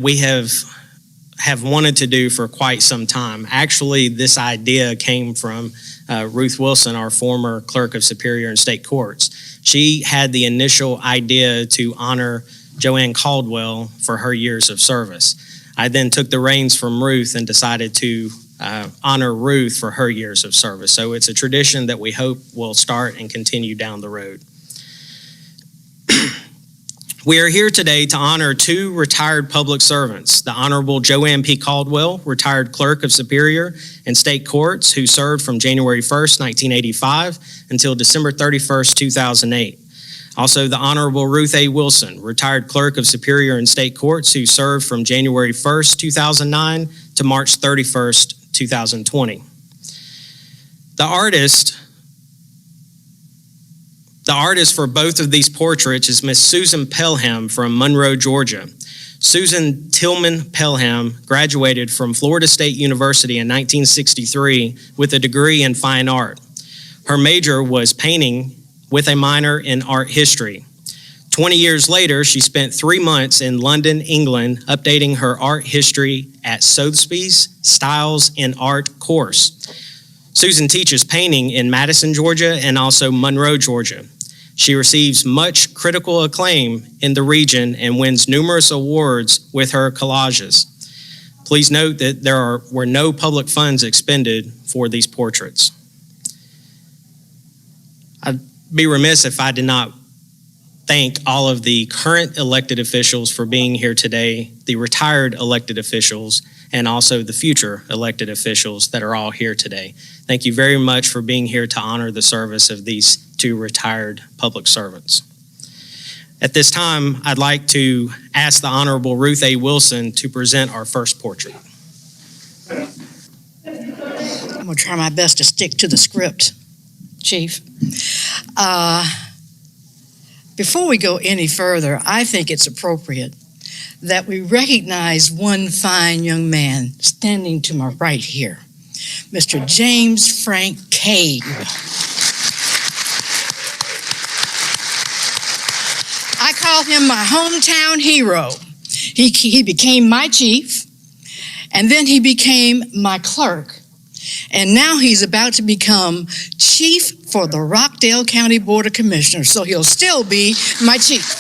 we have wanted to do for quite some time. Actually, this idea came from Ruth Wilson, our former clerk of Superior and State Courts. She had the initial idea to honor Joanne Caldwell for her years of service. I then took the reins from Ruth and decided to honor Ruth for her years of service. So it's a tradition that we hope will start and continue down the road. We are here today to honor two retired public servants, the Honorable Joanne P. Caldwell, retired clerk of Superior and State Courts, who served from January 1st, 1985 until December 31st, 2008. Also, the Honorable Ruth A. Wilson, retired clerk of Superior and State Courts, who served from January 1st, 2009 to March 31st, 2020. The artist for both of these portraits is Miss Susan Pelham from Monroe, Georgia. Susan Tillman Pelham graduated from Florida State University in 1963 with a degree in fine art. Her major was painting with a minor in art history. 20 years later, she spent 3 months in London, England, updating her art history at Sotheby's Styles in Art course. Susan teaches painting in Madison, Georgia, and also Monroe, Georgia. She receives much critical acclaim in the region and wins numerous awards with her collages. Please note that there were no public funds expended for these portraits. I'd be remiss if I did not thank all of the current elected officials for being here today, the retired elected officials, and also the future elected officials that are all here today. Thank you very much for being here to honor the service of these two retired public servants. At this time, I'd like to ask the Honorable Ruth A. Wilson to present our first portrait. I'm going to try my best to stick to the script, Chief. Before we go any further, I think it's appropriate that we recognize one fine young man standing to my right here, Mr. James Frank Cade. I call him my hometown hero. He became my chief, and then he became my clerk, and now he's about to become chief for the Rockdale County Board of Commissioners, so he'll still be my chief.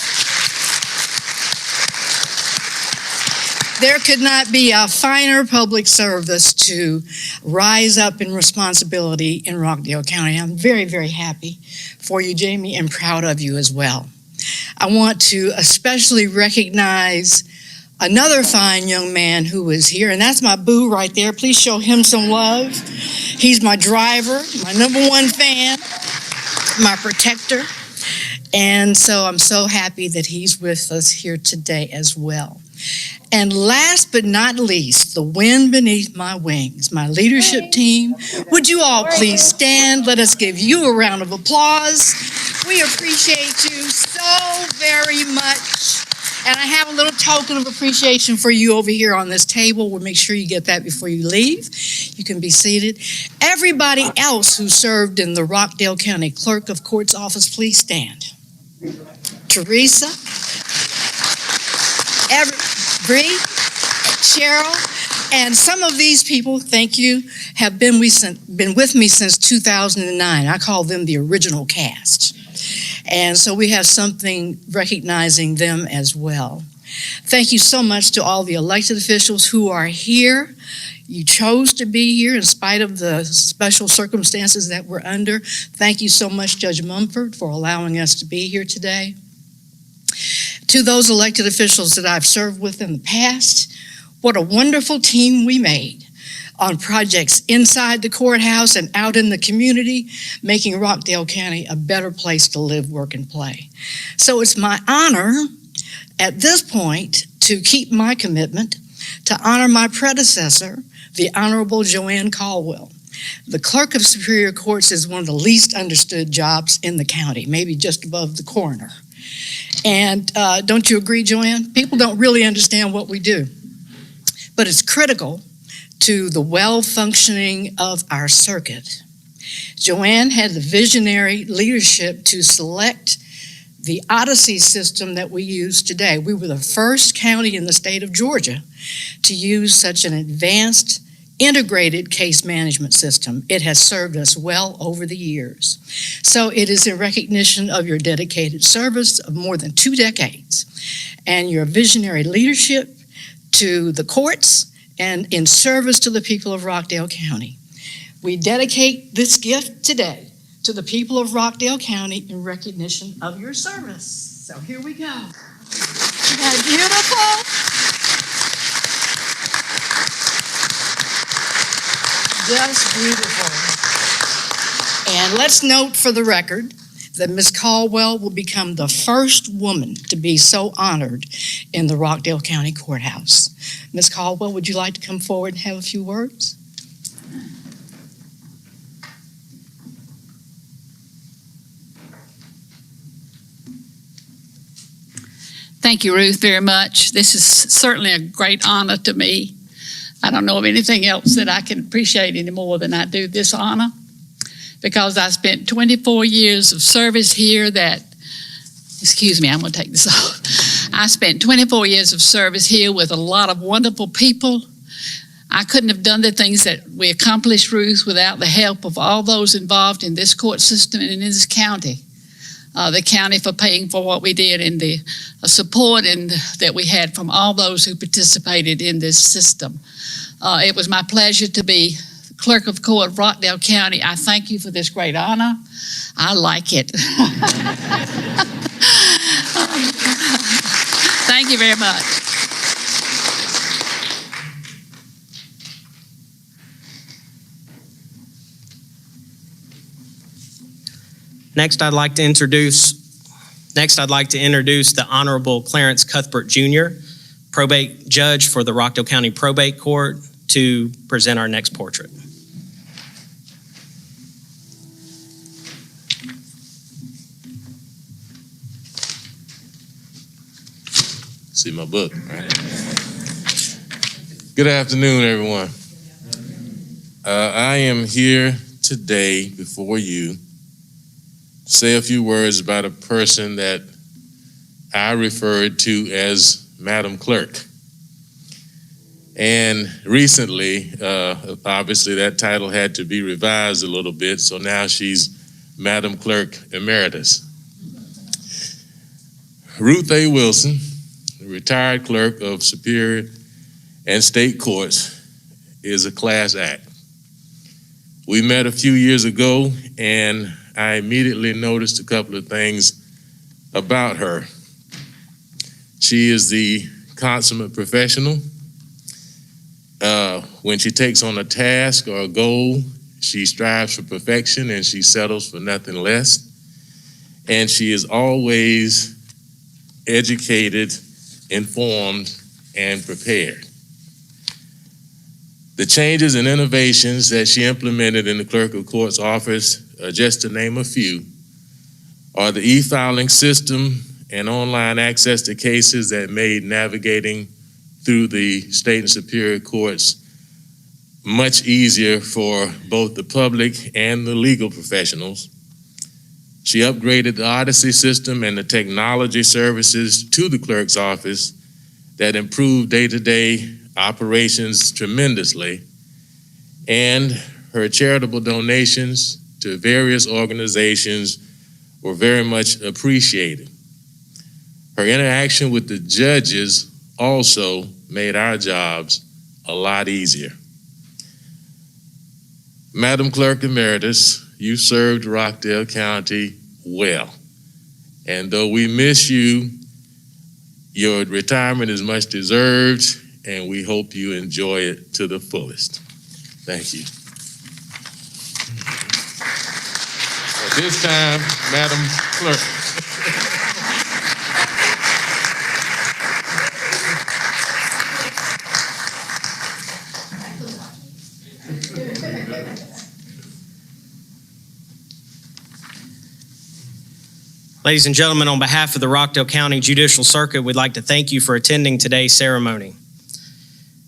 There could not be a finer public service to rise up in responsibility in Rockdale County. I'm very, very happy for you, Jamie, and proud of you as well. I want to especially recognize another fine young man who is here, and that's my boo right there. Please show him some love. He's my driver, my #1 fan, my protector, and so I'm so happy that he's with us here today as well. And last but not least, the wind beneath my wings, my leadership team. Would you all please stand? Let us give you a round of applause. We appreciate you so very much. And I have a little token of appreciation for you over here on this table. We'll make sure you get that before you leave. You can be seated. Everybody else who served in the Rockdale County Clerk of Courts office, please stand. Teresa, Bree, Cheryl, and some of these people, thank you, have been with me since 2009. I call them the original cast. And so we have something recognizing them as well. Thank you so much to all the elected officials who are here. You chose to be here in spite of the special circumstances that we're under. Thank you so much, Judge Mumford, for allowing us to be here today. To those elected officials that I've served with in the past, what a wonderful team we made on projects inside the courthouse and out in the community, making Rockdale County a better place to live, work, and play. So it's my honor at this point to keep my commitment to honor my predecessor, the Honorable Joanne Caldwell. The Clerk of Superior Courts is one of the least understood jobs in the county, maybe just above the coroner. And don't you agree, Joanne? People don't really understand what we do, but it's critical to the well-functioning of our circuit. Joanne had the visionary leadership to select the Odyssey system that we use today. We were the first county in the state of Georgia to use such an advanced, integrated case management system. It has served us well over the years. So it is in recognition of your dedicated service of more than 2 decades and your visionary leadership to the courts and in service to the people of Rockdale County. We dedicate this gift today to the people of Rockdale County in recognition of your service. So here we go. Isn't that beautiful? Just beautiful. And let's note for the record that Ms. Caldwell will become the first woman to be so honored in the Rockdale County Courthouse. Ms. Caldwell, would you like to come forward and have a few words? Thank you, Ruth, very much. This is certainly a great honor to me. I don't know of anything else that I can appreciate any more than I do this honor, because I spent 24 years of service here that, excuse me, I'm going to take this off. I spent 24 years of service here with a lot of wonderful people. I couldn't have done the things that we accomplished, Ruth, without the help of all those involved in this court system and in this county. The county for paying for what we did and the support that we had from all those who participated in this system. It was my pleasure to be Clerk of Court of Rockdale County. I thank you for this great honor. I like it. Thank you very much. Next, I'd like to introduce the Honorable Clarence Cuthbert Jr., probate judge for the Rockdale County Probate Court, to present our next portrait. See my book, right? Good afternoon, everyone. I am here today before you to say a few words about a person that I referred to as Madam Clerk. And recently, obviously that title had to be revised a little bit, so now she's Madam Clerk Emeritus. Ruth A. Wilson, retired clerk of Superior and State Courts, is a class act. We met a few years ago, and I immediately noticed a couple of things about her. She is the consummate professional. When she takes on a task or a goal, she strives for perfection and she settles for nothing less. And she is always educated, informed, and prepared. The changes and innovations that she implemented in the Clerk of Court's office, just to name a few, are the e-filing system and online access to cases that made navigating through the state and superior courts much easier for both the public and the legal professionals. She upgraded the Odyssey system and the technology services to the clerk's office that improved day-to-day operations tremendously, and her charitable donations to various organizations were very much appreciated. Her interaction with the judges also made our jobs a lot easier. Madam Clerk Emeritus, you served Rockdale County well. And though we miss you, your retirement is much deserved, and we hope you enjoy it to the fullest. Thank you. At this time, Madam Clerk. Ladies and gentlemen, on behalf of the Rockdale County Judicial Circuit, we'd like to thank you for attending today's ceremony.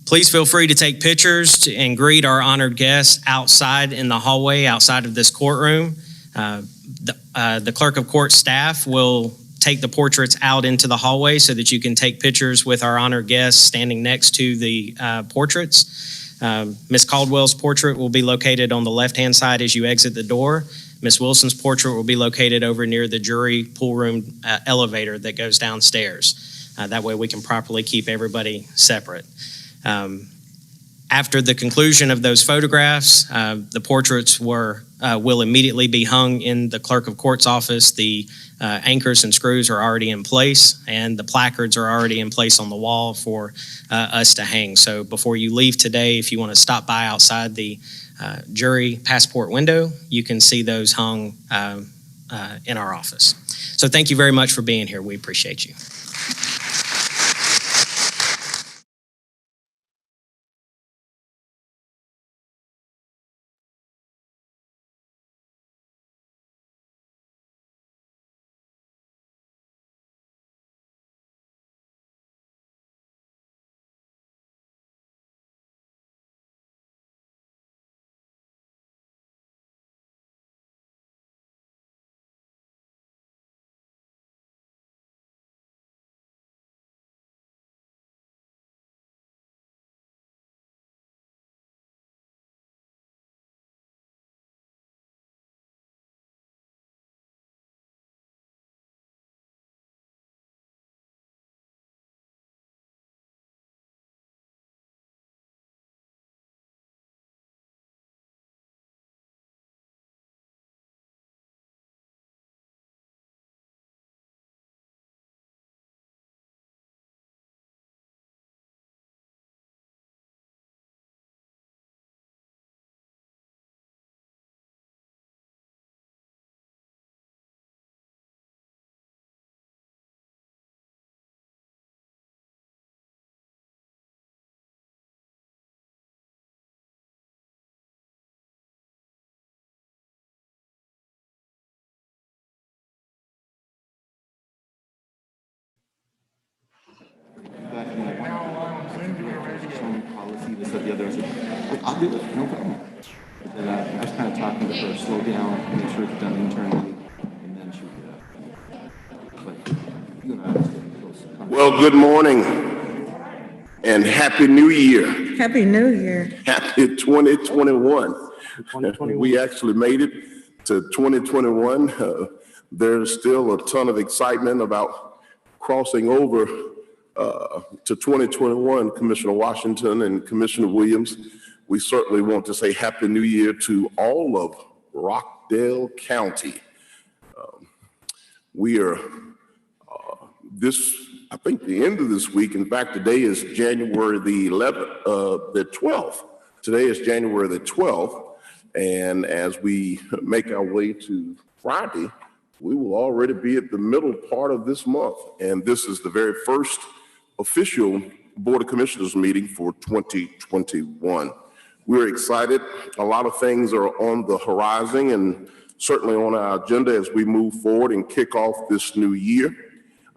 Please feel free to take pictures and greet our honored guests outside in the hallway outside of this courtroom. The Clerk of Court staff will take the portraits out into the hallway so that you can take pictures with our honored guests standing next to the portraits. Miss Caldwell's portrait will be located on the left-hand side as you exit the door. Miss Wilson's portrait will be located over near the jury pool room elevator that goes downstairs. That way we can properly keep everybody separate. After the conclusion of those photographs, the portraits will immediately be hung in the clerk of court's office. The anchors and screws are already in place, and the placards are already in place on the wall for us to hang. So before you leave today, if you want to stop by outside the jury passport window, you can see those hung in our office. So thank you very much for being here. We appreciate you. Policy, this or the other. I said, I'll do it, no problem. But then I was kind of talking to her, slow down, make sure it's done internally, and then she but you and I was getting close. Well, good morning and Happy New Year. Happy New Year. Happy 2021. We actually made it to 2021. There's still a ton of excitement about crossing over to 2021, Commissioner Washington and Commissioner Williams. We certainly want to say Happy New Year to all of Rockdale County. We are I think the end of this week, in fact, today is January the 12th. Today is January the 12th. And as we make our way to Friday, we will already be at the middle part of this month. And this is the very first official Board of Commissioners meeting for 2021. We're excited. A lot of things are on the horizon and certainly on our agenda as we move forward and kick off this new year.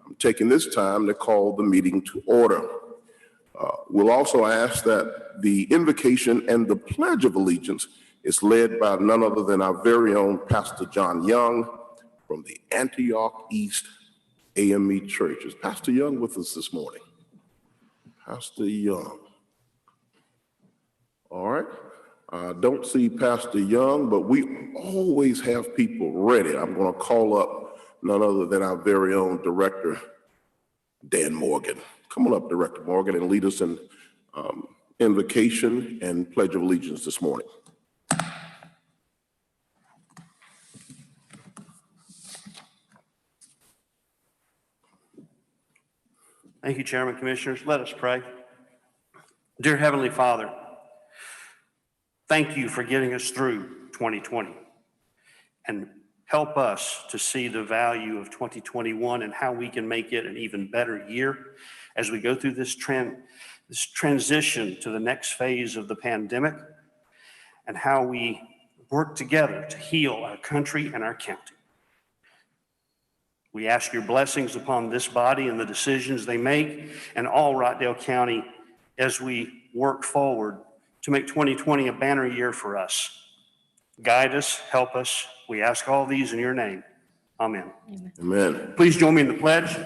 I'm taking this time to call the meeting to order. We'll also ask that the invocation and the Pledge of Allegiance is led by none other than our very own Pastor John Young from the Antioch East AME Church. Is Pastor Young with us this morning? Pastor Young. All right. I don't see Pastor Young, but we always have people ready. I'm going to call up none other than our very own Director, Dan Morgan. Come on up, Director Morgan, and lead us in invocation and Pledge of Allegiance this morning. Thank you, Chairman, Commissioners. Let us pray. Dear Heavenly Father, thank you for getting us through 2020 and help us to see the value of 2021 and how we can make it an even better year as we go through this transition to the next phase of the pandemic and how we work together to heal our country and our county. We ask your blessings upon this body and the decisions they make and all Rockdale County as we work forward to make 2020 a banner year for us. Guide us, help us. We ask all these in your name. Amen. Amen. Please join me in the pledge.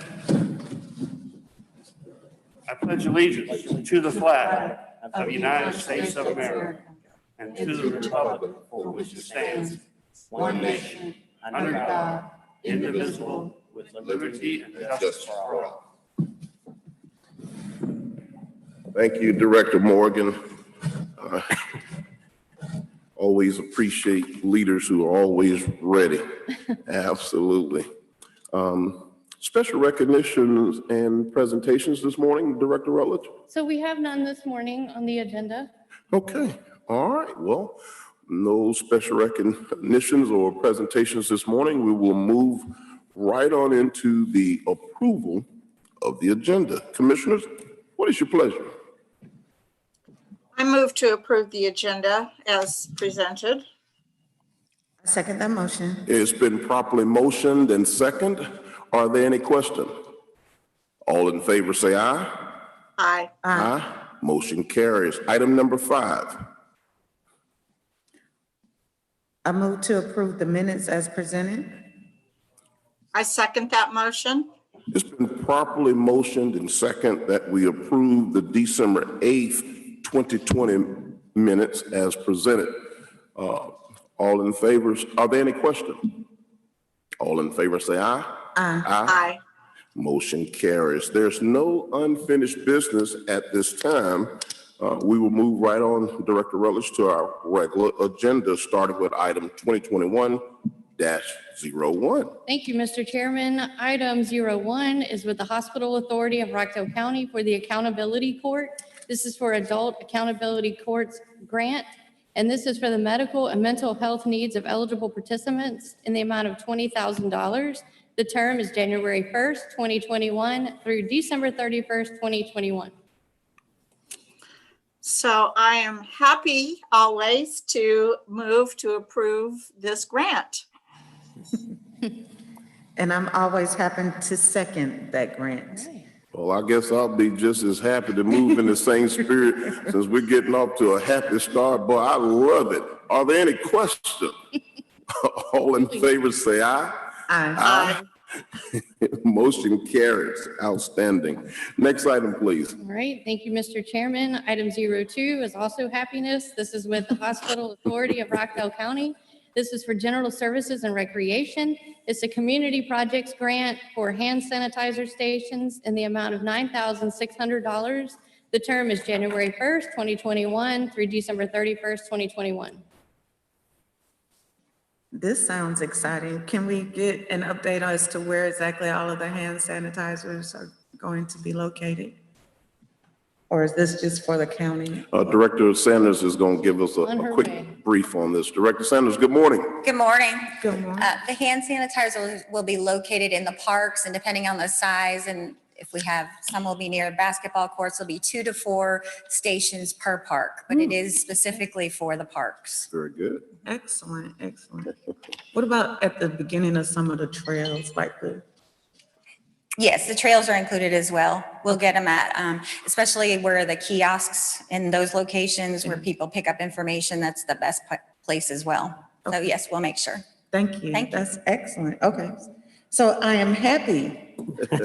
I pledge allegiance to the flag of the United States of America and to the republic for which it stands, one nation, under God, indivisible, with liberty and justice for all. Thank you, Director Morgan. Always appreciate leaders who are always ready. Absolutely. Special recognitions and presentations this morning, Director Rutledge? So we have none this morning on the agenda. Okay, all right. Well, no special recognitions or presentations this morning. We will move right on into the approval of the agenda. Commissioners, what is your pleasure? I move to approve the agenda as presented. I second that motion. It's been properly motioned and second. Are there any questions? All in favor say aye. Aye. Aye. Motion carries. Item number 5. I move to approve the minutes as presented. I second that motion. It's been properly motioned and second that we approve the December 8th, 2020 minutes as presented. All in favor, are there any questions? All in favor say aye. Aye. Aye. Motion carries. There's no unfinished business at this time. We will move right on, Director Rutledge, to our regular agenda, starting with item 2021-01. Thank you, Mr. Chairman. Item 01 is with the Hospital Authority of Rockdale County for the Accountability Court. This is for Adult Accountability Courts grant, and this is for the medical and mental health needs of eligible participants in the amount of $20,000. The term is January 1st, 2021 through December 31st, 2021. So I am happy always to move to approve this grant. And I'm always happy to second that grant. Well, I guess I'll be just as happy to move in the same spirit since we're getting off to a happy start. Boy, I love it. Are there any questions? All in favor say aye. Aye. Motion carries. Outstanding. Next item, please. All right, thank you, Mr. Chairman. Item 02 is also happiness. This is with the Hospital Authority of Rockdale County. This is for general services and recreation. It's a community projects grant for hand sanitizer stations in the amount of $9,600. The term is January 1st, 2021 through December 31st, 2021. This sounds exciting. Can we get an update as to where exactly all of the hand sanitizers are going to be located? Or is this just for the county? Director Sanders is going to give us On a her quick way. brief on this. Director Sanders, good morning. Good morning. Good morning. The hand sanitizer will be located in the parks, and depending on the size, and if we have, some will be near basketball courts, there'll be 2 to 4 stations per park, but it is specifically for the parks. Very good. Excellent, excellent. What about at the beginning of some of the trails, like the? Yes, the trails are included as well. We'll get them at, especially where the kiosks in those locations where people pick up information, that's the best place as well. So yes, we'll make sure. Thank you. Thank you. That's excellent. Okay. So I am happy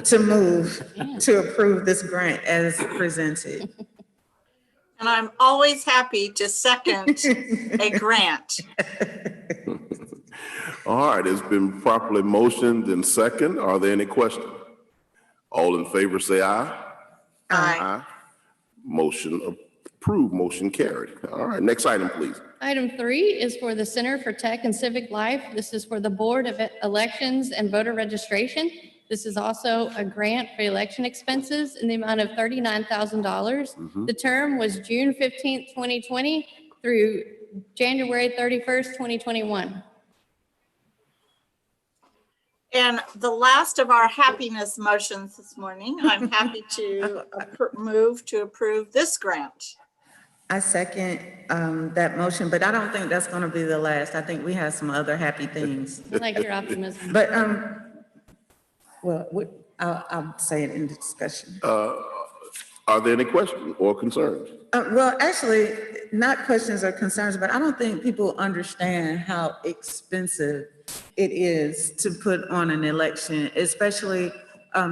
to move to approve this grant as presented. And I'm always happy to second a grant. All right, it's been properly motioned and second. Are there any questions? All in favor say aye. Aye. Motion approved, motion carried. All right, next item, please. Item 3 is for the Center for Tech and Civic Life. This is for the Board of Elections and Voter Registration. This is also a grant for election expenses in the amount of $39,000. The term was June 15th, 2020 through January 31st, 2021. And the last of our happiness motions this morning, I'm happy to move to approve this grant. I second that motion, but I don't think that's going to be the last. I think we have some other happy things. I like your optimism. But, well, I'll say it in the discussion. Are there any questions or concerns? Well, actually, not questions or concerns, but I don't think people understand how expensive it is to put on an election, especially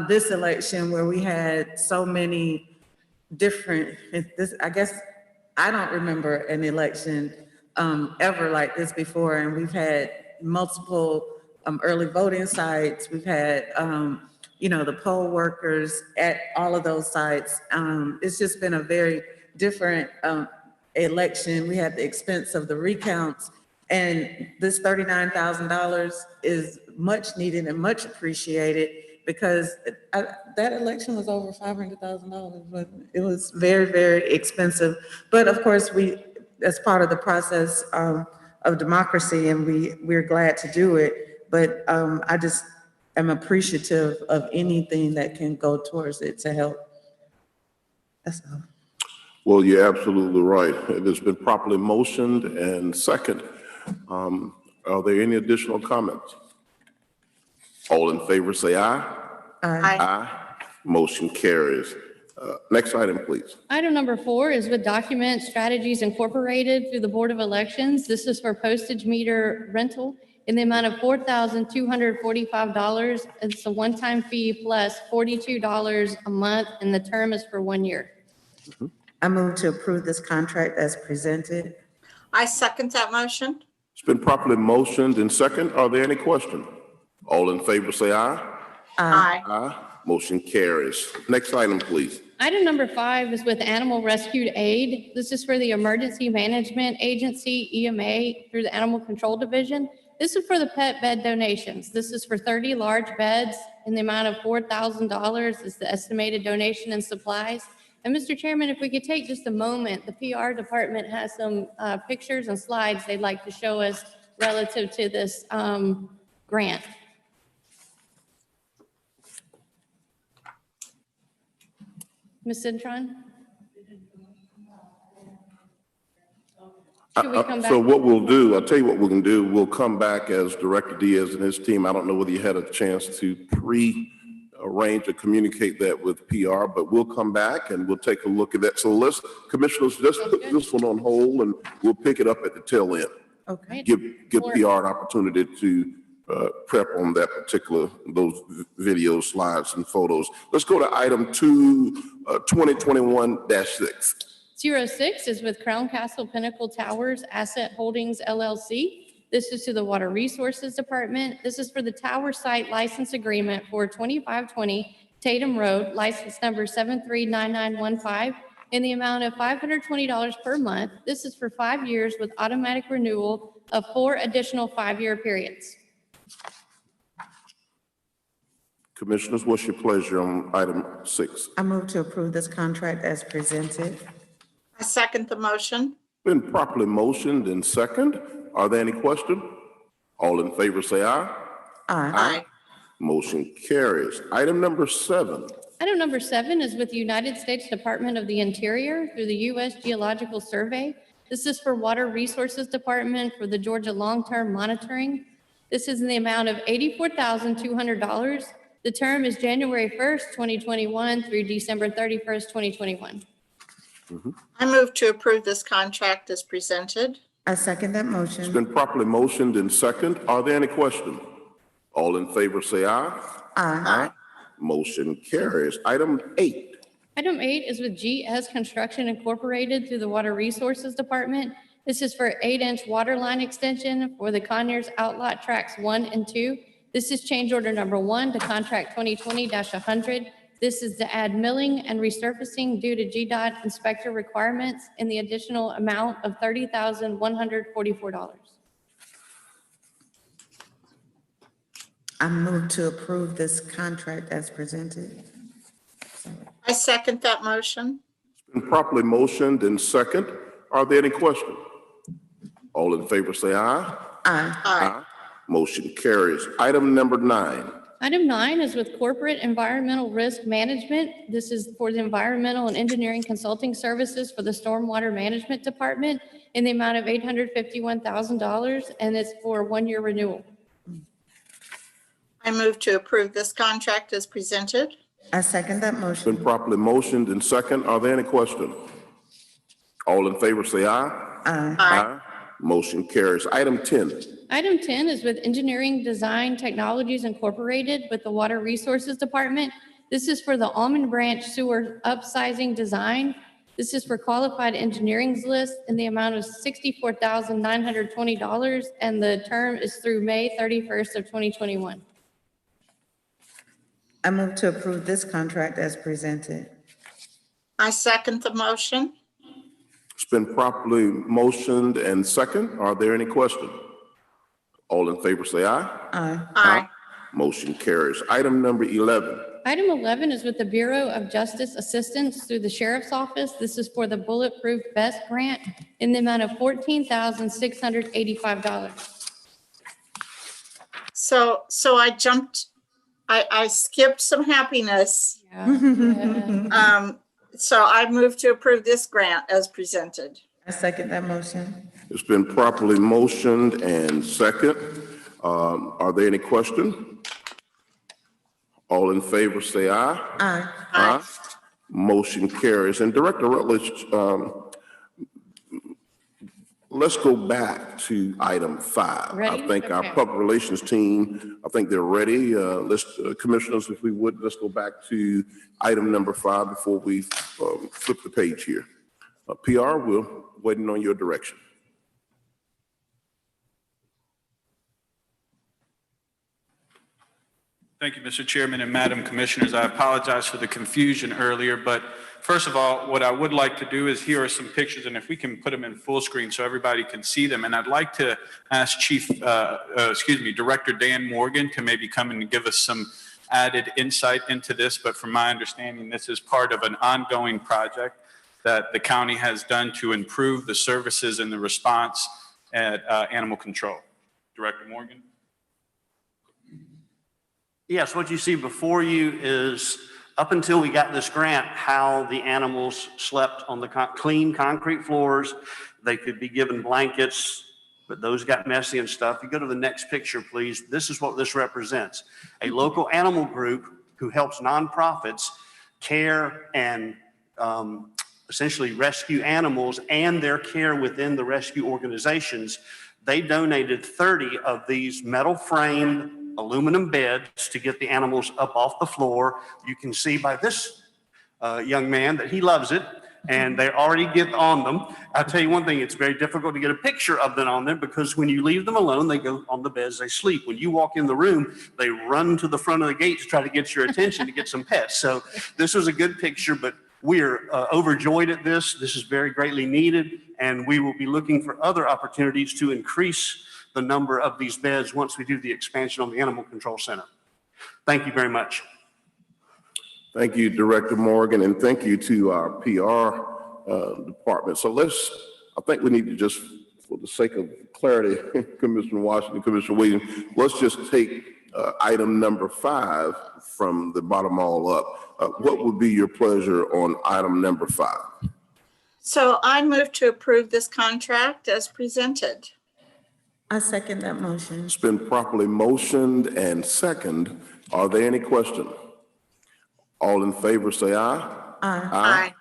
this election where we had so many different, I guess, I don't remember an election ever like this before, and we've had multiple early voting sites. We've had, the poll workers at all of those sites. It's just been a very different election. We had the expense of the recounts, and this $39,000 is much needed and much appreciated because that election was over $500,000, but it was very, very expensive. But of course, as part of the process of democracy, and we're glad to do it. But I just am appreciative of anything that can go towards it to help. That's all. Well, you're absolutely right. It has been properly motioned and second. Are there any additional comments? All in favor, say aye. Aye. Aye. Motion carries. Next item, please. Item number 4 is with Document Strategies Incorporated through the Board of Elections. This is for postage meter rental in the amount of $4,245. It's a one-time fee plus $42 a month, and the term is for 1 year. I move to approve this contract as presented. I second that motion. It's been properly motioned and second. Are there any questions? All in favor, say aye. Aye. Aye. Motion carries. Next item, please. Item number 5 is with Animal Rescue Aid. This is for the Emergency Management Agency, EMA, through the Animal Control Division. This is for the pet bed donations. This is for 30 large beds in the amount of $4,000 is the estimated donation and supplies. And Mr. Chairman, if we could take just a moment, the PR department has some pictures and slides they'd like to show us relative to this grant. Ms. Cintron? Should we come back? So what we'll do, I'll tell you what we can do. We'll come back as Director Diaz and his team. I don't know whether you had a chance to pre-arrange or communicate that with PR, but we'll come back and we'll take a look at that. So let's, commissioners, just put this one on hold and we'll pick it up at the tail end. Okay. Give PR an opportunity to prep on that particular, those videos, slides, and photos. Let's go to item 2021-6. 06 is with Crown Castle Pinnacle Towers Asset Holdings LLC. This is to the Water Resources Department. This is for the tower site license agreement for 2520 Tatum Road, license number 739915, in the amount of $520 per month. This is for 5 years with automatic renewal of 4 additional 5-year periods. Commissioners, what's your pleasure on item 6? I move to approve this contract as presented. I second the motion. Been properly motioned and second. Are there any questions? All in favor, say aye. Aye. Motion carries. Item number 7. Item number 7 is with the United States Department of the Interior through the U.S. Geological Survey. This is for Water Resources Department for the Georgia Long-Term Monitoring. This is in the amount of $84,200. The term is January 1st, 2021 through December 31st, 2021. I move to approve this contract as presented. I second that It's motion. been properly motioned and second. Are there any questions? All in favor, say aye. Aye. Motion carries. Item 8. Item 8 is with GS Construction Incorporated through the Water Resources Department. This is for 8-inch water line extension for the Conyers Outlot Tracks 1 and 2. This is change order number 1 to contract 2020-100. This is to add milling and resurfacing due to GDOT inspector requirements in the additional amount of $30,144. I move to approve this contract as presented. I second that motion. It's been properly motioned and second. Are there any questions? All in favor, say aye. Aye. Aye. Motion carries. Item number 9. Item 9 is with Corporate Environmental Risk Management. This is for the environmental and engineering consulting services for the Stormwater Management Department in the amount of $851,000, and it's for a 1-year renewal. I move to approve this contract as presented. I second that Been motion. properly motioned and second. Are there any questions? All in favor, say aye. Aye. Aye. Motion carries. Item 10. Item 10 is with Engineering Design Technologies Incorporated with the Water Resources Department. This is for the Almond Branch Sewer Upsizing Design. This is for qualified engineering's list in the amount of $64,920, and the term is through May 31st of 2021. I move to approve this contract as presented. I second the motion. It's been properly motioned and second. Are there any questions? All in favor, say aye. Aye. Aye. Motion carries. Item number 11. Item 11 is with the Bureau of Justice Assistance through the Sheriff's Office. This is for the Bulletproof Vest Grant in the amount of $14,685. So I skipped some happiness. Yeah. So I move to approve this grant as presented. I second that motion. It's been properly motioned and second. Are there any questions? All in favor, say aye. Aye. Aye. Motion carries. And Director Rutledge, let's go back to item 5. Ready? I think our Okay. public relations team, I think they're ready. Commissioners, if we would, let's go back to item number 5 before we flip the page here. PR, we're waiting on your direction. Thank you, Mr. Chairman and Madam Commissioners. I apologize for the confusion earlier, but first of all, what I would like to do is here are some pictures, and if we can put them in full screen so everybody can see them. And I'd like to ask Director Dan Morgan to maybe come and give us some added insight into this. But from my understanding, this is part of an ongoing project that the county has done to improve the services and the response at animal control. Director Morgan. Yes, what you see before you is, up until we got this grant, how the animals slept on the clean concrete floors. They could be given blankets, but those got messy and stuff. You go to the next picture, please. This is what this represents. A local animal group who helps nonprofits care and essentially rescue animals and their care within the rescue organizations. They donated 30 of these metal frame aluminum beds to get the animals up off the floor. You can see by this young man that he loves it, and they already get on them. I'll tell you one thing, it's very difficult to get a picture of them on there because when you leave them alone, they go on the beds, they sleep. When you walk in the room, they run to the front of the gate to try to get your attention to get some pets. So this was a good picture, but we're overjoyed at this. This is very greatly needed, and we will be looking for other opportunities to increase the number of these beds once we do the expansion on the Animal Control Center. Thank you very much. Thank you, Director Morgan, and thank you to our PR department. So I think we need to just, for the sake of clarity, Commissioner Washington, Commissioner Williams, let's just take item number 5 from the bottom all up. What would be your pleasure on item number 5? So I move to approve this contract as presented. I second that motion. It's been properly motioned and second. Are there any questions? All in favor, say aye. Aye. Aye.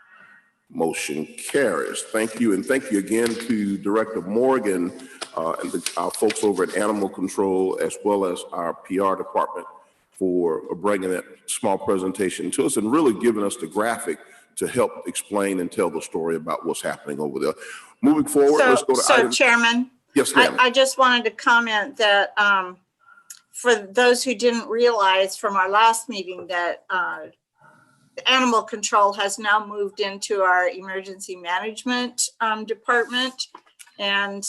Motion carries. Thank you, and thank you again to Director Morgan and our folks over at Animal Control, as well as our PR department, for bringing that small presentation to us and really giving us the graphic to help explain and tell the story about what's happening over there. Moving forward, let's go to item. Chairman. Yes, ma'am. I just wanted to comment that for those who didn't realize from our last meeting that Animal Control has now moved into our emergency management department, and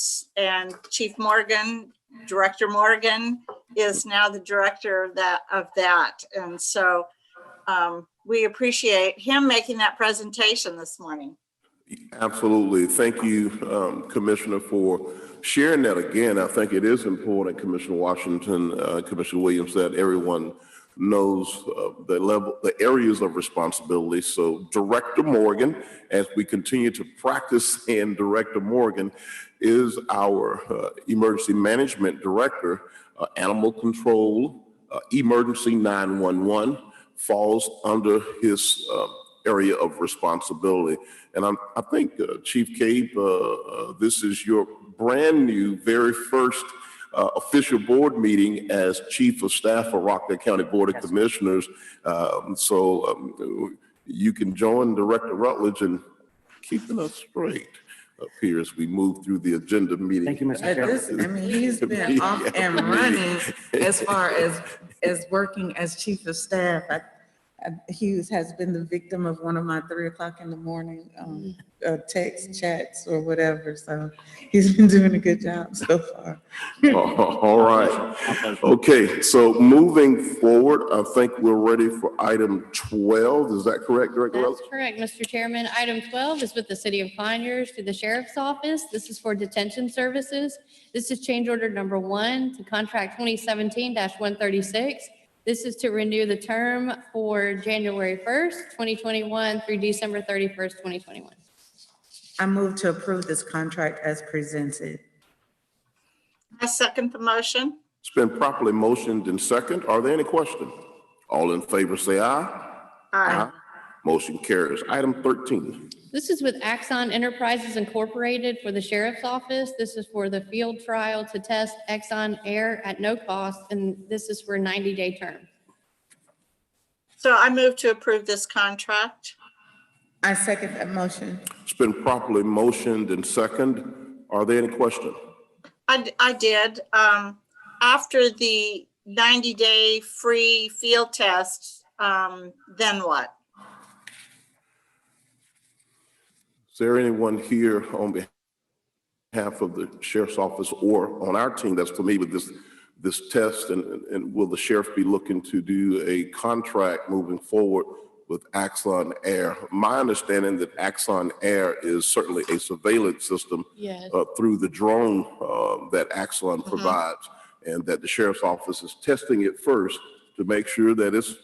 Chief Morgan, Director Morgan, is now the director of that. And so we appreciate him making that presentation this morning. Absolutely. Thank you, Commissioner, for sharing that again. I think it is important, Commissioner Washington, Commissioner Williams, that everyone knows the areas of responsibility. So Director Morgan, as we continue to practice, and Director Morgan is our emergency management director. Animal Control, emergency 911 falls under his area of responsibility. And I think, Chief Cape, this is your brand new, very first official board meeting as Chief of Staff for Rockdale County Board of Commissioners. You can join Director Rutledge in keeping us straight up here as we move through the agenda meeting. Thank you, Mr. Chairman. He's been off and running as far as working as Chief of Staff. Hughes has been the victim of one of my 3 o'clock in the morning text chats or whatever. So he's been doing a good job so far. All right. Okay, so moving forward, I think we're ready for item 12. Is that correct, Director? That's correct, Mr. Chairman. Item 12 is with the City of Conyers to the Sheriff's Office. This is for detention services. This is change order number 1 to contract 2017-136. This is to renew the term for January 1st, 2021 through December 31st, 2021. I move to approve this contract as presented. I second the motion. It's been properly motioned and second. Are there any questions? All in favor say aye. Aye. Motion carries. Item 13. This is with Axon Enterprises Incorporated for the Sheriff's Office. This is for the field trial to test Exxon Air at no cost, and this is for a 90-day term. So I move to approve this contract. I second that motion. It's been properly motioned and second. Are there any questions? I did. After the 90-day free field test, then what? Is there anyone here on behalf of the Sheriff's Office or on our team that's familiar with this test? And will the sheriff be looking to do a contract moving forward with Axon Air? My understanding that Axon Air is certainly a surveillance system through the drone that Axon provides, and that the Sheriff's Office is testing it first to make sure that it's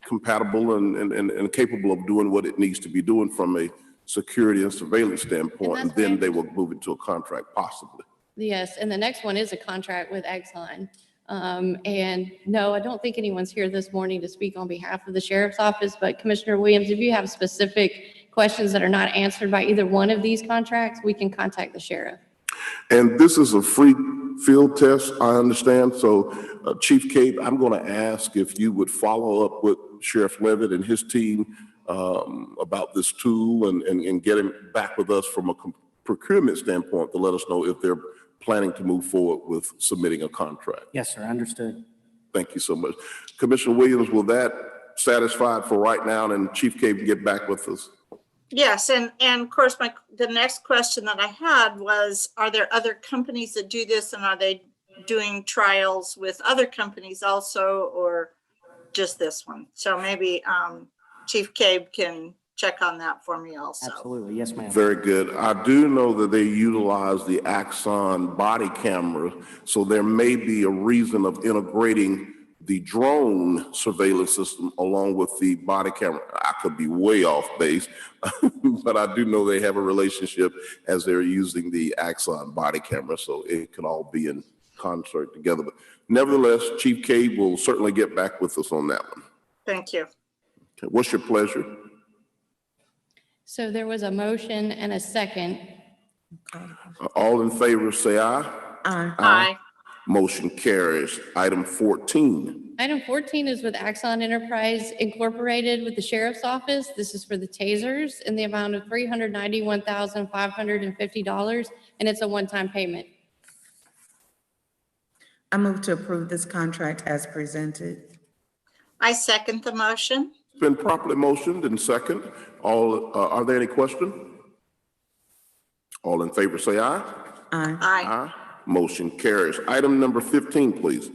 compatible and capable of doing what it needs to be doing from a security and surveillance standpoint, and then they will move into a contract possibly. Yes, and the next one is a contract with Exxon. And no, I don't think anyone's here this morning to speak on behalf of the Sheriff's Office, but Commissioner Williams, if you have specific questions that are not answered by either one of these contracts, we can contact the sheriff. And this is a free field test, I understand. So Chief Cape, I'm going to ask if you would follow up with Sheriff Levitt and his team about this tool and get him back with us from a procurement standpoint to let us know if they're planning to move forward with submitting a contract. Yes, sir. Understood. Thank you so much. Commissioner Williams, will that satisfy for right now, and Chief Cape can get back with us? Yes, and of course, the next question that I had was, are there other companies that do this, and are they doing trials with other companies also, or just this one? So maybe Chief Cabe can check on that for me also. Absolutely. Yes, ma'am. Very good. I do know that they utilize the Axon body camera, so there may be a reason of integrating the drone surveillance system along with the body camera. I could be way off base, but I do know they have a relationship as they're using the Axon body camera, so it can all be in concert together. But nevertheless, Chief Cabe will certainly get back with us on that one. Thank you. Okay, what's your pleasure? So there was a motion and a second. All in favor, say aye. Aye. Aye. Motion carries. Item 14. Item 14 is with Axon Enterprise Incorporated with the Sheriff's Office. This is for the tasers in the amount of $391,550, and it's a one-time payment. I move to approve this contract as presented. I second the motion. It's been properly motioned and second. Are there any questions? All in favor, say aye. Aye. Aye. Motion carries. Item number 15, please.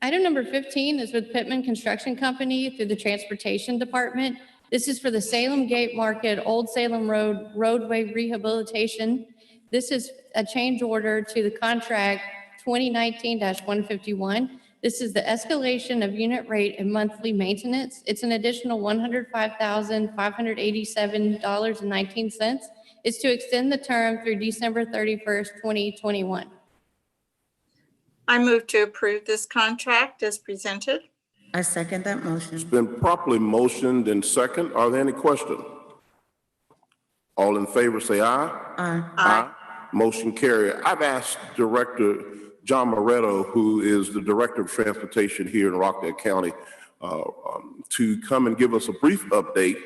Item number 15 is with Pittman Construction Company through the Transportation Department. This is for the Salem Gate Market, Old Salem Road roadway rehabilitation. This is a change order to the contract 2019-151. This is the escalation of unit rate and monthly maintenance. It's an additional $105,587.19. It's to extend the term through December 31st, 2021. I move to approve this contract as presented. I second that motion. It's been properly motioned and second. Are there any questions? All in favor, say aye. Aye. Motion carried. I've asked Director John Moretto, who is the Director of Transportation here in Rockdale County, to come and give us a brief update.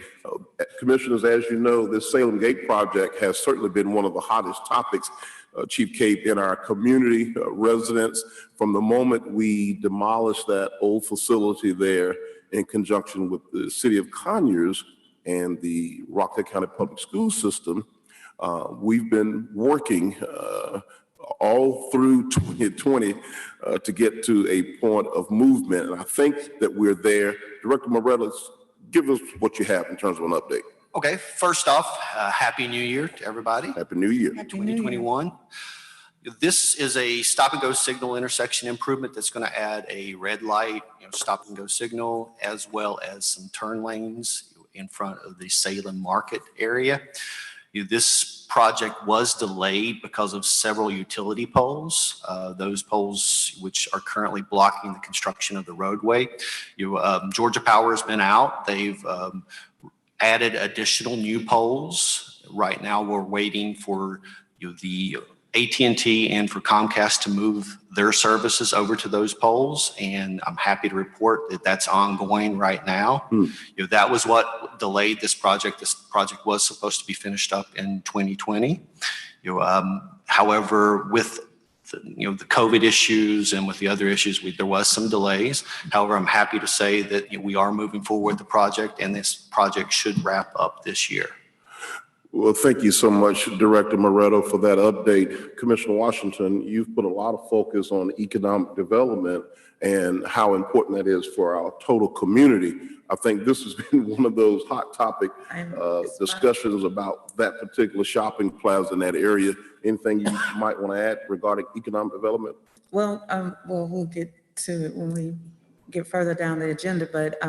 Commissioners, as you know, this Salem Gate project has certainly been one of the hottest topics, Chief Cape, in our community residents from the moment we demolished that old facility there in conjunction with the city of Conyers and the Rockdale County Public School System. We've been working all through 2020 to get to a point of movement, and I think that we're there. Director Moretto, give us what you have in terms of an update. Okay, first off, Happy New Year to everybody. Happy New Year. 2021. This is a stop and go signal intersection improvement that's going to add a red light, stop and go signal, as well as some turn lanes in front of the Salem Market area. This project was delayed because of several utility poles, those poles which are currently blocking the construction of the roadway. Georgia Power has been out. They've added additional new poles. Right now, we're waiting for the AT&T and for Comcast to move their services over to those poles, and I'm happy to report that that's ongoing right now. That was what delayed this project. This project was supposed to be finished up in 2020. However, with the COVID issues and with the other issues, there was some delays. However, I'm happy to say that we are moving forward with the project, and this project should wrap up this year. Well, thank you so much, Director Moretto, for that update. Commissioner Washington, you've put a lot of focus on economic development and how important that is for our total community. I think this has been one of those hot topic discussions about that particular shopping plaza in that area. Anything you might want to add regarding economic development? Well, we'll get to it when we get further down the agenda, but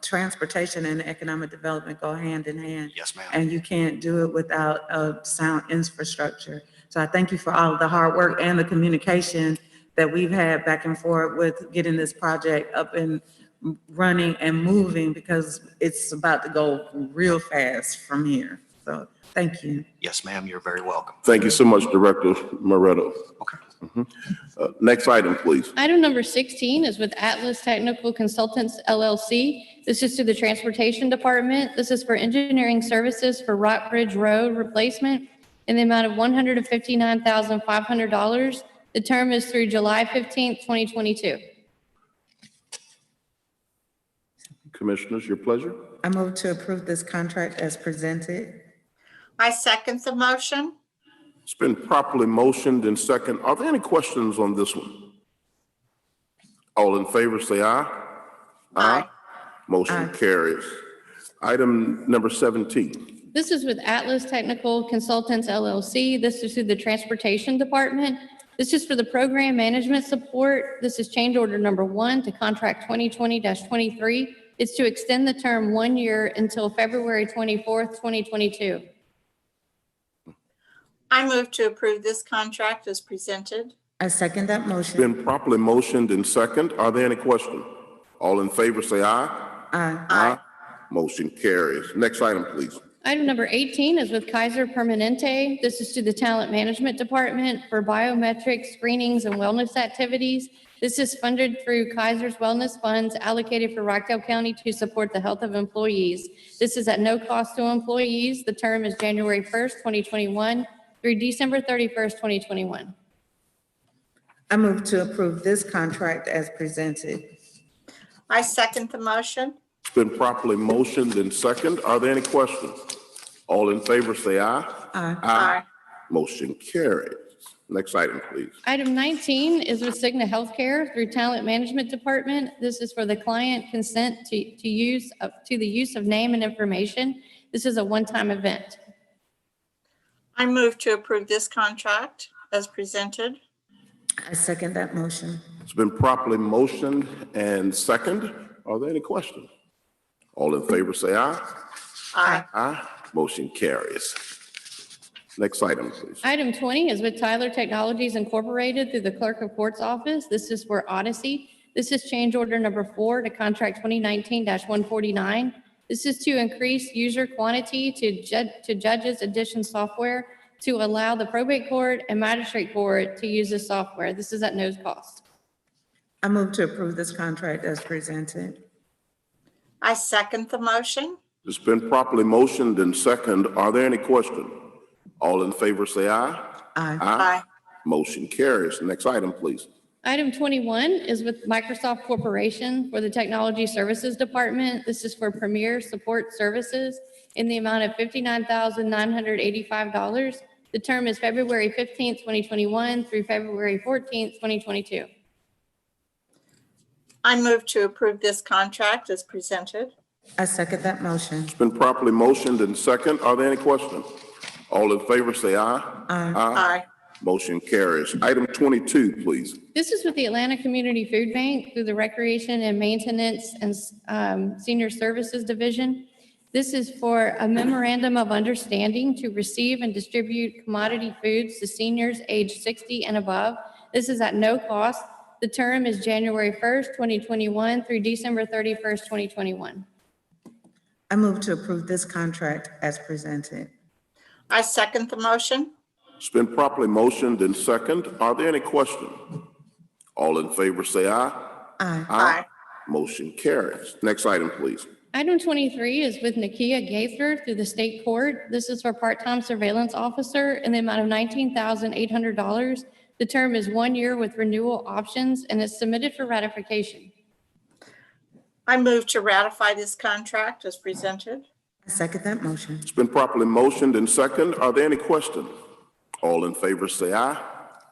transportation and economic development go hand in hand. Yes, ma'am. And you can't do it without a sound infrastructure. So I thank you for all of the hard work and the communication that we've had back and forth with getting this project up and running and moving, because it's about to go real fast from here. So thank you. Yes, ma'am. You're very welcome. Thank you so much, Director Moretto. Okay. Next item, please. Item number 16 is with Atlas Technical Consultants LLC. This is to the Transportation Department. This is for engineering services for Rock Bridge Road replacement in the amount of $159,500. The term is through July 15th, 2022. Commissioners, your pleasure. I move to approve this contract as presented. I second the motion. It's been properly motioned and second. Are there any questions on this one? All in favor, say aye. Aye. Motion carries. Item number 17. This is with Atlas Technical Consultants LLC. This is through the Transportation Department. This is for the program management support. This is change order number 1 to contract 2020-23. It's to extend the term 1 year until February 24th, 2022. I move to approve this contract as presented. I second that motion. Been properly motioned and second. Are there any questions? All in favor, say aye. Aye. Aye. Motion carries. Next item, please. Item number 18 is with Kaiser Permanente. This is to the Talent Management Department for biometric screenings and wellness activities. This is funded through Kaiser's wellness funds allocated for Rockdale County to support the health of employees. This is at no cost to employees. The term is January 1st, 2021 through December 31st, 2021. I move to approve this contract as presented. I second the motion. It's been properly motioned and second. Are there any questions? All in favor, say aye. Aye. Aye. Motion carries. Next item, please. Item 19 is with Cigna Healthcare through Talent Management Department. This is for the client consent to the use of name and information. This is a one-time event. I move to approve this contract as presented. I second that motion. It's been properly motioned and second. Are there any questions? All in favor, say aye. Aye. Aye. Motion carries. Next item, please. Item 20 is with Tyler Technologies Incorporated through the Clerk of Court's office. This is for Odyssey. This is change order number 4 to contract 2019-149. This is to increase user quantity to judges addition software to allow the probate court and magistrate court to use this software. This is at no cost. I move to approve this contract as presented. I second the motion. It's been properly motioned and second. Are there any questions? All in favor say aye. Aye. Aye. Motion carries. Next item, please. Item 21 is with Microsoft Corporation for the Technology Services Department. This is for Premier Support Services in the amount of $59,985. The term is February 15th, 2021 through February 14th, 2022. I move to approve this contract as presented. I second that motion. It's been properly motioned and second. Are there any questions? All in favor say aye. Aye. Aye. Motion carries. Item 22, please. This is with the Atlanta Community Food Bank through the Recreation and Maintenance and Senior Services Division. This is for a memorandum of understanding to receive and distribute commodity foods to seniors aged 60 and above. This is at no cost. The term is January 1st, 2021 through December 31st, 2021. I move to approve this contract as presented. I second the motion. It's been properly motioned and second. Are there any questions? All in favor say aye. Aye. Aye. Motion carries. Next item, please. Item 23 is with Nakia Gaither through the state court. This is for part-time surveillance officer in the amount of $19,800. The term is 1 year with renewal options and is submitted for ratification. I move to ratify this contract as presented. I second that motion. It's been properly motioned and second. Are there any questions? All in favor say aye.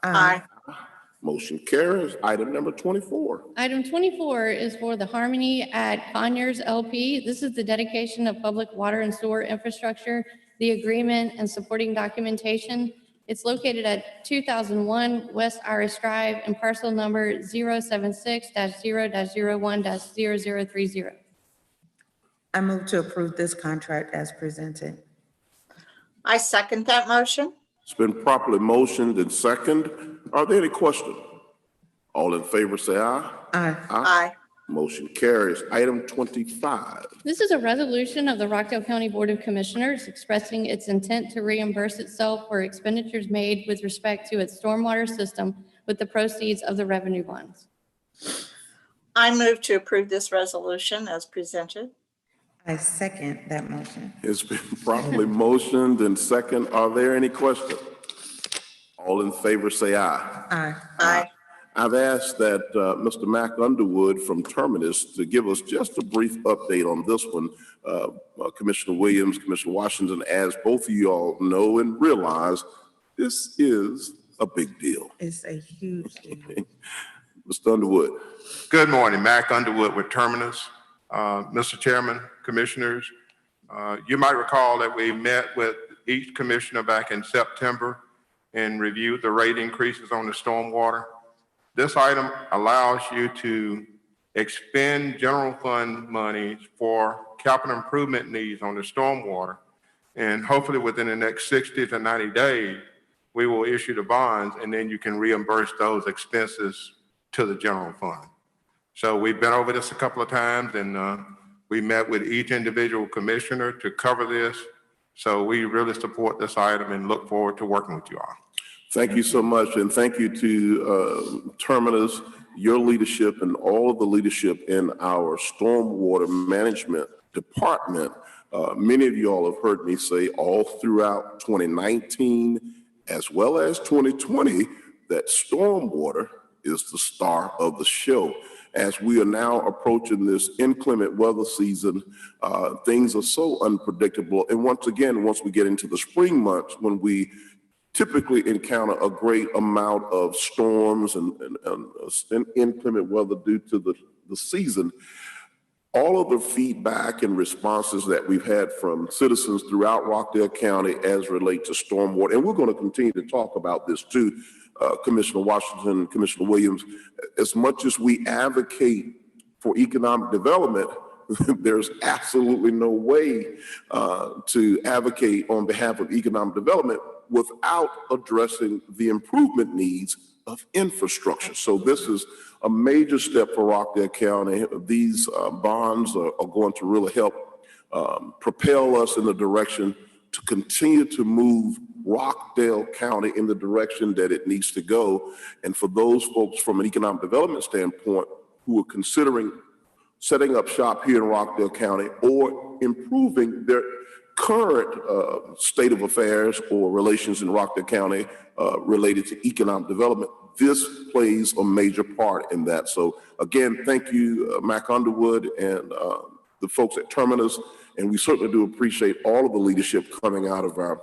Aye. Motion carries. Item number 24. Item 24 is for the Harmony at Conyers LP. This is the dedication of public water and sewer infrastructure, the agreement and supporting documentation. It's located at 2001 West Iris Drive and parcel number 076-0-01-0030. I move to approve this contract as presented. I second that motion. It's been properly motioned and second. Are there any questions? All in favor say aye. Aye. Aye. Motion carries. Item 25. This is a resolution of the Rockdale County Board of Commissioners expressing its intent to reimburse itself for expenditures made with respect to its stormwater system with the proceeds of the revenue bonds. I move to approve this resolution as presented. I second that motion. It's been properly motioned and second. Are there any questions? All in favor say aye. Aye. Aye. I've asked that Mr. Mac Underwood from Terminus to give us just a brief update on this one. Commissioner Williams, Commissioner Washington, as both of you all know and realize, this is a big deal. It's a huge deal. Mr. Underwood. Good morning, Mac Underwood with Terminus. Mr. Chairman, Commissioners, you might recall that we met with each commissioner back in September and reviewed the rate increases on the stormwater. This item allows you to expend general fund money for capital improvement needs on the stormwater. And hopefully within the next 60 to 90 days, we will issue the bonds and then you can reimburse those expenses to the general fund. So we've been over this a couple of times and we met with each individual commissioner to cover this. So we really support this item and look forward to working with you all. Thank you so much, and thank you to Terminus, your leadership, and all of the leadership in our stormwater management department. Many of you all have heard me say all throughout 2019 as well as 2020 that stormwater is the star of the show. As we are now approaching this inclement weather season, things are so unpredictable. And once again, once we get into the spring months, when we typically encounter a great amount of storms and inclement weather due to the season, all of the feedback and responses that we've had from citizens throughout Rockdale County as relate to stormwater, and we're going to continue to talk about this too, Commissioner Washington, Commissioner Williams, as much as we advocate for economic development, there's absolutely no way to advocate on behalf of economic development without addressing the improvement needs of infrastructure. So this is a major step for Rockdale County. These bonds are going to really help propel us in the direction to continue to move Rockdale County in the direction that it needs to go. And for those folks from an economic development standpoint who are considering setting up shop here in Rockdale County or improving their current state of affairs or relations in Rockdale County related to economic development, this plays a major part in that. So again, thank you, Mac Underwood and the folks at Terminus. And we certainly do appreciate all of the leadership coming out of our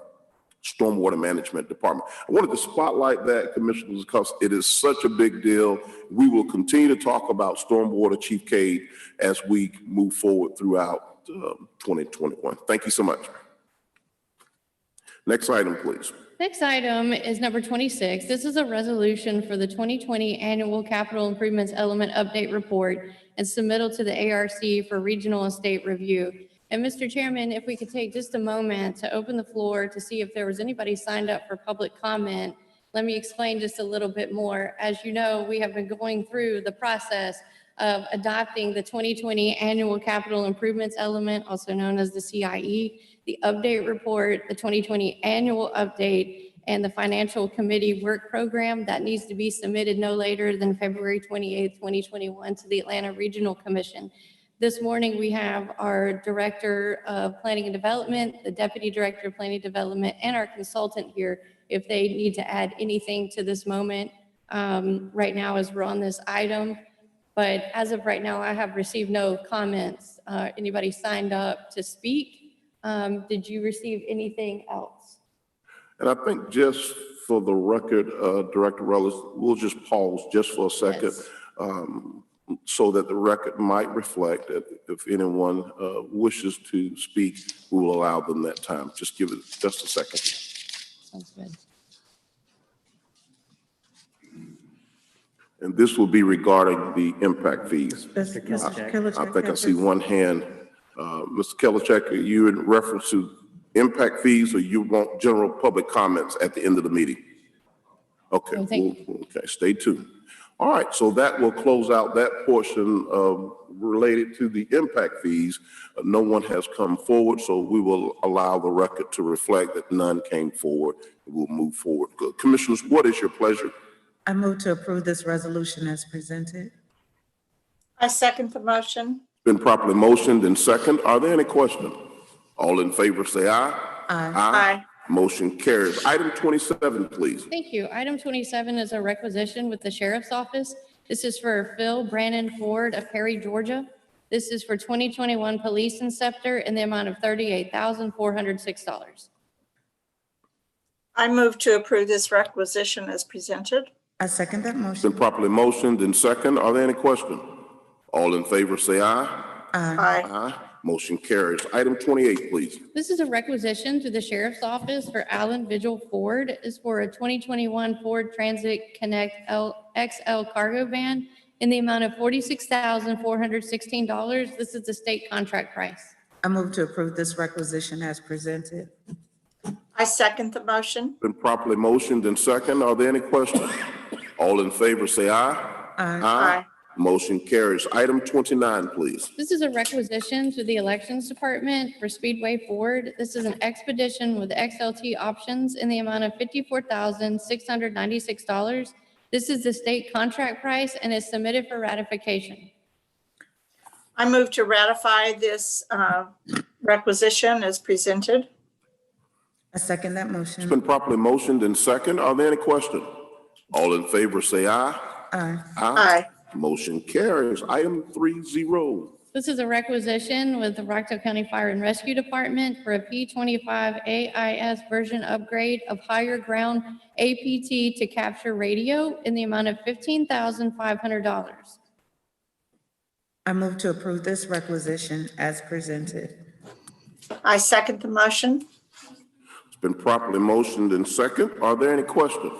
stormwater management department. I wanted to spotlight that, Commissioners, because it is such a big deal. We will continue to talk about stormwater, Chief Cade, as we move forward throughout 2021. Thank you so much. Next item, please. Next item is number 26. This is a resolution for the 2020 Annual Capital Improvements Element Update Report and submittal to the ARC for regional and state review. And Mr. Chairman, if we could take just a moment to open the floor to see if there was anybody signed up for public comment. Let me explain just a little bit more. As you know, we have been going through the process of adopting the 2020 Annual Capital Improvements Element, also known as the CIE, the update report, the 2020 annual update, and the Financial Committee Work Program that needs to be submitted no later than February 28th, 2021 to the Atlanta Regional Commission. This morning, we have our Director of Planning and Development, the Deputy Director of Planning and Development, and our consultant here if they need to add anything to this moment right now as we're on this item. But as of right now, I have received no comments. Anybody signed up to speak? Did you receive anything else? And I think just for the record, Director Rellis, we'll just pause just for a second. Yes. So that the record might reflect that if anyone wishes to speak, we will allow them that time. Just give it just a second. Sounds good. And this will be regarding the impact fees. Mr. Killichek, I think I see one hand. Mr. Kelichek, are you in reference to impact fees or you want general public comments at the end of the meeting? Okay, okay, stay tuned. All right, so that will close out that portion related to the impact fees. No one has come forward, so we will allow the record to reflect that none came forward. We'll move forward. Good. Commissioners, what is your pleasure? I move to approve this resolution as presented. I second the motion. Been properly motioned and second. Are there any questions? All in favor say aye. Aye. Aye. Motion carries. Item 27, please. Thank you. Item 27 is a requisition with the Sheriff's Office. This is for Phil Brandon Ford of Perry, Georgia. This is for 2021 Police Inceptor in the amount of $38,406. I move to approve this requisition as presented. I second that motion. Been properly motioned and second. Are there any questions? All in favor say aye. Aye. Aye. Motion carries. Item 28, please. This is a requisition to the Sheriff's Office for Alan Vigil Ford. Is for a 2021 Ford Transit Connect XL cargo van in the amount of $46,416. This is the state contract price. I move to approve this requisition as presented. I second the motion. Been properly motioned and second. Are there any questions? All in favor say aye. Aye. Aye. Motion carries. Item 29, please. This is a requisition to the Elections Department for Speedway Ford. This is an expedition with XLT options in the amount of $54,696. This is the state contract price and is submitted for ratification. I move to ratify this requisition as presented. I second that It's motion. been properly motioned and second. Are there any questions? All in favor say aye. Aye. Aye. Motion carries. Item 30. This is a requisition with the Rockdale County Fire and Rescue Department for a P25 AIS version upgrade of higher ground APT to capture radio in the amount of $15,500. I move to approve this requisition as presented. I second the motion. It's been properly motioned and second. Are there any questions?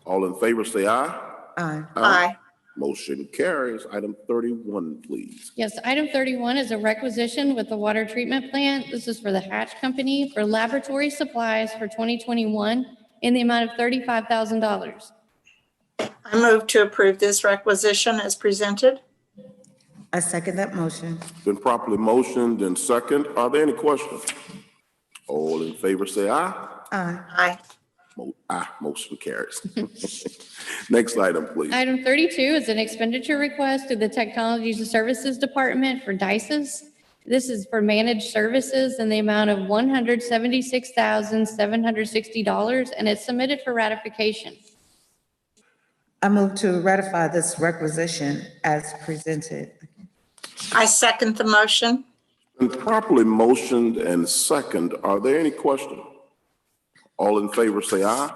All in favor say aye. Aye. Aye. Motion carries. Item 31, please. Yes, item 31 is a requisition with the water treatment plant. This is for the Hatch Company for laboratory supplies for 2021 in the amount of $35,000. I move to approve this requisition as presented. I second that motion. Been properly motioned and second. Are there any questions? All in favor say aye. Aye. Aye. Aye, motion carries. Next item, please. Item 32 is an expenditure request to the Technologies and Services Department for DICES. This is for managed services in the amount of $176,760, and it's submitted for ratification. I move to ratify this requisition as presented. I second the motion. Been properly motioned and second. Are there any questions? All in favor say aye.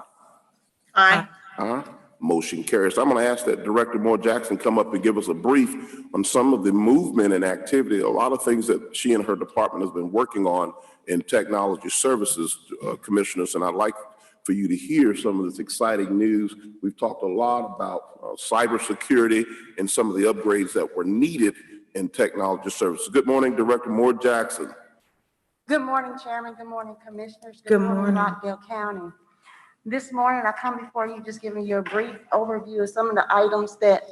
Aye. Aye. Motion carries. I'm going to ask that Director Moore Jackson come up and give us a brief on some of the movement and activity, a lot of things that she and her department has been working on in technology services, commissioners, and I'd like for you to hear some of this exciting news. We've talked a lot about cybersecurity and some of the upgrades that were needed in technology services. Good morning, Director Moore Jackson. Good morning, Chairman. Good morning, Commissioners. Good morning. Rockdale County. This morning, I come before you just giving you a brief overview of some of the items that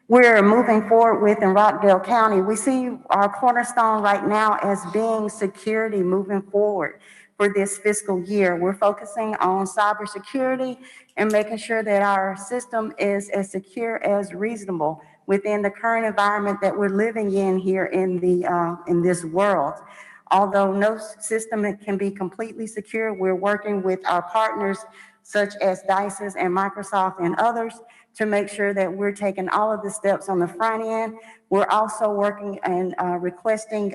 we're moving forward with in Rockdale County. We see our cornerstone right now as being security moving forward for this fiscal year. We're focusing on cybersecurity and making sure that our system is as secure as reasonable within the current environment that we're living in here in this world. Although no system can be completely secure, we're working with our partners such as DICES and Microsoft and others to make sure that we're taking all of the steps on the front end. We're also working and requesting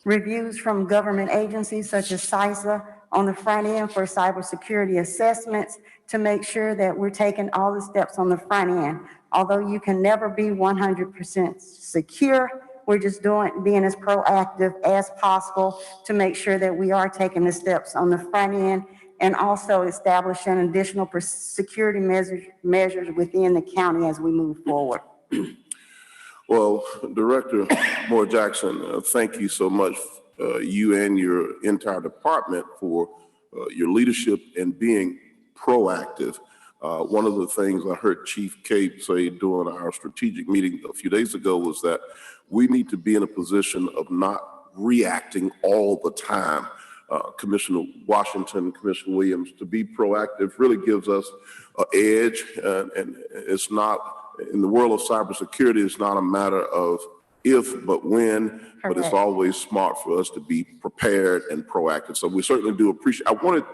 reviews from government agencies such as CISA on the front end for cybersecurity assessments to make sure that we're taking all the steps on the front end. Although you can never be 100% secure, we're just being as proactive as possible to make sure that we are taking the steps on the front end and also establishing additional security measures within the county as we move forward. Well, Director Moore Jackson, thank you so much, you and your entire department, for your leadership and being proactive. One of the things I heard Chief Cape say during our strategic meeting a few days ago was that we need to be in a position of not reacting all the time. Commissioner Washington, Commissioner Williams, to be proactive really gives us an edge, and it's not, in the world of cybersecurity, it's not a matter of if, but when, but it's always smart for us to be prepared and proactive. So we certainly do appreciate. I wanted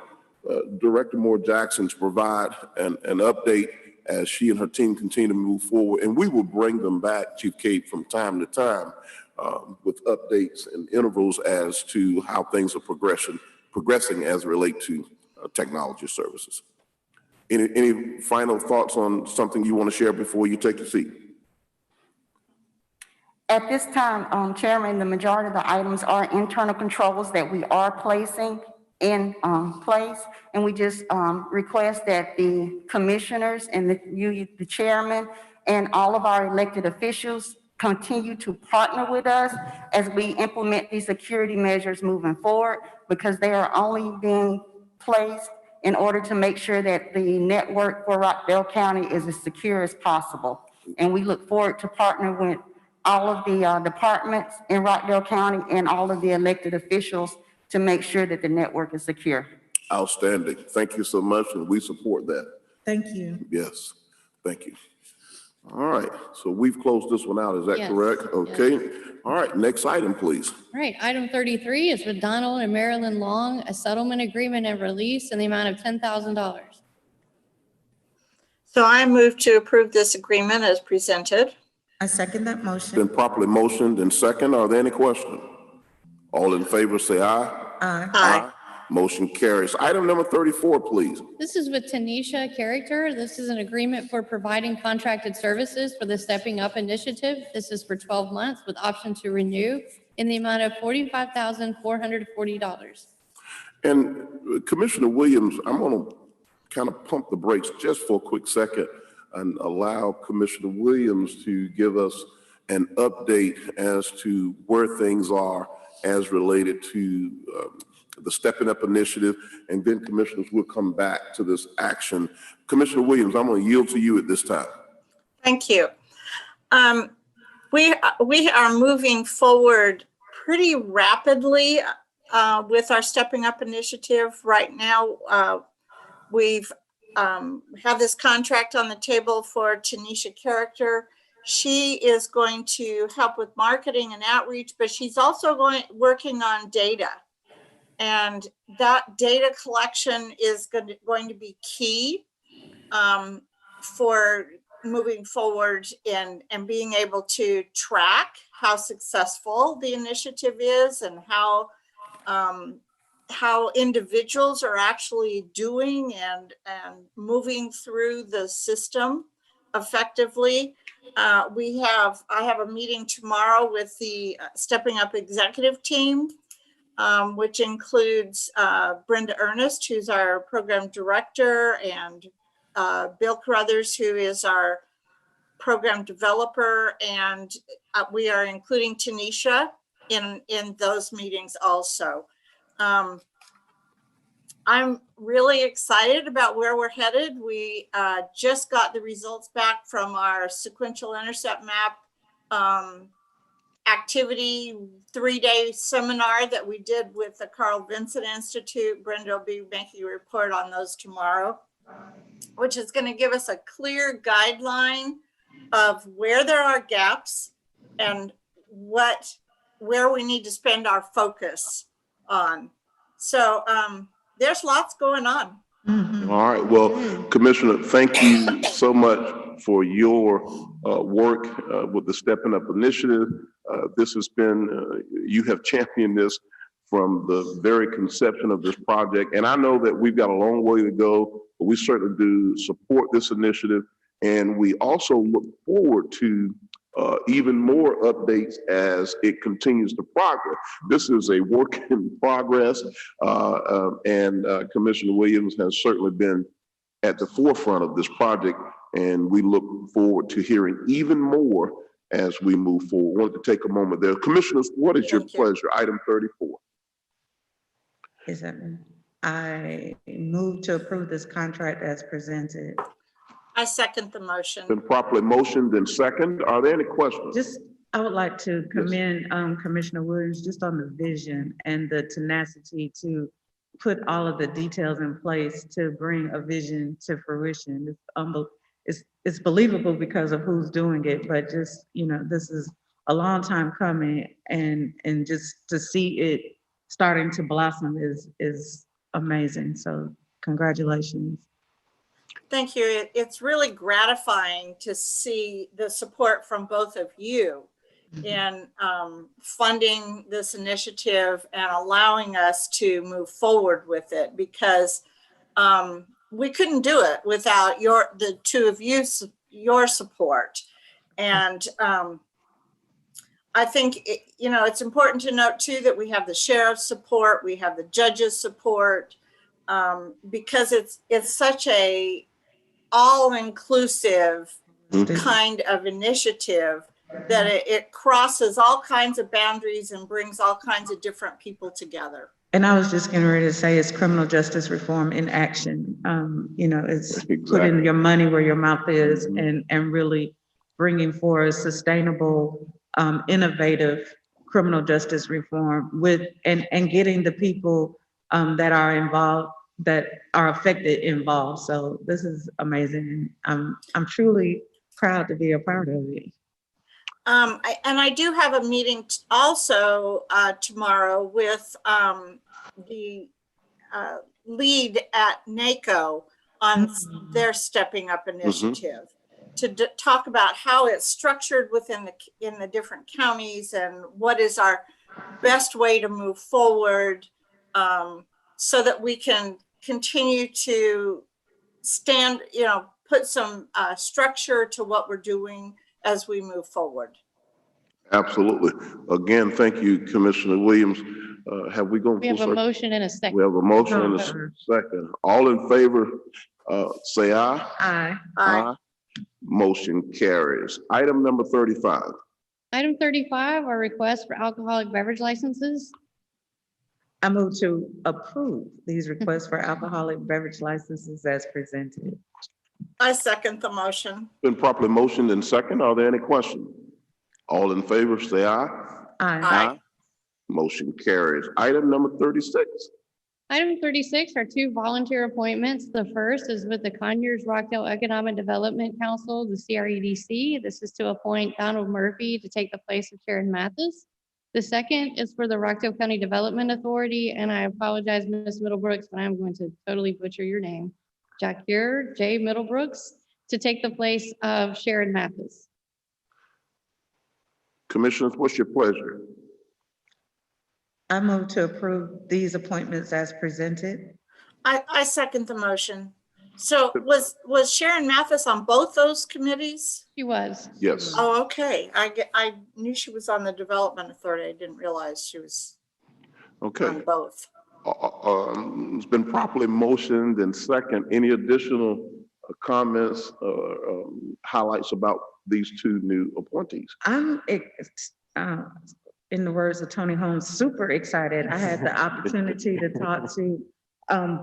Director Moore Jackson to provide an update as she and her team continue to move forward, and we will bring them back, Chief Cape, from time to time with updates and intervals as to how things are progressing as it relates to technology services. Any final thoughts on something you want to share before you take your seat? At this time, Chairman, the majority of the items are internal controls that we are placing in place, and we just request that the commissioners and the chairman and all of our elected officials continue to partner with us as we implement these security measures moving forward, because they are only being placed in order to make sure that the network for Rockdale County is as secure as possible. And we look forward to partnering with all of the departments in Rockdale County and all of the elected officials to make sure that the network is secure. Outstanding. Thank you so much, and we support that. Thank you. Yes, thank you. All right, so we've closed this one out, is that Yes. correct? Okay. Yes. All right, next item, please. All right, item 33 is with Donald and Marilyn Long, a settlement agreement and release in the amount of $10,000. So I move to approve this agreement as presented. I second that motion. Been properly motioned and second. Are there any questions? All in favor say aye. Aye. Aye. Motion carries. Item number 34, please. This is with Tanisha Character. This is an agreement for providing contracted services for the Stepping Up Initiative. This is for 12 months with option to renew in the amount of $45,440. And Commissioner Williams, I'm going to kind of pump the brakes just for a quick second and allow Commissioner Williams to give us an update as to where things are as related to the Stepping Up Initiative, and then commissioners will come back to this action. Commissioner Williams, I'm going to yield to you at this time. Thank you. We are moving forward pretty rapidly with our Stepping Up initiative. Right now, we've have this contract on the table for Tanisha Character. She is going to help with marketing and outreach, but she's also working on data. And that data collection is going to be key for moving forward and being able to track how successful the initiative is and how individuals are actually doing and moving through the system effectively. I have a meeting tomorrow with the Stepping Up executive team, which includes Brenda Ernest, who's our program director, and Bill Carruthers, who is our program developer, and we are including Tanisha in those meetings also. I'm really excited about where we're headed. We just got the results back from our sequential intercept map activity 3-day seminar that we did with the Carl Vinson Institute. Brenda will be making a report on those tomorrow, which is going to give us a clear guideline of where there are gaps and where we need to spend our focus on. So there's lots going on. All right. Well, Commissioner, thank you so much for your work with the Stepping Up initiative. This has been, you have championed this from the very conception of this project. And I know that we've got a long way to go, but we certainly do support this initiative. And we also look forward to even more updates as it continues to progress. This is a work in progress, and Commissioner Williams has certainly been at the forefront of this project, and we look forward to hearing even more as we move forward. I wanted to take a moment there. Commissioners, what is your pleasure? Item 34. Is that me? I move to approve this contract as presented. I second the motion. Been properly motioned and second. Are there any questions? I would like to commend Commissioner Williams just on the vision and the tenacity to put all of the details in place to bring a vision to fruition. It's believable because of who's doing it, but just, you know, this is a long time coming, and just to see it starting to blossom is amazing. So congratulations. Thank you. It's really gratifying to see the support from both of you in funding this initiative and allowing us to move forward with it, because we couldn't do it without the two of you, your support. And I think it's important to note too that we have the sheriff's support, we have the judge's support, because it's such a all-inclusive kind of initiative that it crosses all kinds of boundaries and brings all kinds of different people together. And I was just getting ready to say it's criminal justice reform in action. It's putting your money where your mouth is, and really bringing forward sustainable, innovative criminal justice reform and getting the people that are involved, that are affected, involved. So this is amazing. I'm truly proud to be a part of it. I do have a meeting also tomorrow with the lead at NACO on their Stepping Up initiative to talk about how it's structured in the different counties and what is our best way to move forward, so that we can continue to put some structure to what we're doing as we move forward. Absolutely. Again, thank you, Commissioner Williams. Have we gone? We have a motion and a second. We have a motion and a second. All in favor, say aye. Aye. Aye. Motion carries. Item number 35. Item 35 are requests for alcoholic beverage licenses. I move to approve these requests for alcoholic beverage licenses as presented. I second the motion. Been properly motioned and second. Are there any questions? All in favor, say aye. Aye. Motion carries. Item number 36. Item 36 are two volunteer appointments. The first is with the Conyers Rockdale Economic Development Council, the CREDC. This is to appoint Donald Murphy to take the place of Sharon Mathis. The second is for the Rockdale County Development Authority, and I apologize, Ms. Middlebrooks, but I'm going to totally butcher your name. Jakir J. Middlebrooks to take the place of Sharon Mathis. Commissioners, what's your pleasure? I move to approve these appointments as presented. I second the motion. So was Sharon Mathis on both those committees? She was. Yes. Oh, okay. I knew she was on the Development Authority. I didn't realize she was Okay. on both. It's been properly motioned and second. Any additional comments or highlights about these two new appointees? I'm, in the words of Tony Holmes, super excited. I had the opportunity to talk to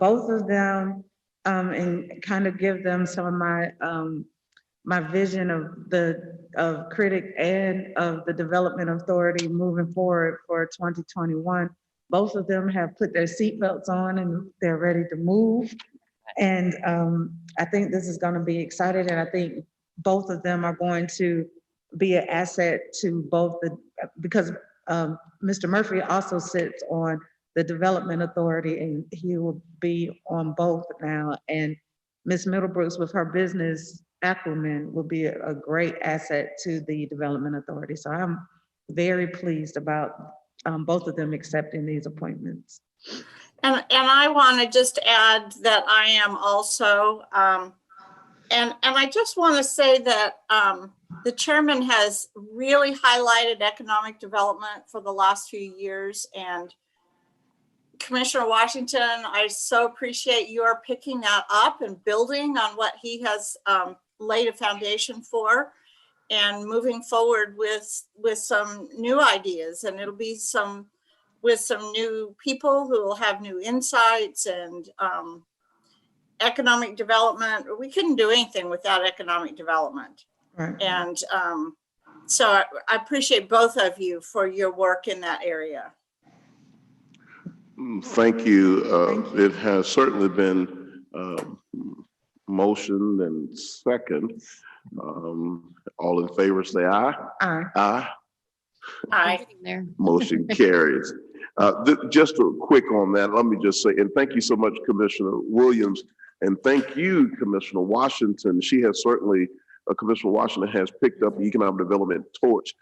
both of them and kind of give them some of my my vision of Critic and of the Development Authority moving forward for 2021. Both of them have put their seatbelts on and they're ready to move. And I think this is going to be exciting. And I think both of them are going to be an asset to both because Mr. Murphy also sits on the Development Authority and he will be on both now. And Ms. Middlebrooks with her business acumen will be a great asset to the Development Authority. So I'm very pleased about both of them accepting these appointments. And I want to just add that I am also, and I just want to say that the chairman has really highlighted economic development for the last few years. And Commissioner Washington, I so appreciate your picking that up and building on what he has laid a foundation for and moving forward with some new ideas. And it'll be with some new people who will have new insights and economic development. We couldn't do anything without economic development. Right. And so I appreciate both of you for your work in that area. Thank you. It has certainly been motioned and second. All in favor, say aye. Aye. Aye. Aye. There. Motion carries. Just a quick on that, let me just say, and thank you so much, Commissioner Williams, and thank you, Commissioner Washington. She has certainly, Commissioner Washington has picked up the economic development torch.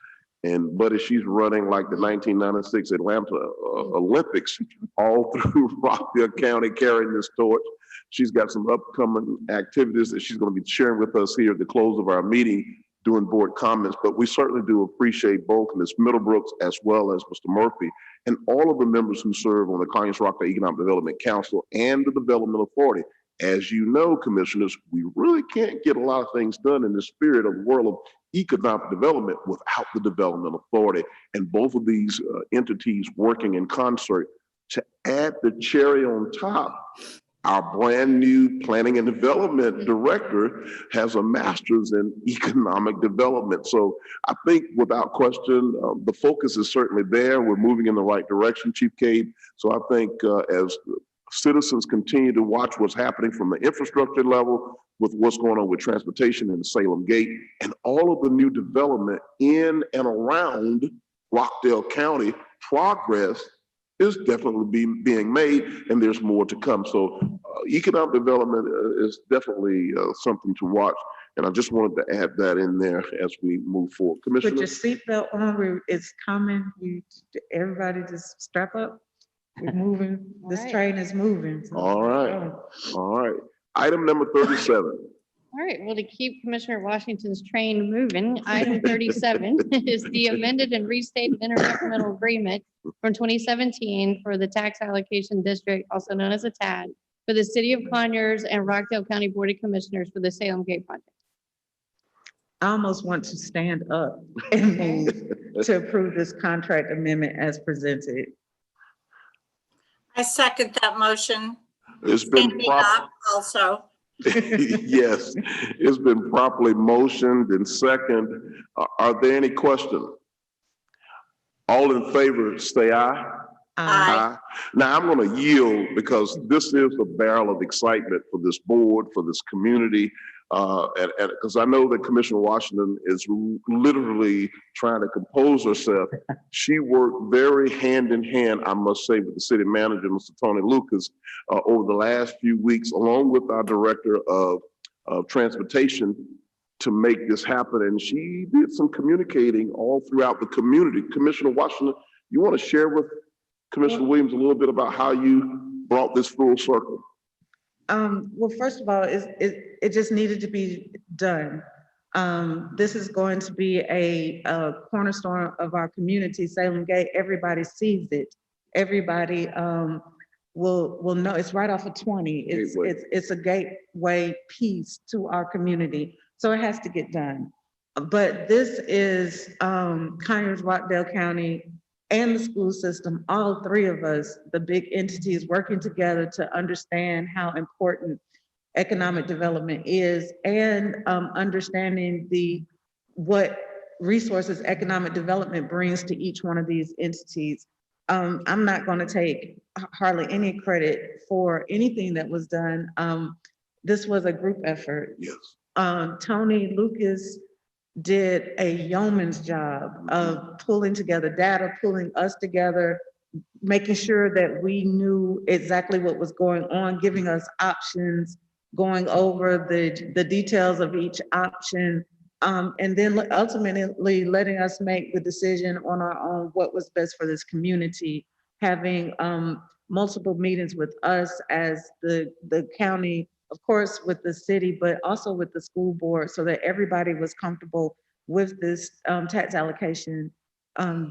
And buddy, she's running like the 1996 Atlanta Olympics all through Rockdale County carrying this torch. She's got some upcoming activities that she's going to be sharing with us here at the close of our meeting during board comments. But we certainly do appreciate both Ms. Middlebrooks as well as Mr. Murphy and all of the members who serve on the Conyers Rockdale Economic Development Council and the Development Authority. As you know, commissioners, we really can't get a lot of things done in the spirit of the world of economic development without the Development Authority. And both of these entities working in concert. To add the cherry on top, our brand new Planning and Development Director has a master's in economic development. So I think without question, the focus is certainly there. We're moving in the right direction, Chief Cade. So I think as citizens continue to watch what's happening from the infrastructure level with what's going on with transportation in Salem Gate and all of the new development in and around Rockdale County, progress is definitely being made and there's more to come. So economic development is definitely something to watch. And I just wanted to add that in there as we move forward. Commissioner? Put your seatbelt on, it's coming. Everybody just strap up. We're moving. This train is moving. So. All right. All right. Item number 37. All right, well, to keep Commissioner Washington's train moving, item 37 is the amended and restated intergovernmental agreement from 2017 for the tax allocation district, also known as a TAD, for the city of Conyers and Rockdale County Board of Commissioners for the Salem Gate project. I almost want to stand up and move to approve this contract amendment as presented. I second that motion. It's been Standing up also. Yes, it's been properly motioned and second. Are there any questions? All in favor, say aye. Aye. Now, I'm going to yield because this is a barrel of excitement for this board, for this community. And because I know that Commissioner Washington is literally trying to compose herself. She worked very hand in hand, I must say, with the city manager, Mr. Tony Lucas, over the last few weeks, along with our director of transportation, to make this happen. And she did some communicating all throughout the community. Commissioner Washington, you want to share with Commissioner Williams a little bit about how you brought this full circle? Well, first of all, it just needed to be done. This is going to be a cornerstone of our community, Salem Gate. Everybody sees it. Everybody will know. It's right off of 20. It's a gateway piece to our community. So it has to get done. But this is Conyers, Rockdale County, and the school system, all three of us, the big entities working together to understand how important economic development is, and understanding what resources economic development brings to each one of these entities. I'm not going to take hardly any credit for anything that was done. This was a group effort. Yes. Tony Lucas did a yeoman's job of pulling together data, pulling us together, making sure that we knew exactly what was going on, giving us options, going over the details of each option, and then ultimately letting us make the decision on our own what was best for this community, having multiple meetings with us as the county, of course, with the city, but also with the school board, so that everybody was comfortable with this tax allocation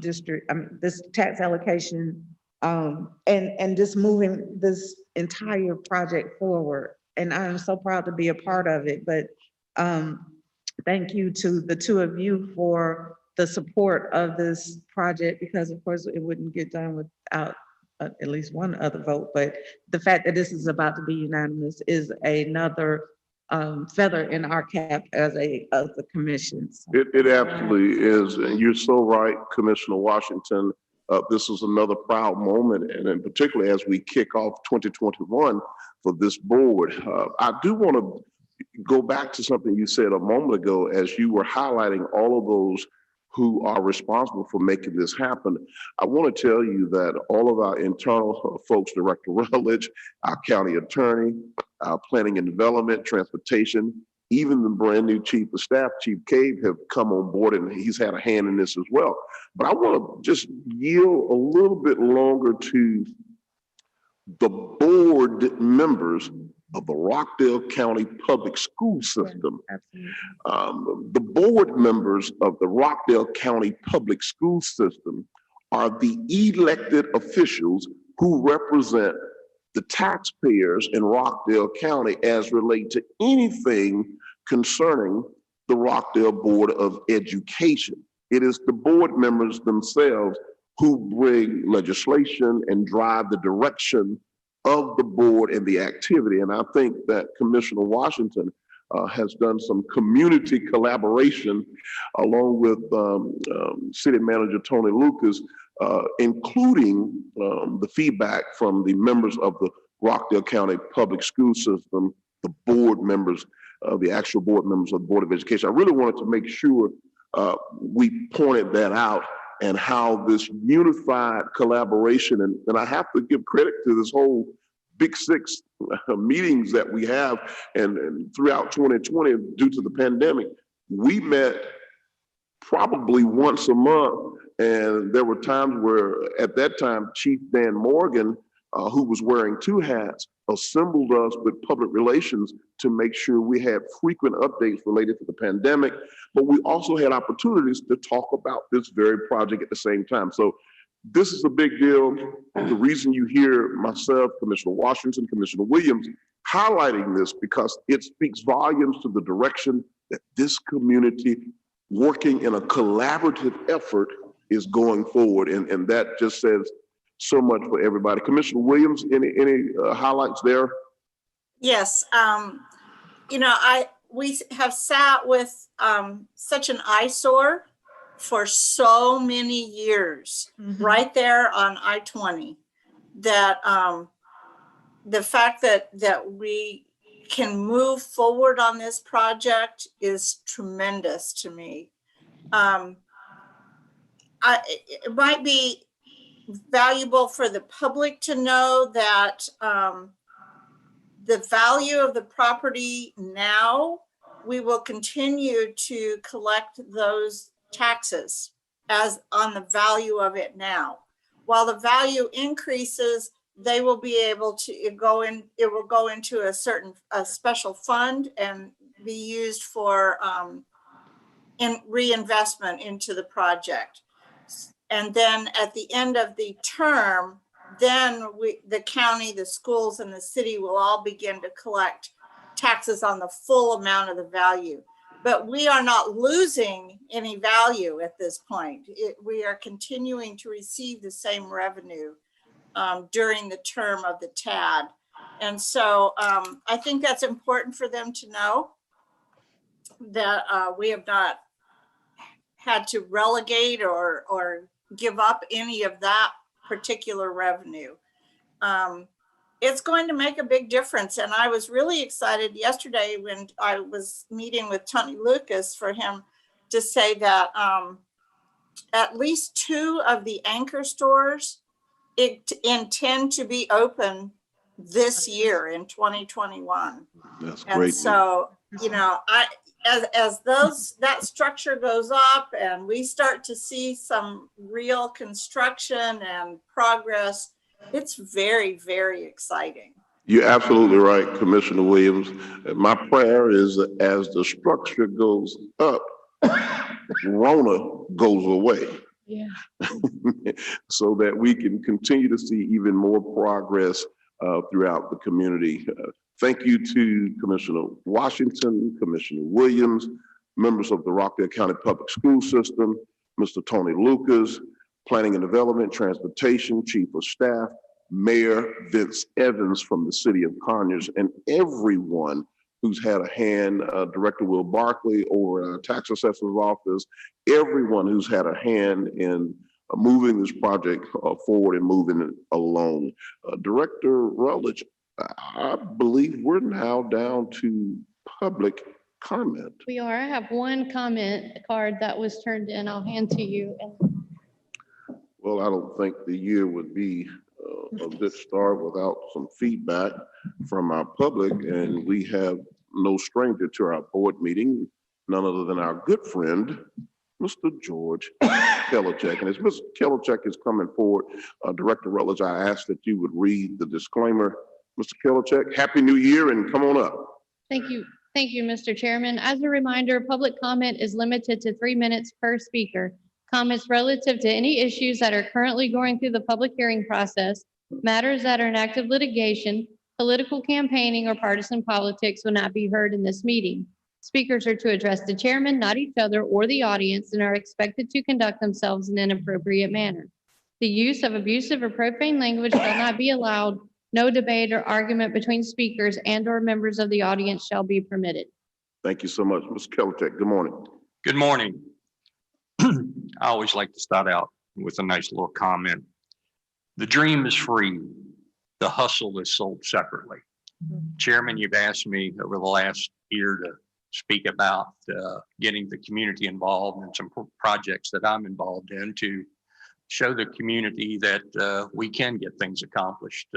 this tax allocation and just moving this entire project forward. And I am so proud to be a part of it. But thank you to the two of you for the support of this project, because of course it wouldn't get done without at least one other vote. But the fact that this is about to be unanimous is another feather in our cap as the commission. So. It absolutely is. And you're so right, Commissioner Washington. This is another proud moment, and in particularly as we kick off 2021 for this board. I do want to go back to something you said a moment ago as you were highlighting all of those who are responsible for making this happen. I want to tell you that all of our internal folks, Director Rutledge, our county attorney, our planning and development, transportation, even the brand new chief of staff, Chief Cave, have come on board, and he's had a hand in this as well. But I want to just yield a little bit longer to the board members of the Rockdale County Public School System. The board members of the Rockdale County Public School System are the elected officials who represent the taxpayers in Rockdale County as relate to anything concerning the Rockdale Board of Education. It is the board members themselves who bring legislation and drive the direction of the board and the activity. And I think that Commissioner Washington has done some community collaboration along with City Manager Tony Lucas, including the feedback from the members of the Rockdale County Public School System, the board members, the actual board members of the Board of Education. I really wanted to make sure we pointed that out, and how this unified collaboration, and I have to give credit to this whole Big Six meetings that we have, and throughout 2020, due to the pandemic, we met probably once a month, and there were times where, at that time, Chief Dan Morgan, who was wearing two hats, assembled us with public relations to make sure we had frequent updates related to the pandemic, but we also had opportunities to talk about this very project at the same time. So this is a big deal. The reason you hear myself, Commissioner Washington, Commissioner Williams highlighting this, because it speaks volumes to the direction that this community, working in a collaborative effort, is going forward. And that just says so much for everybody. Commissioner Williams, any highlights there? Yes. we have sat with such an eyesore for so many years, right there on I-20, that the fact that we can move forward on this project is tremendous to me. It might be valuable for the public to know that the value of the property now, we will continue to collect those taxes as on the value of it now. While the value increases, they will be able to it will go into a special fund and be used for in reinvestment into the project. And then at the end of the term, then the county, the schools, and the city will all begin to collect taxes on the full amount of the value. But we are not losing any value at this point. We are continuing to receive the same revenue during the term of the TAD. And so I think that's important for them to know that we have not had to relegate or give up any of that particular revenue. It's going to make a big difference. And I was really excited yesterday when I was meeting with Tony Lucas for him to say that at least 2 of the anchor stores intend to be open this year in 2021. That's and great. So, as that structure goes up and we start to see some real construction and progress, it's very, very exciting. You're absolutely right, Commissioner Williams. My prayer is that as the structure goes up, Rona goes away. Yeah. So that we can continue to see even more progress throughout the community. Thank you to Commissioner Washington, Commissioner Williams, members of the Rockdale County Public School System, Mr. Tony Lucas, Planning and Development, Transportation, Chief of Staff, Mayor Vince Evans from the City of Conyers, and everyone who's had a hand, Director Will Barkley over our Tax Assessor's Office, everyone who's had a hand in moving this project forward and moving it along. Director Rutledge, I believe we're now down to public comment. We are. I have one comment card that was turned in. I'll hand to you. Well, I don't think the year would be a good start without some feedback from our public, and we have no stranger to our board meeting, none other than our good friend, Mr. George Kellercheck. And as Mr. Kellercheck is coming forward, Director Rutledge, I ask that you would read the disclaimer. Mr. Kellercheck, Happy New Year, and come on up. Thank you. Thank you, Mr. Chairman. As a reminder, public comment is limited to 3 minutes per speaker. Comments relative to any issues that are currently going through the public hearing process, matters that are in active litigation, political campaigning, or partisan politics will not be heard in this meeting. Speakers are to address the chairman, not each other or the audience, and are expected to conduct themselves in an appropriate manner. The use of abusive or profane language shall not be allowed. No debate or argument between speakers and/or members of the audience shall be permitted. Thank you so much. Mr. Kellercheck, good morning. Good morning. I always like to start out with a nice little comment. The dream is free. The hustle is sold separately. Chairman, you've asked me over the last year to speak about getting the community involved in some projects that I'm involved in to show the community that we can get things accomplished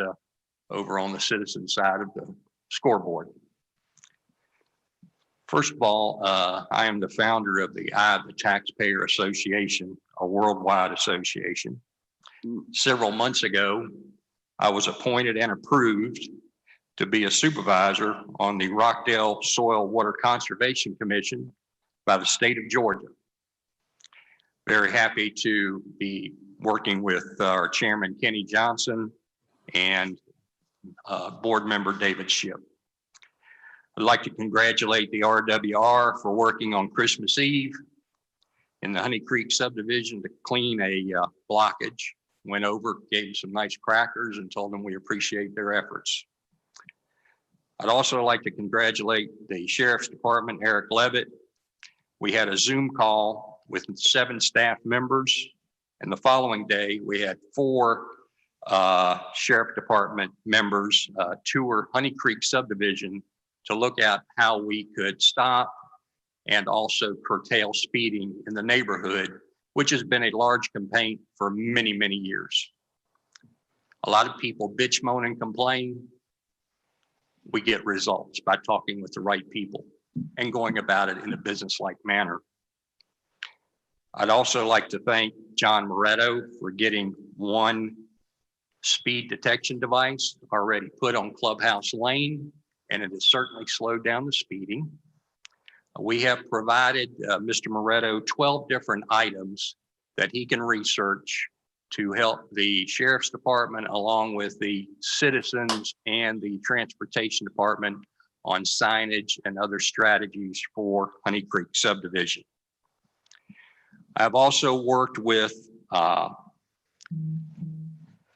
over on the citizen side of the scoreboard. First of all, I am the founder of the the Taxpayer Association, a worldwide association. Several months ago, I was appointed and approved to be a supervisor on the Rockdale Soil Water Conservation Commission by the state of Georgia. Very happy to be working with our chairman, Kenny Johnson, and board member, David Shipp. I'd like to congratulate the RWR for working on Christmas Eve in the Honey Creek subdivision to clean a blockage. Went over, gave them some nice crackers and told them we appreciate their efforts. I'd also like to congratulate the Sheriff's Department, Eric Levitt. We had a Zoom call with 7 staff members, and the following day we had 4 Sheriff Department members tour Honey Creek subdivision to look at how we could stop and also curtail speeding in the neighborhood, which has been a large complaint for many, many years. A lot of people bitch, moan, and complain. We get results by talking with the right people and going about it in a business-like manner. I'd also like to thank John Moretto for getting 1 speed detection device already put on Clubhouse Lane, and it has certainly slowed down the speeding. We have provided Mr. Moretto 12 different items that he can research to help the Sheriff's Department along with the citizens and the Transportation Department on signage and other strategies for Honey Creek subdivision. I've also worked with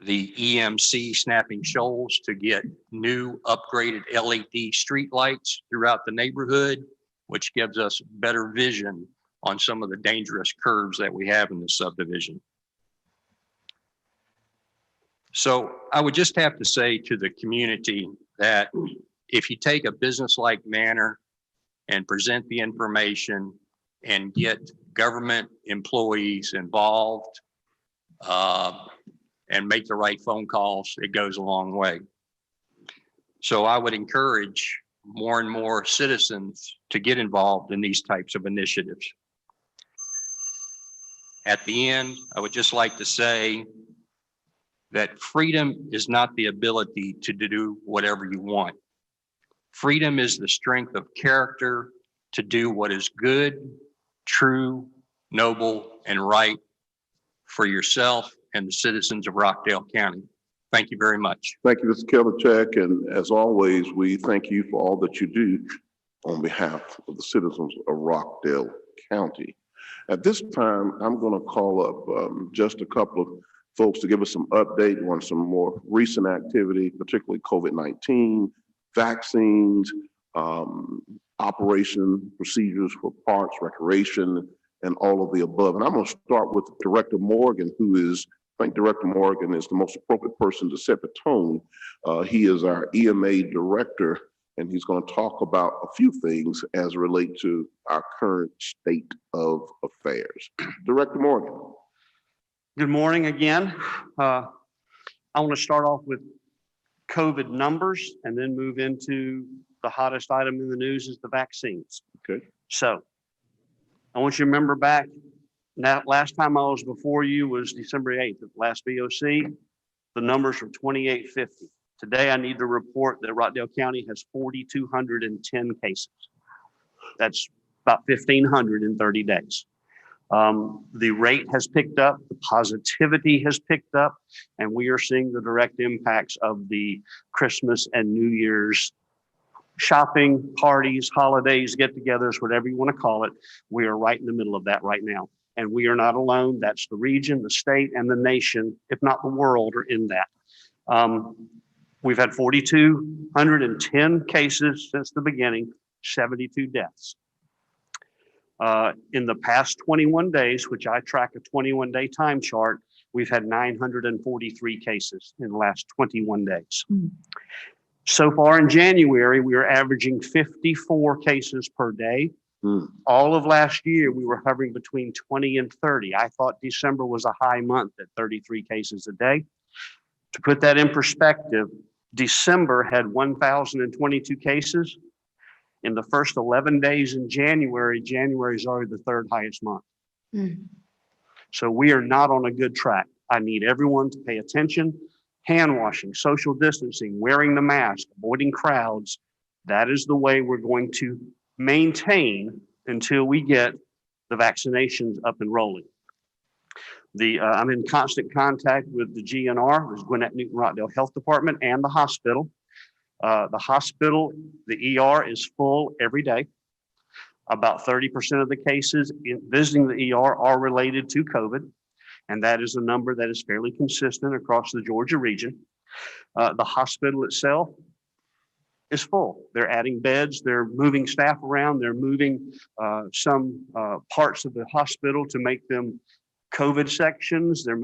the EMC Snapping Shoals to get new upgraded LED streetlights throughout the neighborhood, which gives us better vision on some of the dangerous curves that we have in the subdivision. So I would just have to say to the community that if you take a business-like manner and present the information and get government employees involved and make the right phone calls, it goes a long way. So I would encourage more and more citizens to get involved in these types of initiatives. At the end, I would just like to say that freedom is not the ability to do whatever you want. Freedom is the strength of character to do what is good, true, noble, and right for yourself and the citizens of Rockdale County. Thank you very much. Thank you, Mr. Kelichek, and as always, we thank you for all that you do on behalf of the citizens of Rockdale County. At this time, I'm going to call up just a couple of folks to give us some update on some more recent activity, particularly COVID-19, vaccines, operation procedures for parks, recreation, and all of the above. And I'm going to start with Director Morgan, who is, I think Director Morgan is the most appropriate person to set the tone. He is our EMA director, and he's going to talk about a few things as relate to our current state of affairs. Director Morgan. Good morning again. I want to start off with COVID numbers and then move into the hottest item in the news is the vaccines. Okay. So I want you to remember back, now last time I was before you was December 8th at the last VOC. The numbers were 2,850. Today I need to report that Rockdale County has 4,210 cases. That's about 1,500 in 30 days. The rate has picked up, the positivity has picked up, and we are seeing the direct impacts of the Christmas and New Year's shopping, parties, holidays, get-togethers, whatever you want to call it. We are right in the middle of that right now. And we are not alone. That's the region, the state, and the nation, if not the world, are in that. We've had 4,210 cases since the beginning, 72 deaths. In the past 21 days, which I track a 21-day time chart, we've had 943 cases in the last 21 days. So far in January, we are averaging 54 cases per day. All of last year, we were hovering between 20 and 30. I thought December was a high month at 33 cases a day. To put that in perspective, December had 1,022 cases. In the first 11 days in January, January is already the 3rd highest month. So we are not on a good track. I need everyone to pay attention. Hand washing, social distancing, wearing the mask, avoiding crowds. That is the way we're going to maintain until we get the vaccinations up and rolling. I'm in constant contact with the GNR, the Gwinnett Newton Rockdale Health Department, and the hospital. The hospital, the ER is full every day. About 30% of the cases visiting the ER are related to COVID, and that is a number that is fairly consistent across the Georgia region. The hospital itself is full. They're adding beds, they're moving staff around, they're moving some parts of the hospital to make them COVID sections. They're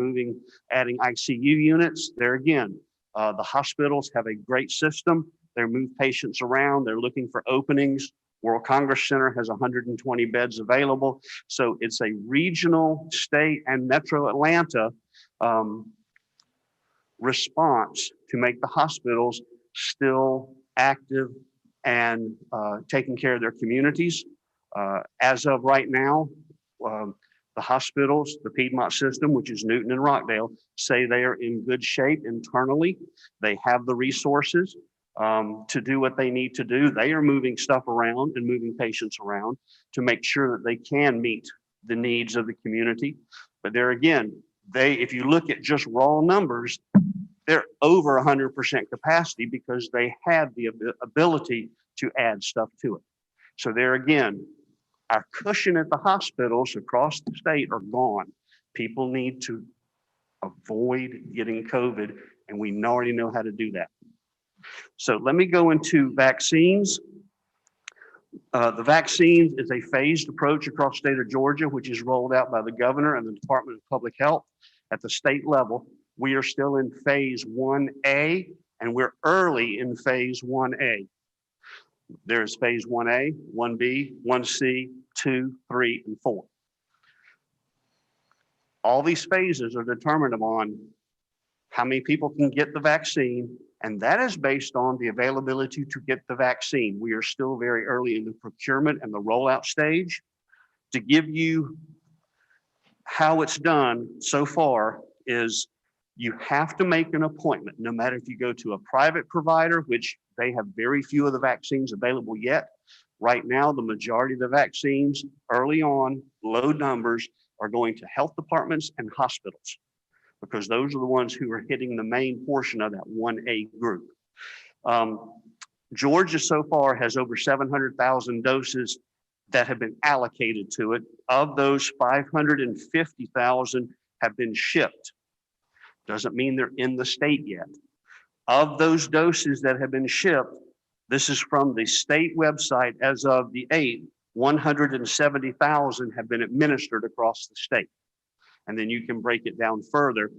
adding ICU units. There again, the hospitals have a great system. They move patients around. They're looking for openings. World Congress Center has 120 beds available. So it's a regional, state, and Metro Atlanta response to make the hospitals still active and taking care of their communities. As of right now, the hospitals, the Piedmont system, which is Newton and Rockdale, say they are in good shape internally. They have the resources to do what they need to do. They are moving stuff around and moving patients around to make sure that they can meet the needs of the community. But there again, if you look at just raw numbers, they're over 100% capacity because they have the ability to add stuff to it. So there again, our cushion at the hospitals across the state are gone. People need to avoid getting COVID, and we already know how to do that. So let me go into vaccines. The vaccines is a phased approach across the state of Georgia, which is rolled out by the governor and the Department of Public Health at the state level. We are still in phase 1A, and we're early in phase 1A. There's phase 1A, 1B, 1C, 2, 3, and 4. All these phases are determined upon how many people can get the vaccine, and that is based on the availability to get the vaccine. We are still very early in the procurement and the rollout stage. To give you how it's done so far is you have to make an appointment, no matter if you go to a private provider, which they have very few of the vaccines available yet. Right now, the majority of the vaccines early on, low numbers, are going to health departments and hospitals, because those are the ones who are hitting the main portion of that 1A group. Georgia so far has over 700,000 doses that have been allocated to it. Of those, 550,000 have been shipped. Doesn't mean they're in the state yet. Of those doses that have been shipped, this is from the state website as of the 8th, 170,000 have been administered across the state. And then you can break it down further.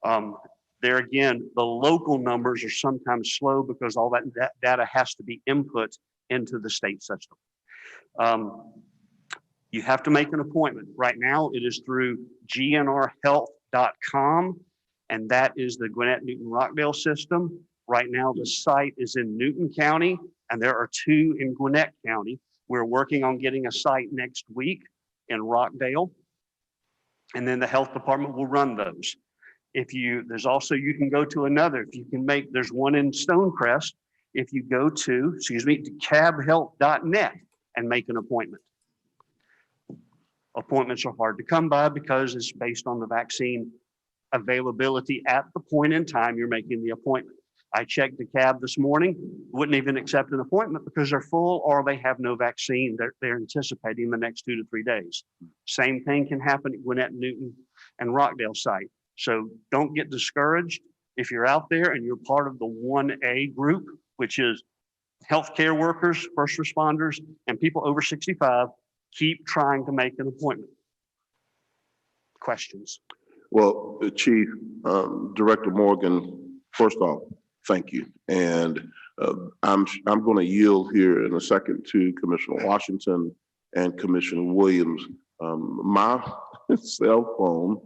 There again, the local numbers are sometimes slow because all that data has to be input into the state system. You have to make an appointment. Right now, it is through gnrhealth.com, and that is the Gwinnett Newton Rockdale system. Right now, the site is in Newton County, and there are 2 in Gwinnett County. We're working on getting a site next week in Rockdale, and then the health department will run those. There's also, you can go to another, there's one in Stonecrest. If you go to, cabhealth.net and make an appointment. Appointments are hard to come by because it's based on the vaccine availability at the point in time you're making the appointment. I checked the cab this morning, wouldn't even accept an appointment because they're full or they have no vaccine they're anticipating the next 2 to 3 days. Same thing can happen at Gwinnett, Newton, and Rockdale site. So don't get discouraged. If you're out there and you're part of the 1A group, which is healthcare workers, first responders, and people over 65, keep trying to make an appointment. Questions? Well, Chief, Director Morgan, first off, thank you. And I'm going to yield here in a second to Commissioner Washington and Commissioner Williams. My cell phone,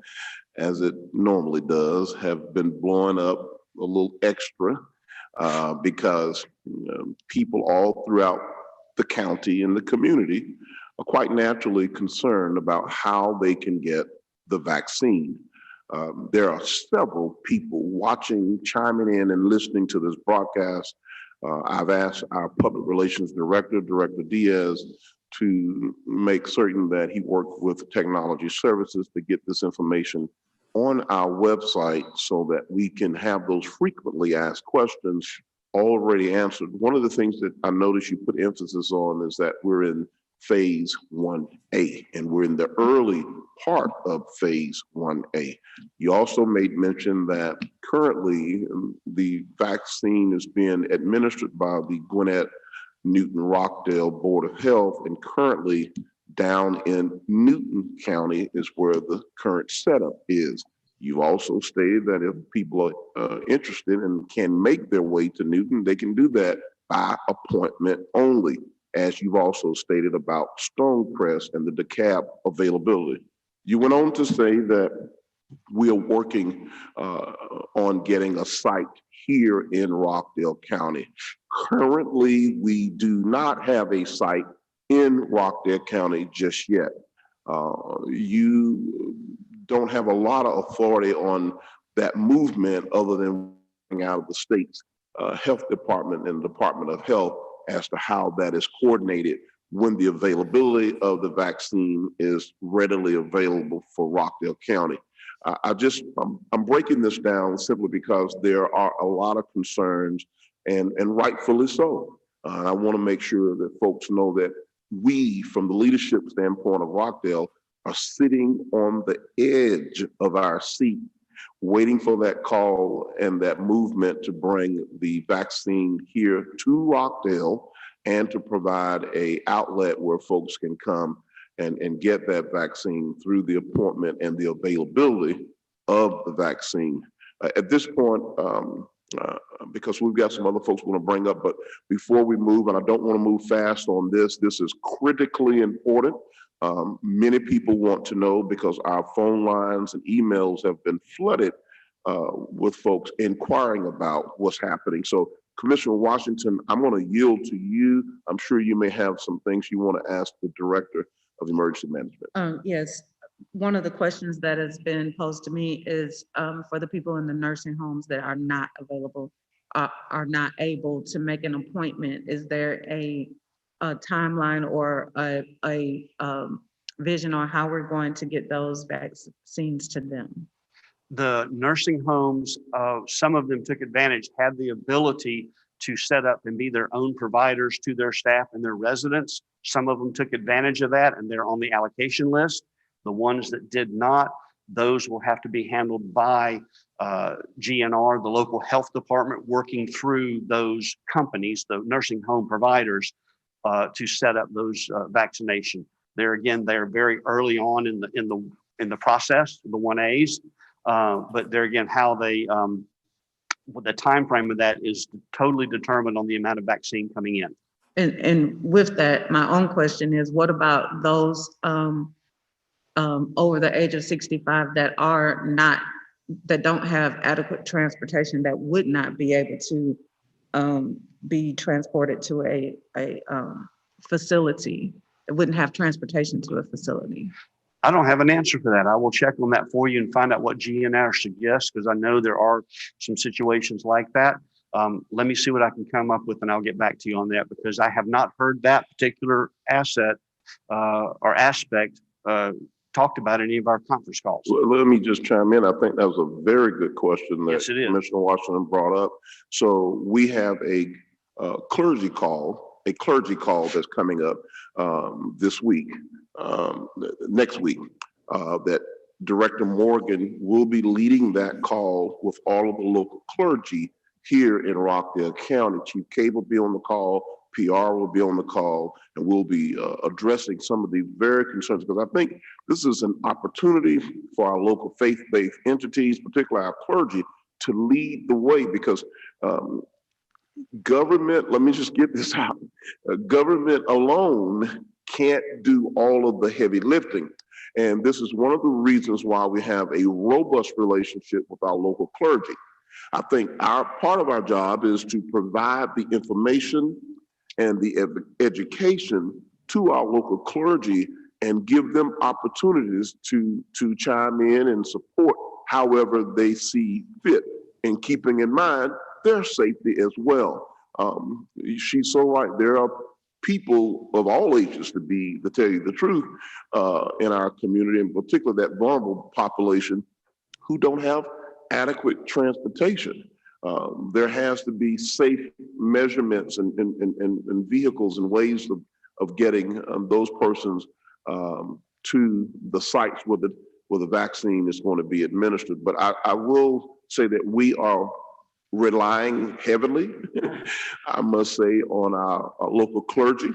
as it normally does, have been blowing up a little extra because people all throughout the county and the community are quite naturally concerned about how they can get the vaccine. There are several people watching, chiming in and listening to this broadcast. I've asked our public relations director, Director Diaz, to make certain that he worked with technology services to get this information on our website so that we can have those frequently asked questions already answered. One of the things that I noticed you put emphasis on is that we're in phase 1A, and we're in the early part of phase 1A. You also made mention that currently, the vaccine is being administered by the Gwinnett Newton Rockdale Board of Health, and currently down in Newton County is where the current setup is. You've also stated that if people are interested and can make their way to Newton, they can do that by appointment only, as you've also stated about Stonecrest and the DeKalb availability. You went on to say that we are working on getting a site here in Rockdale County. Currently, we do not have a site in Rockdale County just yet. You don't have a lot of authority on that movement other than out of the state's health department and Department of Health as to how that is coordinated when the availability of the vaccine is readily available for Rockdale County. I'm breaking this down simply because there are a lot of concerns, and rightfully so. I want to make sure that folks know that we, from the leadership standpoint of Rockdale, are sitting on the edge of our seat, waiting for that call and that movement to bring the vaccine here to Rockdale and to provide an outlet where folks can come and get that vaccine through the appointment and the availability of the vaccine. At this point, because we've got some other folks we want to bring up, but before we move, and I don't want to move fast on this, this is critically important. Many people want to know because our phone lines and emails have been flooded with folks inquiring about what's happening. So Commissioner Washington, I'm going to yield to you. I'm sure you may have some things you want to ask the Director of Emergency Management. Yes, one of the questions that has been posed to me is for the people in the nursing homes that are not available, are not able to make an appointment. Is there a timeline or a vision on how we're going to get those vaccines to them? The nursing homes, some of them took advantage, had the ability to set up and be their own providers to their staff and their residents. Some of them took advantage of that and they're on the allocation list. The ones that did not, those will have to be handled by GNR, the local health department, working through those companies, the nursing home providers, to set up those vaccination. There again, they're very early on in the process, the 1As, but there again, how they the time frame of that is totally determined on the amount of vaccine coming in. And with that, my own question is, what about those over the age of 65 that don't have adequate transportation, that would not be able to be transported to a facility, that wouldn't have transportation to a facility? I don't have an answer for that. I will check on that for you and find out what GNR suggests, because I know there are some situations like that. Let me see what I can come up with and I'll get back to you on that, because I have not heard that particular asset or aspect talked about in any of our conference calls. Let me just chime in. I think that was a very good question that Yes, it is. Commissioner Washington brought up. So we have a clergy call that's coming up this week, next week, that Director Morgan will be leading that call with all of the local clergy here in Rockdale County. Chief Cable will be on the call, PR will be on the call, and we'll be addressing some of the very concerns, because I think this is an opportunity for our local faith-based entities, particularly our clergy, to lead the way, because government, let me just get this out, government alone can't do all of the heavy lifting. And this is one of the reasons why we have a robust relationship with our local clergy. I think part of our job is to provide the information and the education to our local clergy and give them opportunities to chime in and support however they see fit, and keeping in mind their safety as well. She's so right. There are people of all ages, to tell you the truth, in our community, in particular that vulnerable population, who don't have adequate transportation. There has to be safe measurements and vehicles and ways of getting those persons to the sites where the vaccine is going to be administered. But I will say that we are relying heavily, I must say, on our local clergy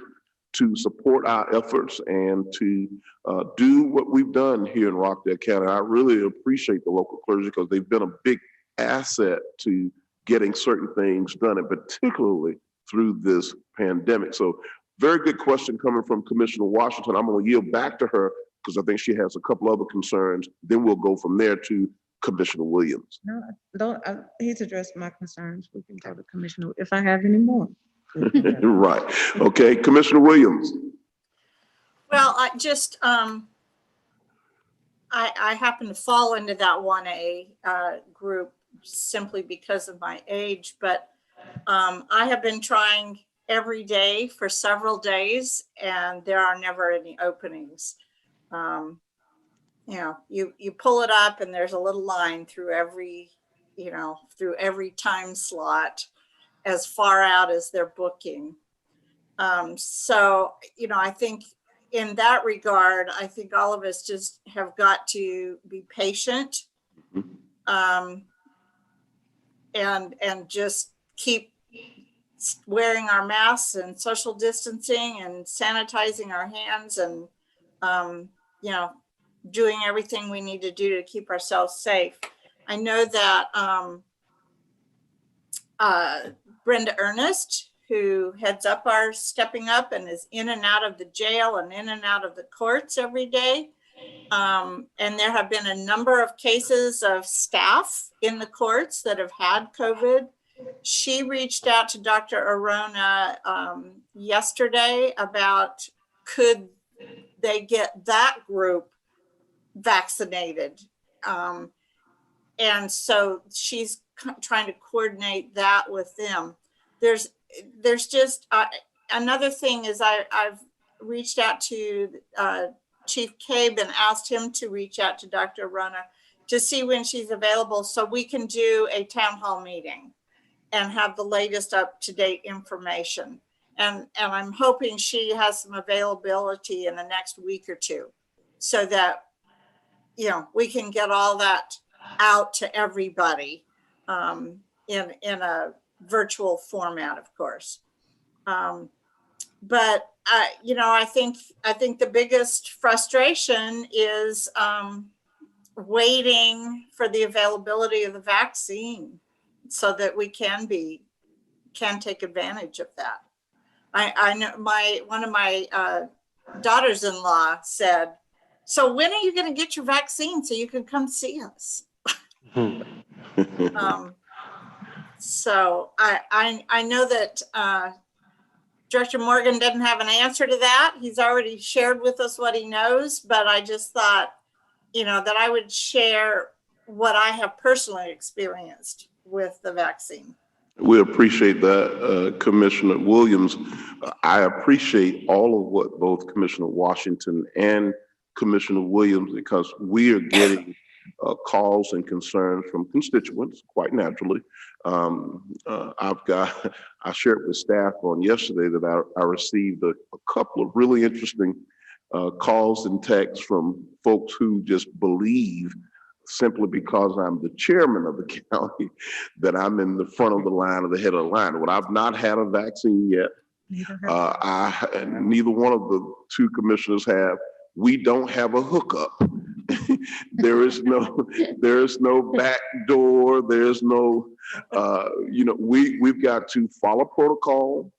to support our efforts and to do what we've done here in Rockdale County. I really appreciate the local clergy because they've been a big asset to getting certain things done, and particularly through this pandemic. So very good question coming from Commissioner Washington. I'm going to yield back to her because I think she has a couple other concerns. Then we'll go from there to Commissioner Williams. No, he's addressed my concerns. We can go to Commissioner if I have any more. Right. Okay, Commissioner Williams. Well, I just, I happen to fall into that 1A group simply because of my age, but I have been trying every day for several days and there are never any openings. You know, you pull it up and there's a little line through every, you know, through every time slot as far out as they're booking. So, you know, I think in that regard, I think all of us just have got to be patient and just keep wearing our masks and social distancing and sanitizing our hands and, you know, doing everything we need to do to keep ourselves safe. I know that Brenda Ernest, who heads up our Stepping Up and is in and out of the jail and in and out of the courts every day. And there have been a number of cases of staff in the courts that have had COVID. She reached out to Dr. Arona yesterday about could they get that group vaccinated. And so she's trying to coordinate that with them. There's just another thing is I've reached out to Chief Cabe and asked him to reach out to Dr. Arona to see when she's available so we can do a town hall meeting and have the latest up-to-date information. And I'm hoping she has some availability in the next week or two so that, you know, we can get all that out to everybody in a virtual format, of course. But you know, I think the biggest frustration is waiting for the availability of the vaccine so that we can take advantage of that. I know one of my daughters-in-law said, so when are you going to get your vaccine so you can come see us? So I know that Director Morgan doesn't have an answer to that. He's already shared with us what he knows, but I just thought, you know, that I would share what I have personally experienced with the vaccine. We appreciate that, Commissioner Williams. I appreciate all of what both Commissioner Washington and Commissioner Williams, because we are getting calls and concerns from constituents, quite naturally. I shared with staff on yesterday that I received a couple of really interesting calls and texts from folks who just believe simply because I'm the chairman of the county that I'm in the front of the line or the head of the line. Well, I've not had a vaccine yet. Neither one of the two commissioners have. We don't have a hookup. There is no back door. There's no, you know, we've got to follow protocol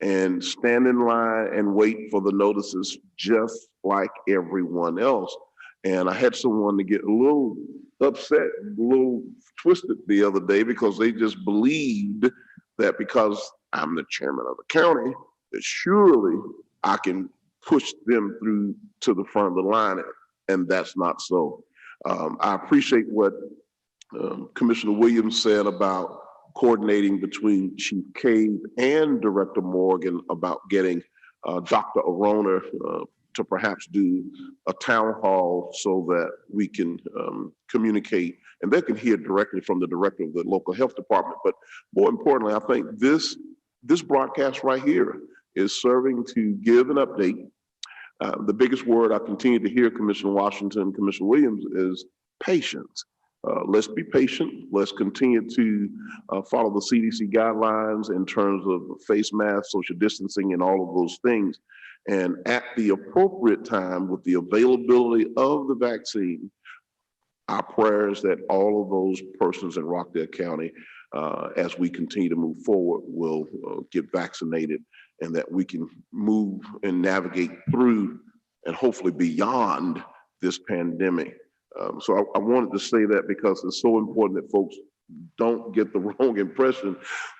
and stand in line and wait for the notices just like everyone else. And I had someone to get a little upset, a little twisted the other day because they just believed that because I'm the chairman of the county, that surely I can push them through to the front of the line. And that's not so. I appreciate what Commissioner Williams said about coordinating between Chief Cave and Director Morgan about getting Dr. Arona to perhaps do a town hall so that we can communicate and they can hear directly from the director of the local health department. But more importantly, I think this broadcast right here is serving to give an update. The biggest word I continue to hear, Commissioner Washington, Commissioner Williams, is patience. let's be patient. Let's continue to follow the CDC guidelines in terms of face masks, social distancing, and all of those things. And at the appropriate time, with the availability of the vaccine, our prayers that all of those persons in Rockdale County, as we continue to move forward, will get vaccinated, and that we can move and navigate through and hopefully beyond this pandemic. So I wanted to say that because it's so important that folks don't get the wrong impression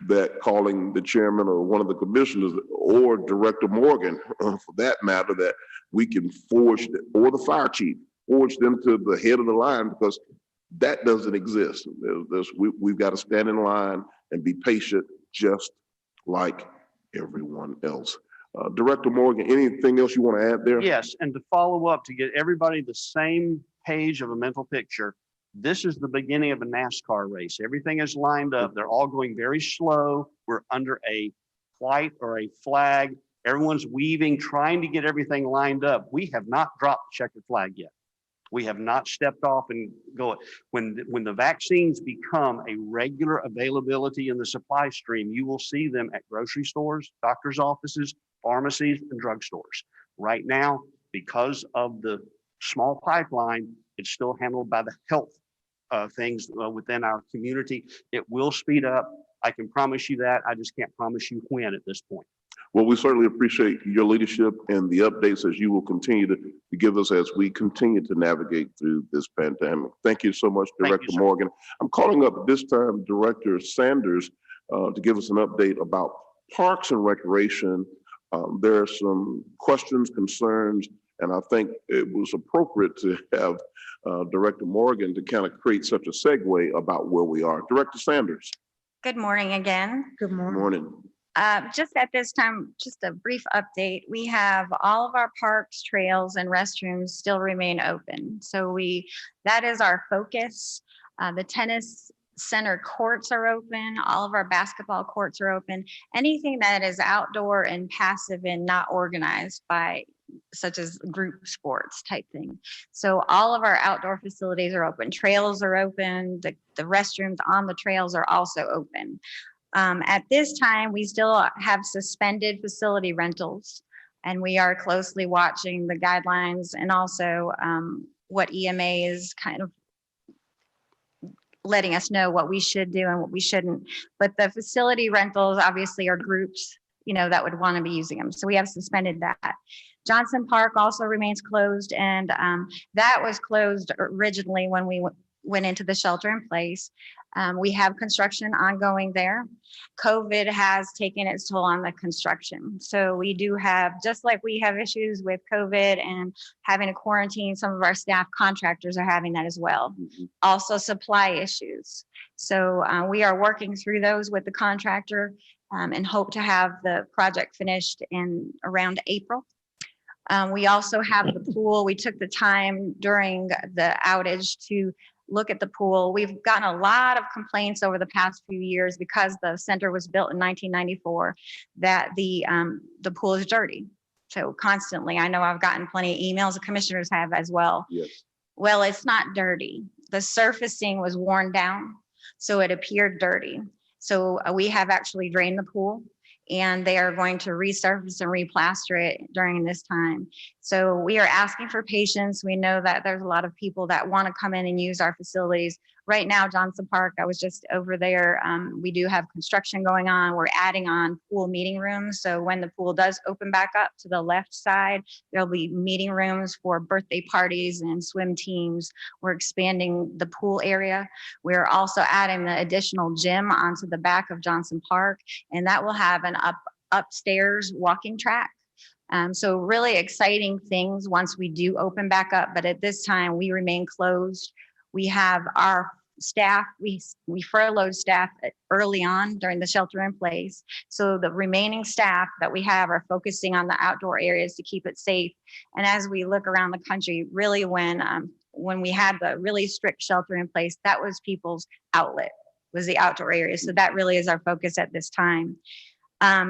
that calling the chairman or one of the commissioners or Director Morgan, for that matter, that we can forge, or the fire chief, forge them to the head of the line, because that doesn't exist. We've got to stand in line and be patient, just like everyone else. Director Morgan, anything else you want to add there? Yes, and to follow up, to get everybody the same page of a mental picture, this is the beginning of a NASCAR race. Everything is lined up. They're all going very slow. We're under a white or a flag. Everyone's weaving, trying to get everything lined up. We have not dropped the checkered flag yet. We have not stepped off and go. When the vaccines become a regular availability in the supply stream, you will see them at grocery stores, doctors' offices, pharmacies, and drugstores. Right now, because of the small pipeline, it's still handled by the health things within our community. It will speed up. I can promise you that. I just can't promise you when at this point. Well, we certainly appreciate your leadership and the updates as you will continue to give us as we continue to navigate through this pandemic. Thank you so much, Director Morgan. I'm calling up at this time Director Sanders to give us an update about Parks and Recreation. There are some questions, concerns, and I think it was appropriate to have Director Morgan to kind of create such a segue about where we are. Director Sanders. Good morning again. Good morning. Morning. Just at this time, just a brief update. We have all of our parks, trails, and restrooms still remain open. So that is our focus. The tennis center courts are open. All of our basketball courts are open. Anything that is outdoor and passive and not organized by, such as group sports type thing. So all of our outdoor facilities are open. Trails are open. The restrooms on the trails are also open. At this time, we still have suspended facility rentals, and we are closely watching the guidelines and also what EMA is kind of letting us know what we should do and what we shouldn't. But the facility rentals obviously are groups, that would want to be using them. So we have suspended that. Johnson Park also remains closed, and that was closed originally when we went into the shelter in place. We have construction ongoing there. COVID has taken its toll on the construction. So we do have, just like we have issues with COVID and having to quarantine, some of our staff contractors are having that as well. Also supply issues. So we are working through those with the contractor and hope to have the project finished in around April. We also have the pool. We took the time during the outage to look at the pool. We've gotten a lot of complaints over the past few years because the center was built in 1994 that the pool is dirty. So constantly, I know I've gotten plenty of emails, the commissioners have as well. Yes. Well, it's not dirty. The surfacing was worn down, so it appeared dirty. So we have actually drained the pool, and they are going to resurface and replaster it during this time. So we are asking for patience. We know that there's a lot of people that want to come in and use our facilities. Right now, Johnson Park, I was just over there. We do have construction going on. We're adding on pool meeting rooms. So when the pool does open back up to the left side, there'll be meeting rooms for birthday parties and swim teams. We're expanding the pool area. We're also adding the additional gym onto the back of Johnson Park, and that will have an upstairs walking track. So really exciting things once we do open back up, but at this time we remain closed. We have our staff, we furloughed staff early on during the shelter in place. So the remaining staff that we have are focusing on the outdoor areas to keep it safe. And as we look around the country, really when we had the really strict shelter in place, that was people's outlet, was the outdoor areas. So that really is our focus at this time.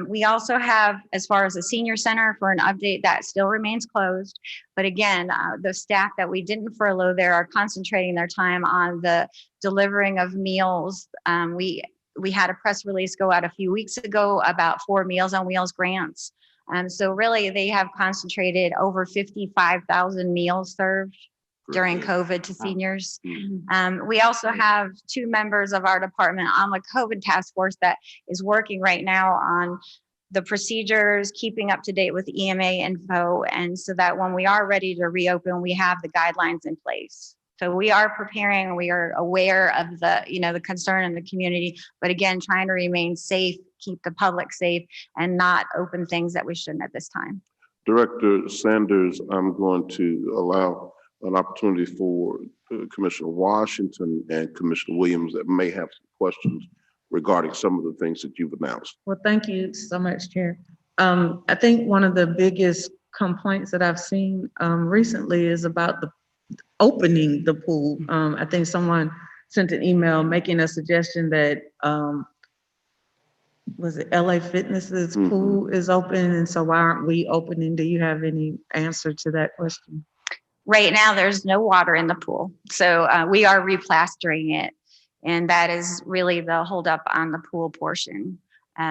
We also have, as far as the senior center, for an update, that still remains closed. But again, the staff that we didn't furlough there are concentrating their time on the delivering of meals. We had a press release go out a few weeks ago about 4 Meals on Wheels grants. So really, they have concentrated over 55,000 meals served during COVID to seniors. We also have 2 members of our department on the COVID task force that is working right now on the procedures, keeping up to date with EMA info, and so that when we are ready to reopen, we have the guidelines in place. So we are preparing, we are aware of the, the concern in the community, but again, trying to remain safe, keep the public safe, and not open things that we shouldn't at this time. Director Sanders, I'm going to allow an opportunity for Commissioner Washington and Commissioner Williams that may have some questions regarding some of the things that you've announced. Well, thank you so much, Chair. I think one of the biggest complaints that I've seen recently is about the opening the pool. I think someone sent an email making a suggestion that was it LA Fitness's pool is open, and so why aren't we opening? Do you have any answer to that question? Right now, there's no water in the pool, so we are replastering it, and that is really the holdup on the pool portion.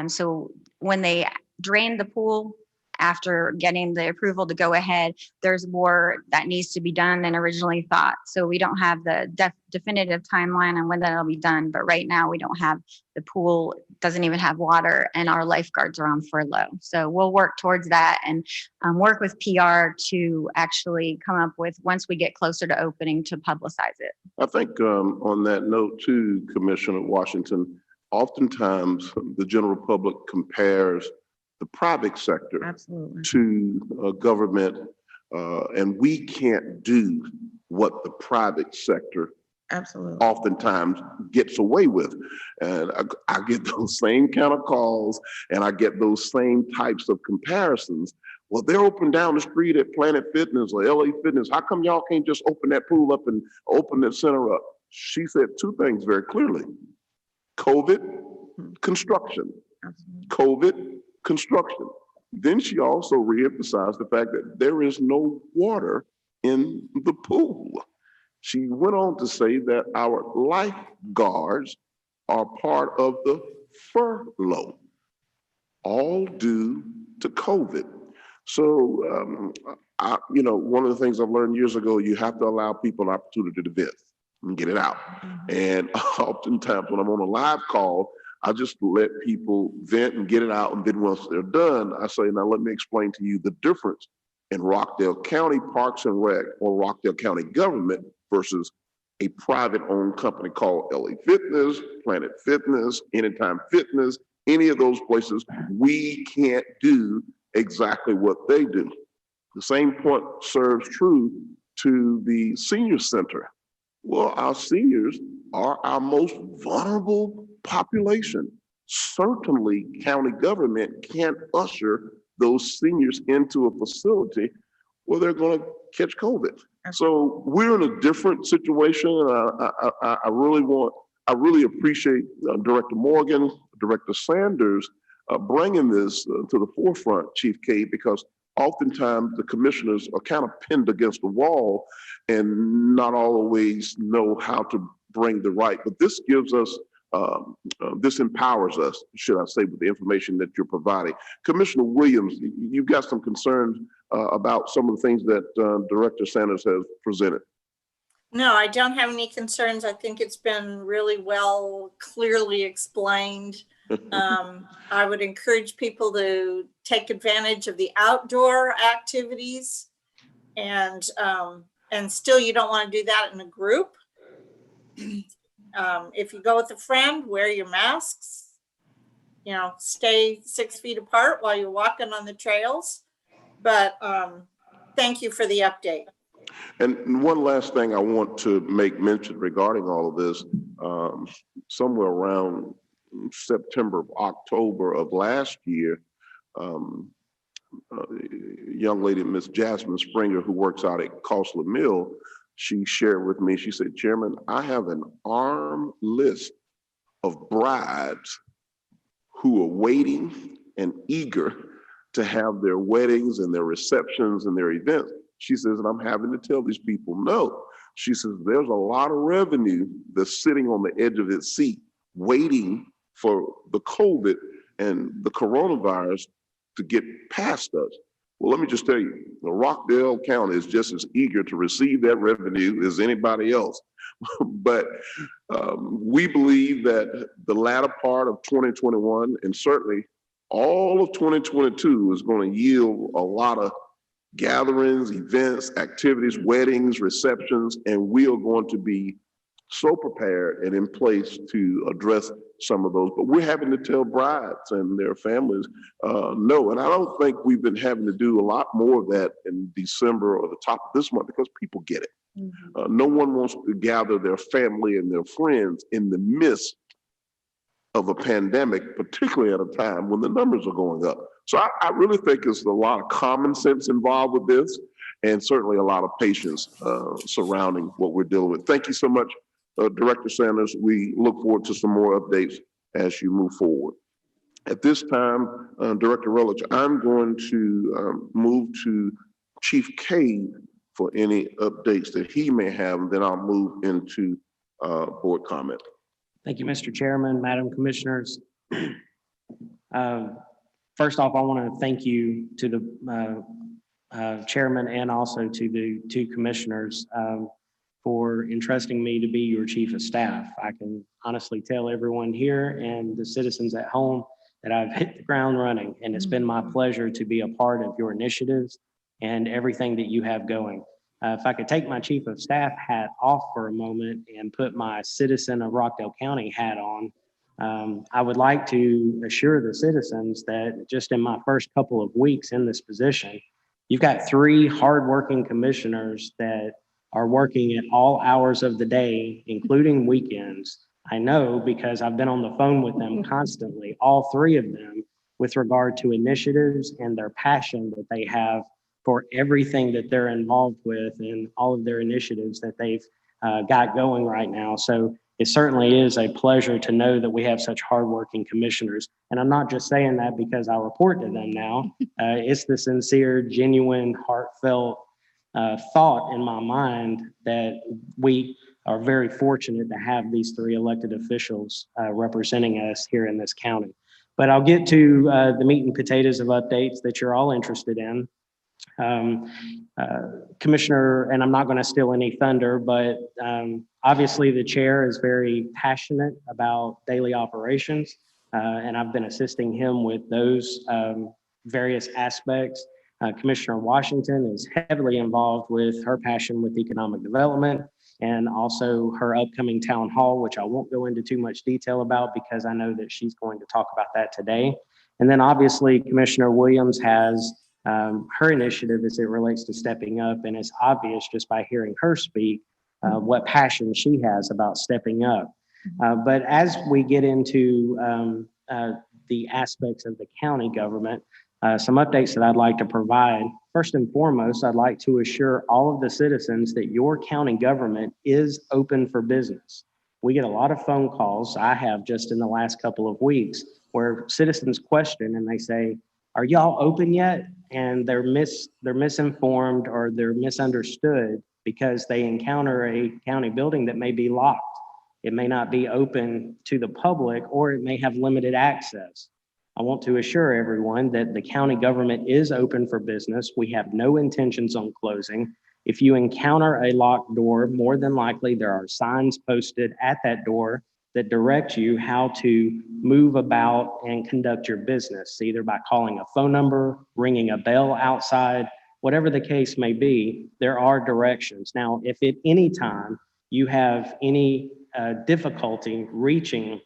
So when they drain the pool, after getting the approval to go ahead, there's more that needs to be done than originally thought. So we don't have the definitive timeline on when that'll be done. But right now we don't have, the pool doesn't even have water, and our lifeguards are on furlough. So we'll work towards that and work with PR to actually come up with, once we get closer to opening, to publicize it. I think on that note too, Commissioner Washington, oftentimes the general public compares the private sector to government, and we can't do what the private sector oftentimes gets away with. And I get those same kind of calls, and I get those same types of comparisons. Well, they're open down the street at Planet Fitness or LA Fitness. How come y'all can't just open that pool up and open that center up? She said 2 things very clearly: COVID, construction. COVID, construction. Then she also reemphasized the fact that there is no water in the pool. She went on to say that our lifeguards are part of the furlough, all due to COVID. So, one of the things I've learned years ago, you have to allow people an opportunity to vent and get it out. And oftentimes when I'm on a live call, I just let people vent and get it out. And then once they're done, I say, now let me explain to you the difference in Rockdale County Parks and Rec or Rockdale County government versus a private owned company called LA Fitness, Planet Fitness, Anytime Fitness, any of those places. We can't do exactly what they do. The same point serves true to the senior center. Well, our seniors are our most vulnerable population. Certainly, county government can't usher those seniors into a facility where they're going to catch COVID. So we're in a different situation. I really appreciate Director Morgan, Director Sanders bringing this to the forefront, Chief K, because oftentimes the commissioners are kind of pinned against the wall and not always know how to bring the right. But this gives us, this empowers us, should I say, with the information that you're providing. Commissioner Williams, you've got some concerns about some of the things that Director Sanders has presented. No, I don't have any concerns. I think it's been really well, clearly explained. I would encourage people to take advantage of the outdoor activities, and still you don't want to do that in a group. If you go with a friend, wear your masks, stay 6 feet apart while you're walking on the trails. But thank you for the update. And one last thing I want to make mention regarding all of this, somewhere around September, October of last year, a young lady, Miss Jasmine Springer, who works out at Costler Mill, she shared with me, she said, Chairman, I have an armed list of brides who are waiting and eager to have their weddings and their receptions and their events. She says, and I'm having to tell these people no. She says, there's a lot of revenue that's sitting on the edge of its seat, waiting for the COVID and the coronavirus to get past us. Well, let me just tell you, the Rockdale County is just as eager to receive that revenue as anybody else. But we believe that the latter part of 2021 and certainly all of 2022 is going to yield a lot of gatherings, events, activities, weddings, receptions, and we are going to be so prepared and in place to address some of those. But we're having to tell brides and their families no. And I don't think we've been having to do a lot more of that in December or the top of this month because people get it. No one wants to gather their family and their friends in the midst of a pandemic, particularly at a time when the numbers are going up. So I really think there's a lot of common sense involved with this and certainly a lot of patience surrounding what we're dealing with. Thank you so much, Director Sanders. We look forward to some more updates as you move forward. At this time, Director Rutledge, I'm going to move to Chief Cade for any updates that he may have, and then I'll move into board comment. Thank you, Mr. Chairman, Madam Commissioners. First off, I want to thank you to the chairman and also to the two commissioners for entrusting me to be your chief of staff. I can honestly tell everyone here and the citizens at home that I've hit the ground running, and it's been my pleasure to be a part of your initiatives and everything that you have going. If I could take my chief of staff hat off for a moment and put my citizen of Rockdale County hat on, I would like to assure the citizens that just in my first couple of weeks in this position, you've got 3 hardworking commissioners that are working at all hours of the day, including weekends. I know because I've been on the phone with them constantly, all 3 of them, with regard to initiatives and their passion that they have for everything that they're involved with and all of their initiatives that they've got going right now. So it certainly is a pleasure to know that we have such hardworking commissioners. And I'm not just saying that because I report to them now. It's the sincere, genuine, heartfelt thought in my mind that we are very fortunate to have these 3 elected officials representing us here in this county. But I'll get to the meat and potatoes of updates that you're all interested in. Commissioner, and I'm not going to steal any thunder, but obviously the chair is very passionate about daily operations, and I've been assisting him with those various aspects. Commissioner Washington is heavily involved with her passion with economic development and also her upcoming town hall, which I won't go into too much detail about because I know that she's going to talk about that today. And then obviously Commissioner Williams has her initiative as it relates to stepping up, and it's obvious just by hearing her speak what passion she has about stepping up. But as we get into the aspects of the county government, some updates that I'd like to provide. First and foremost, I'd like to assure all of the citizens that your county government is open for business. We get a lot of phone calls, I have just in the last couple of weeks, where citizens question and they say, are y'all open yet? And they're misinformed or they're misunderstood because they encounter a county building that may be locked. It may not be open to the public, or it may have limited access. I want to assure everyone that the county government is open for business. We have no intentions on closing. If you encounter a locked door, more than likely there are signs posted at that door that direct you how to move about and conduct your business, either by calling a phone number, ringing a bell outside, whatever the case may be, there are directions. Now, if at any time you have any difficulty reaching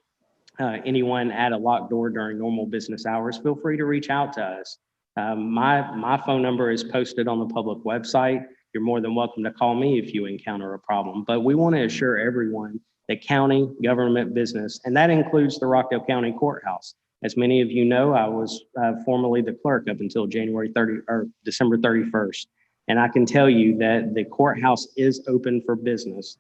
anyone at a locked door during normal business hours, feel free to reach out to us. My phone number is posted on the public website. You're more than welcome to call me if you encounter a problem. But we want to assure everyone that county government business, and that includes the Rockdale County Courthouse. As many of you know, I was formerly the clerk up until December 31st. And I can tell you that the courthouse is open for business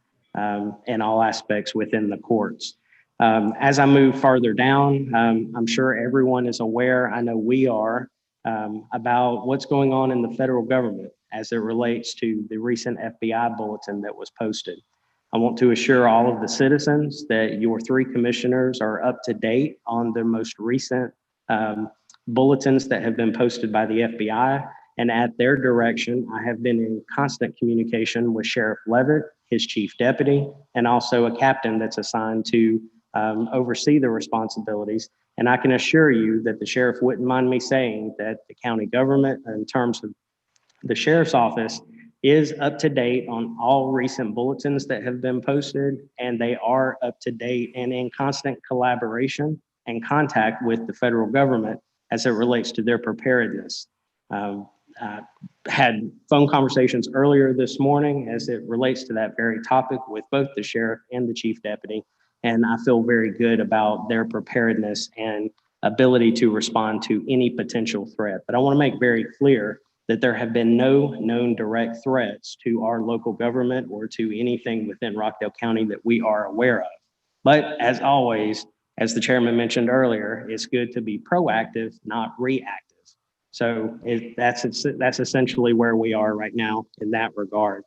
in all aspects within the courts. As I move further down, I'm sure everyone is aware, I know we are, about what's going on in the federal government as it relates to the recent FBI bulletin that was posted. I want to assure all of the citizens that your 3 commissioners are up to date on the most recent bulletins that have been posted by the FBI. And at their direction, I have been in constant communication with Sheriff Levitt, his chief deputy, and also a captain that's assigned to oversee the responsibilities. And I can assure you that the sheriff wouldn't mind me saying that the county government, in terms of the sheriff's office, is up to date on all recent bulletins that have been posted, and they are up to date and in constant collaboration and contact with the federal government as it relates to their preparedness. I had phone conversations earlier this morning as it relates to that very topic with both the sheriff and the chief deputy, and I feel very good about their preparedness and ability to respond to any potential threat. But I want to make very clear that there have been no known direct threats to our local government or to anything within Rockdale County that we are aware of. But as always, as the chairman mentioned earlier, it's good to be proactive, not reactive. So that's essentially where we are right now in that regard.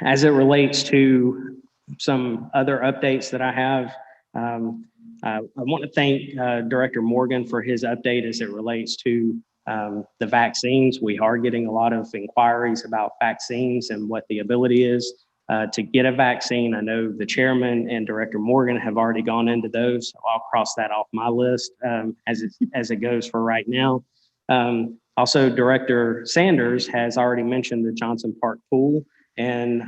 As it relates to some other updates that I have, I want to thank Director Morgan for his update as it relates to the vaccines. We are getting a lot of inquiries about vaccines and what the ability is to get a vaccine. I know the chairman and Director Morgan have already gone into those. So I'll cross that off my list as it goes for right now. Also, Director Sanders has already mentioned the Johnson Park pool and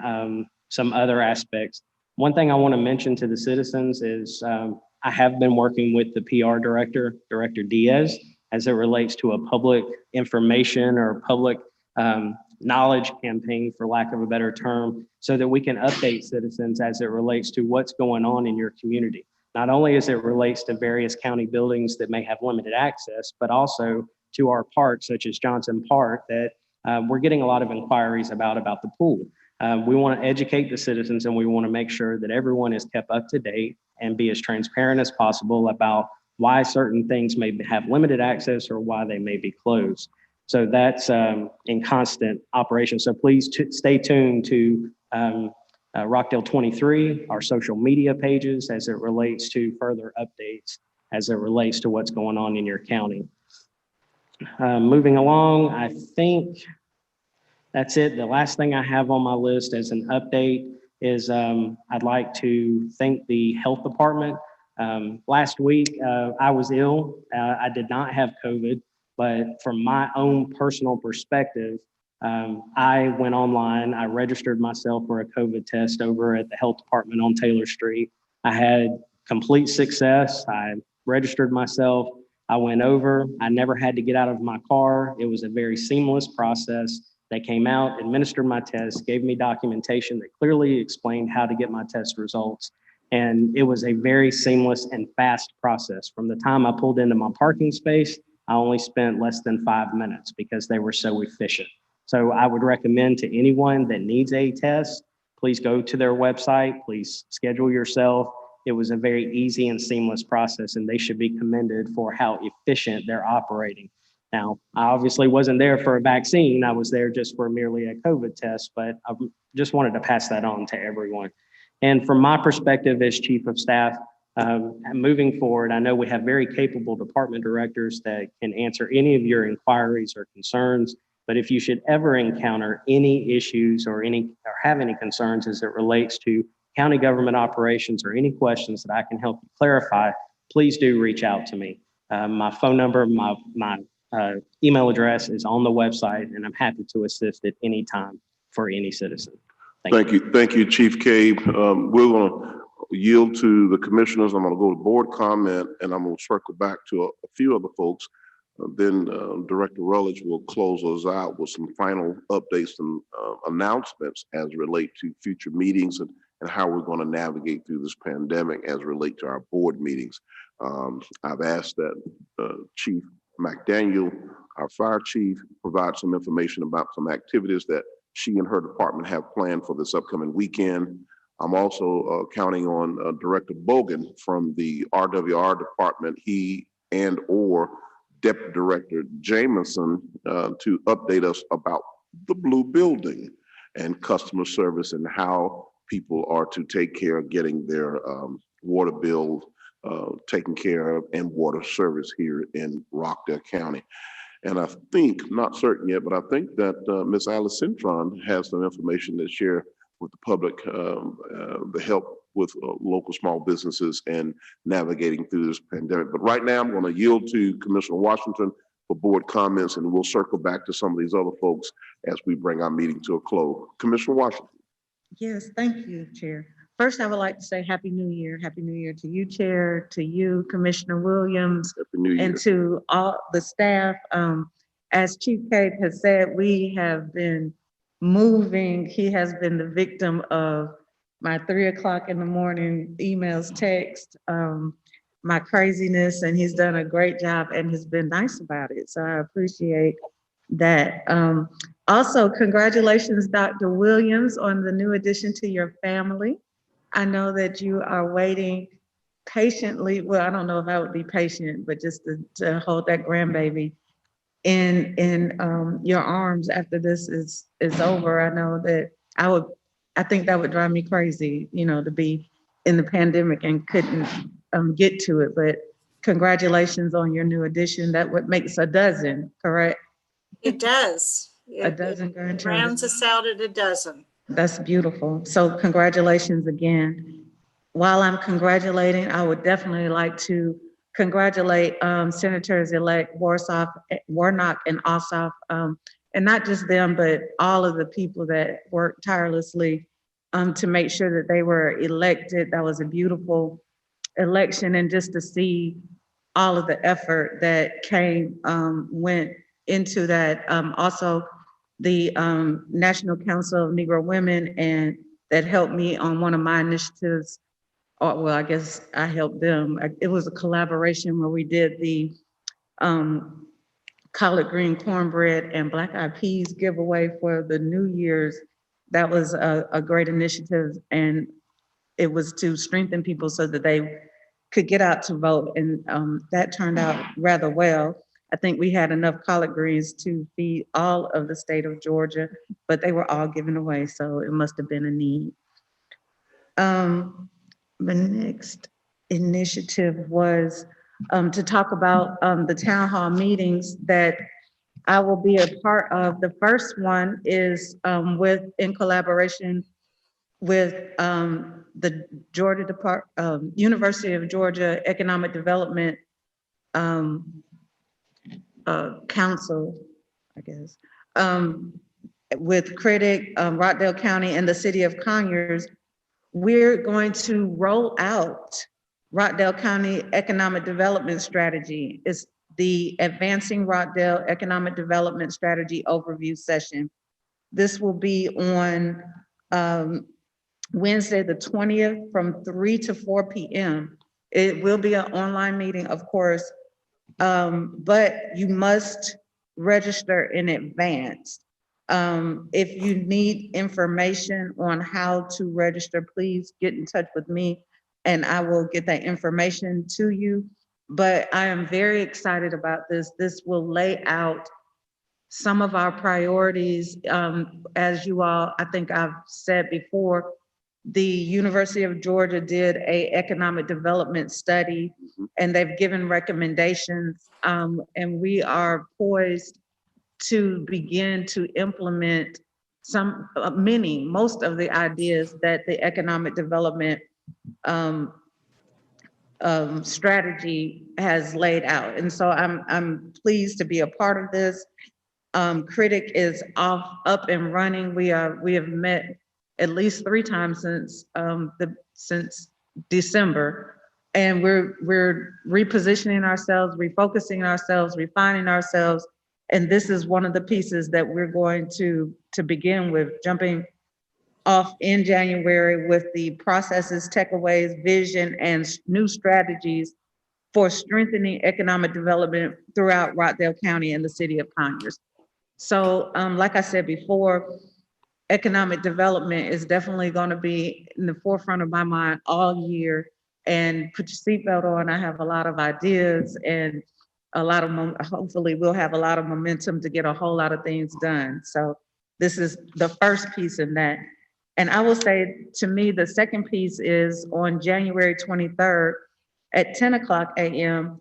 some other aspects. One thing I want to mention to the citizens is I have been working with the PR director, Director Diaz, as it relates to a public information or public knowledge campaign, for lack of a better term, so that we can update citizens as it relates to what's going on in your community. Not only as it relates to various county buildings that may have limited access, but also to our parks, such as Johnson Park, that we're getting a lot of inquiries about the pool. We want to educate the citizens, and we want to make sure that everyone is kept up to date and be as transparent as possible about why certain things may have limited access or why they may be closed. So that's in constant operation. So please stay tuned to Rockdale 23, our social media pages, as it relates to further updates, as it relates to what's going on in your county. Moving along, I think that's it. The last thing I have on my list as an update is I'd like to thank the health department. Last week, I was ill. I did not have COVID, but from my own personal perspective, I went online. I registered myself for a COVID test over at the health department on Taylor Street. I had complete success. I registered myself. I went over. I never had to get out of my car. It was a very seamless process. They came out, administered my test, gave me documentation that clearly explained how to get my test results. And it was a very seamless and fast process. From the time I pulled into my parking space, I only spent less than 5 minutes because they were so efficient. So I would recommend to anyone that needs a test, please go to their website, please schedule yourself. It was a very easy and seamless process, and they should be commended for how efficient they're operating. Now, I obviously wasn't there for a vaccine. I was there just for merely a COVID test, but I just wanted to pass that on to everyone. And from my perspective as chief of staff, moving forward, I know we have very capable department directors that can answer any of your inquiries or concerns. But if you should ever encounter any issues or have any concerns as it relates to county government operations or any questions that I can help you clarify, please do reach out to me. My phone number, my email address is on the website, and I'm happy to assist at any time for any citizen. Thank you. Thank you, Chief Cabe. We're going to yield to the commissioners. I'm going to go to board comment, and I'm going to circle back to a few other folks. Then Director Rutledge will close us out with some final updates and announcements as relate to future meetings and how we're going to navigate through this pandemic as relate to our board meetings. I've asked that Chief McDaniel, our fire chief, provide some information about some activities that she and her department have planned for this upcoming weekend. I'm also counting on Director Bogan from the RWR department, he and or Deputy Director Jameson to update us about the blue building and customer service and how people are to take care of getting their water bill taken care of and water service here in Rockdale County. And I think, not certain yet, but I think that Ms. Alice Cintron has some information to share with the public, the help with local small businesses and navigating through this pandemic. But right now, I'm going to yield to Commissioner Washington for board comments, and we'll circle back to some of these other folks as we bring our meeting to a close. Commissioner Washington. Yes, thank you, Chair. First, I would like to say Happy New Year. Happy New Year to you, Chair, to you, Commissioner Williams, Happy New Year. And to all the staff. As Chief Cade has said, we have been moving. He has been the victim of my 3 o'clock in the morning emails, text, my craziness, and he's done a great job and has been nice about it. So I appreciate that. Also, congratulations, Dr. Williams, on the new addition to your family. I know that you are waiting patiently. Well, I don't know if I would be patient, but just to hold that grandbaby in your arms after this is over. I know that I think that would drive me crazy, to be in the pandemic and couldn't get to it. But congratulations on your new addition. That what makes a dozen, correct? It does. A dozen grandchildren. Rounds us out at a dozen. That's beautiful. So congratulations again. While I'm congratulating, I would definitely like to congratulate Senators-elect Warnock and Ossoff, and not just them, but all of the people that worked tirelessly to make sure that they were elected. That was a beautiful election, and just to see all of the effort that went into that. Also, the National Council of Negro Women, and that helped me on one of my initiatives. Well, I guess I helped them. It was a collaboration where we did the collard green cornbread and black eyed peas giveaway for the New Year's. That was a great initiative, and it was to strengthen people so that they could get out to vote, and that turned out rather well. I think we had enough collard greens to feed all of the state of Georgia, but they were all given away, so it must have been a need. The next initiative was to talk about the town hall meetings that I will be a part of. The first one is in collaboration with the University of Georgia Economic Development Council, I guess, with Critic, Rockdale County, and the City of Conyers. We're going to roll out Rockdale County Economic Development Strategy. It's the Advancing Rockdale Economic Development Strategy Overview Session. This will be on Wednesday, the 20th, from 3 to 4 p.m. It will be an online meeting, of course, but you must register in advance. If you need information on how to register, please get in touch with me and I will get that information to you. But I am very excited about this. This will lay out some of our priorities. As you all, I think I've said before, the University of Georgia did an economic development study and they've given recommendations, and we are poised to begin to implement most of the ideas that the economic development strategy has laid out. And so I'm pleased to be a part of this. Critic is up and running. We have met at least 3 times since December, and we're repositioning ourselves, refocusing ourselves, refining ourselves. And this is one of the pieces that we're going to begin with, jumping off in January with the processes, takeaways, vision, and new strategies for strengthening economic development throughout Rockdale County and the City of Conyers. So like I said before, economic development is definitely going to be in the forefront of my mind all year. And put your seatbelt on. I have a lot of ideas and a lot of, hopefully we'll have a lot of momentum to get a whole lot of things done. So this is the first piece in that. And I will say, to me, the second piece is on January 23rd at 10 o'clock a.m.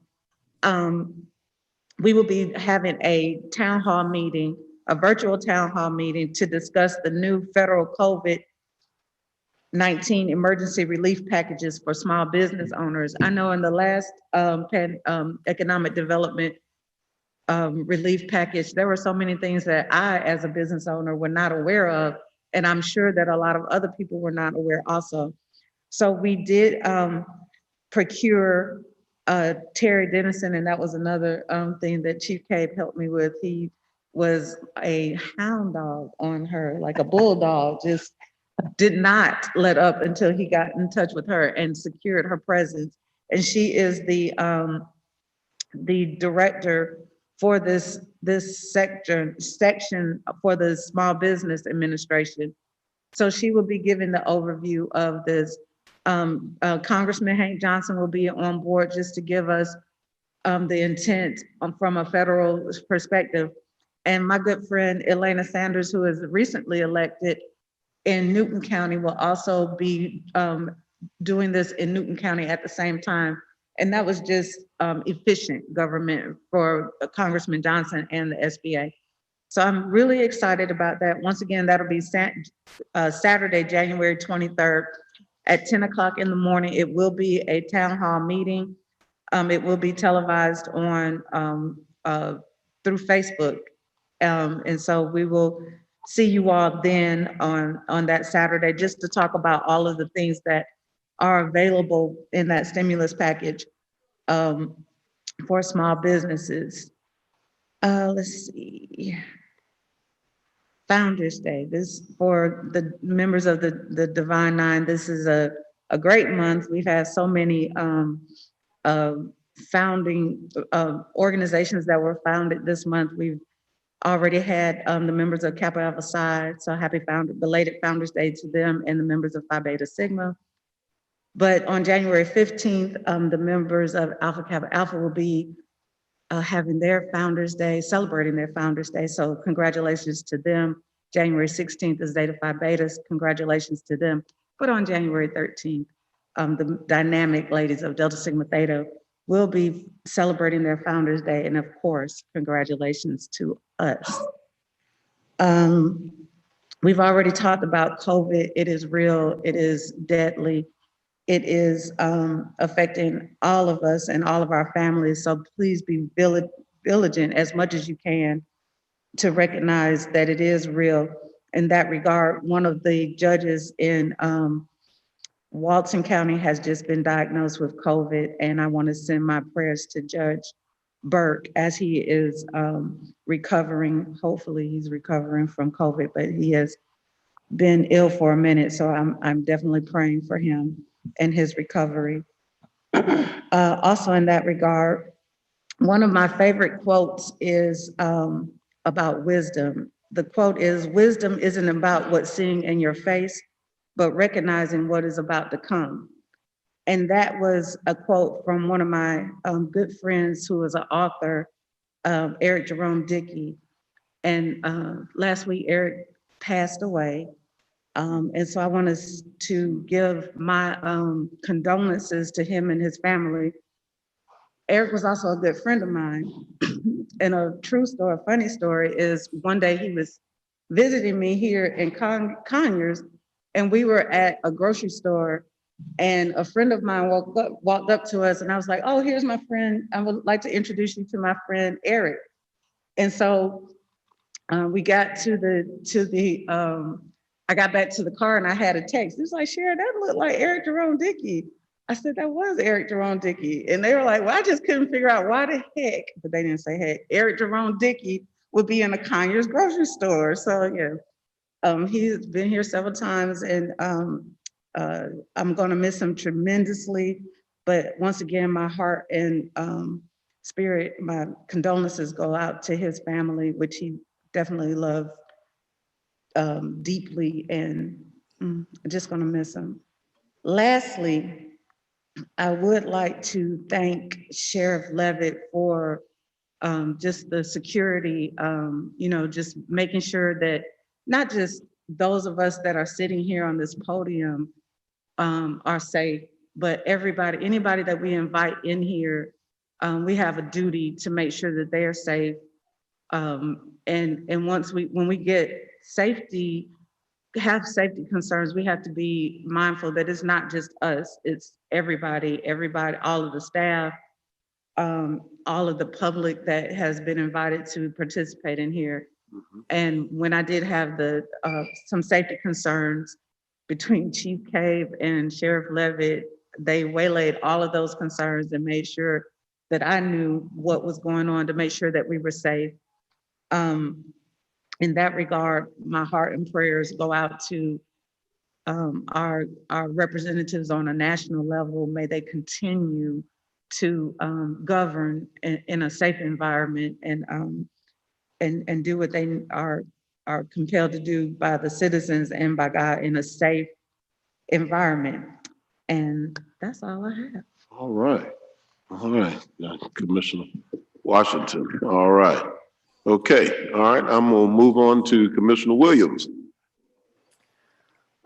We will be having a town hall meeting, a virtual town hall meeting to discuss the new federal COVID-19 emergency relief packages for small business owners. I know in the last economic development relief package, there were so many things that I, as a business owner, were not aware of, and I'm sure that a lot of other people were not aware also. So we did procure Terry Dennison, and that was another thing that Chief Cape helped me with. He was a hound dog on her, like a bulldog, just did not let up until he got in touch with her and secured her presence. And she is the director for this section for the Small Business Administration. So she will be giving the overview of this. Congressman Hank Johnson will be on board just to give us the intent from a federal perspective. And my good friend Elena Sanders, who is recently elected in Newton County, will also be doing this in Newton County at the same time. And that was just efficient government for Congressman Johnson and the SBA. So I'm really excited about that. Once again, that'll be Saturday, January 23rd at 10 o'clock in the morning. It will be a town hall meeting. It will be televised on through Facebook. And so we will see you all then on that Saturday, just to talk about all of the things that are available in that stimulus package for small businesses. Let's see. Founders Day. This for the members of the Divine Nine. This is a great month. We've had so many founding organizations that were founded this month. We've already had the members of Kappa Alpha Psi, so happy belated Founders Day to them, and the members of Phi Beta Sigma. But on January 15th, the members of Alpha Kappa Alpha will be having their Founders Day, celebrating their Founders Day. So congratulations to them. January 16th is Zeta Phi Betas. Congratulations to them. But on January 13th, the dynamic ladies of Delta Sigma Theta will be celebrating their Founders Day. And of course, congratulations to us. We've already talked about COVID. It is real, it is deadly. It is affecting all of us and all of our families. So please be diligent as much as you can to recognize that it is real. In that regard, one of the judges in Walton County has just been diagnosed with COVID, and I want to send my prayers to Judge Burke as he is recovering. Hopefully he's recovering from COVID, but he has been ill for a minute. So I'm definitely praying for him and his recovery. Also in that regard, one of my favorite quotes is about wisdom. The quote is, "Wisdom isn't about what's sitting in your face, but recognizing what is about to come." And that was a quote from one of my good friends who is an author, Eric Jerome Dickey. And last week, Eric passed away. And so I want to give my condolences to him and his family. Eric was also a good friend of mine. And a true story, a funny story is one day he was visiting me here in Conyers, and we were at a grocery store, and a friend of mine walked up to us, and I was like, "Oh, here's my friend. I would like to introduce you to my friend, Eric." And so we got I got back to the car and I had a text. It was like, "Sharon, that looked like Eric Jerome Dickey." I said, "That was Eric Jerome Dickey." And they were like, "Well, I just couldn't figure out why the heck," but they didn't say heck, Eric Jerome Dickey would be in a Conyers grocery store. So yeah, he's been here several times, and I'm gonna miss him tremendously. But once again, my heart and spirit, my condolences go out to his family, which he definitely loved deeply, and I'm just going to miss him. Lastly, I would like to thank Sheriff Levitt for just the security, just making sure that not just those of us that are sitting here on this podium are safe, but anybody that we invite in here, we have a duty to make sure that they are safe. And when we get have safety concerns, we have to be mindful that it's not just us, it's everybody, all of the staff, all of the public that has been invited to participate in here. And when I did have some safety concerns between Chief Cave and Sheriff Levitt, they waylaid all of those concerns and made sure that I knew what was going on to make sure that we were safe. In that regard, my heart and prayers go out to our representatives on a national level. May they continue to govern in a safe environment and do what they are compelled to do by the citizens and by God in a safe environment. And that's all I have. All right. Commissioner Washington. All right. Okay. All right. I'm going to move on to Commissioner Williams.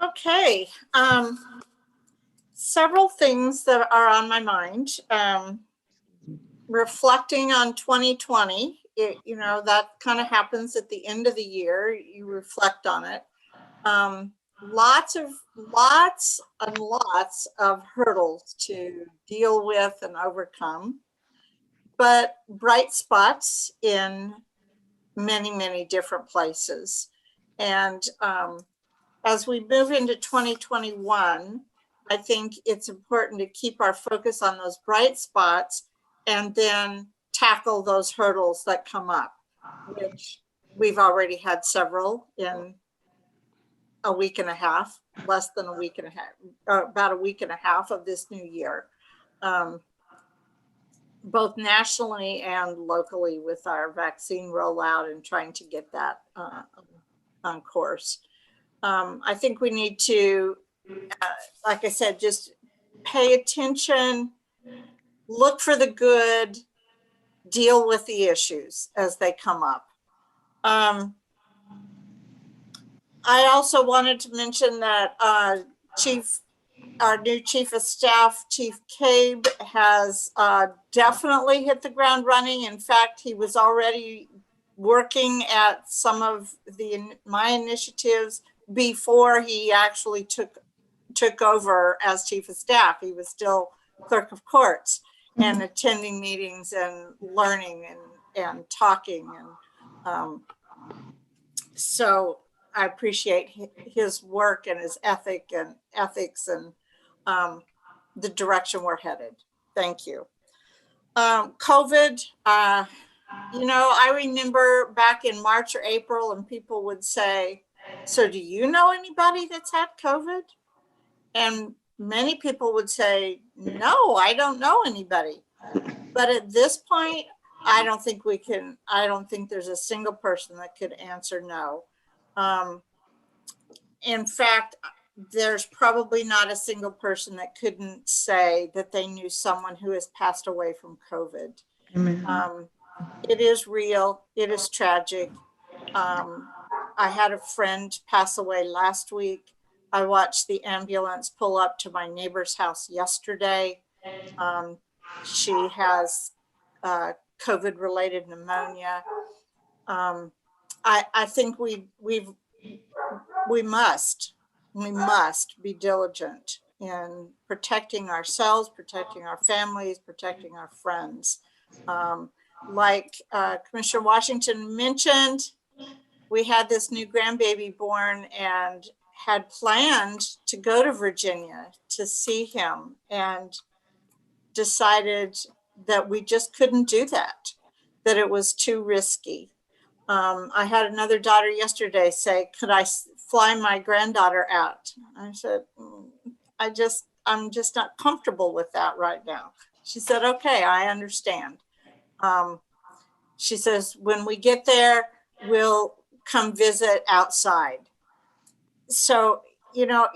Okay. Several things that are on my mind. Reflecting on 2020, that kind of happens at the end of the year. You reflect on it. Lots and lots of hurdles to deal with and overcome, but bright spots in many, many different places. And as we move into 2021, I think it's important to keep our focus on those bright spots and then tackle those hurdles that come up, which we've already had several in a week and a half, less than a week and a half, about a week and a half of this new year, both nationally and locally with our vaccine rollout and trying to get that on course. I think we need to, like I said, just pay attention, look for the good, deal with the issues as they come up. I also wanted to mention that our new Chief of Staff, Chief Cabe, has definitely hit the ground running. In fact, he was already working at some of my initiatives before he actually took over as Chief of Staff. He was still Clerk of Courts and attending meetings and learning and talking. And so I appreciate his work and his ethics and the direction we're headed. Thank you. COVID, I remember back in March or April and people would say, so do you know anybody that's had COVID? And many people would say, no, I don't know anybody. But at this point, I don't think there's a single person that could answer no. In fact, there's probably not a single person that couldn't say that they knew someone who has passed away from COVID. It is real. It is tragic. I had a friend pass away last week. I watched the ambulance pull up to my neighbor's house yesterday. She has COVID-related pneumonia. I think we must be diligent in protecting ourselves, protecting our families, protecting our friends. Like Commissioner Washington mentioned, we had this new grandbaby born and had planned to go to Virginia to see him and decided that we just couldn't do that it was too risky. I had another daughter yesterday say, could I fly my granddaughter out? I said, I'm just not comfortable with that right now. She said, okay, I understand. She says, when we get there, we'll come visit outside. So, you know,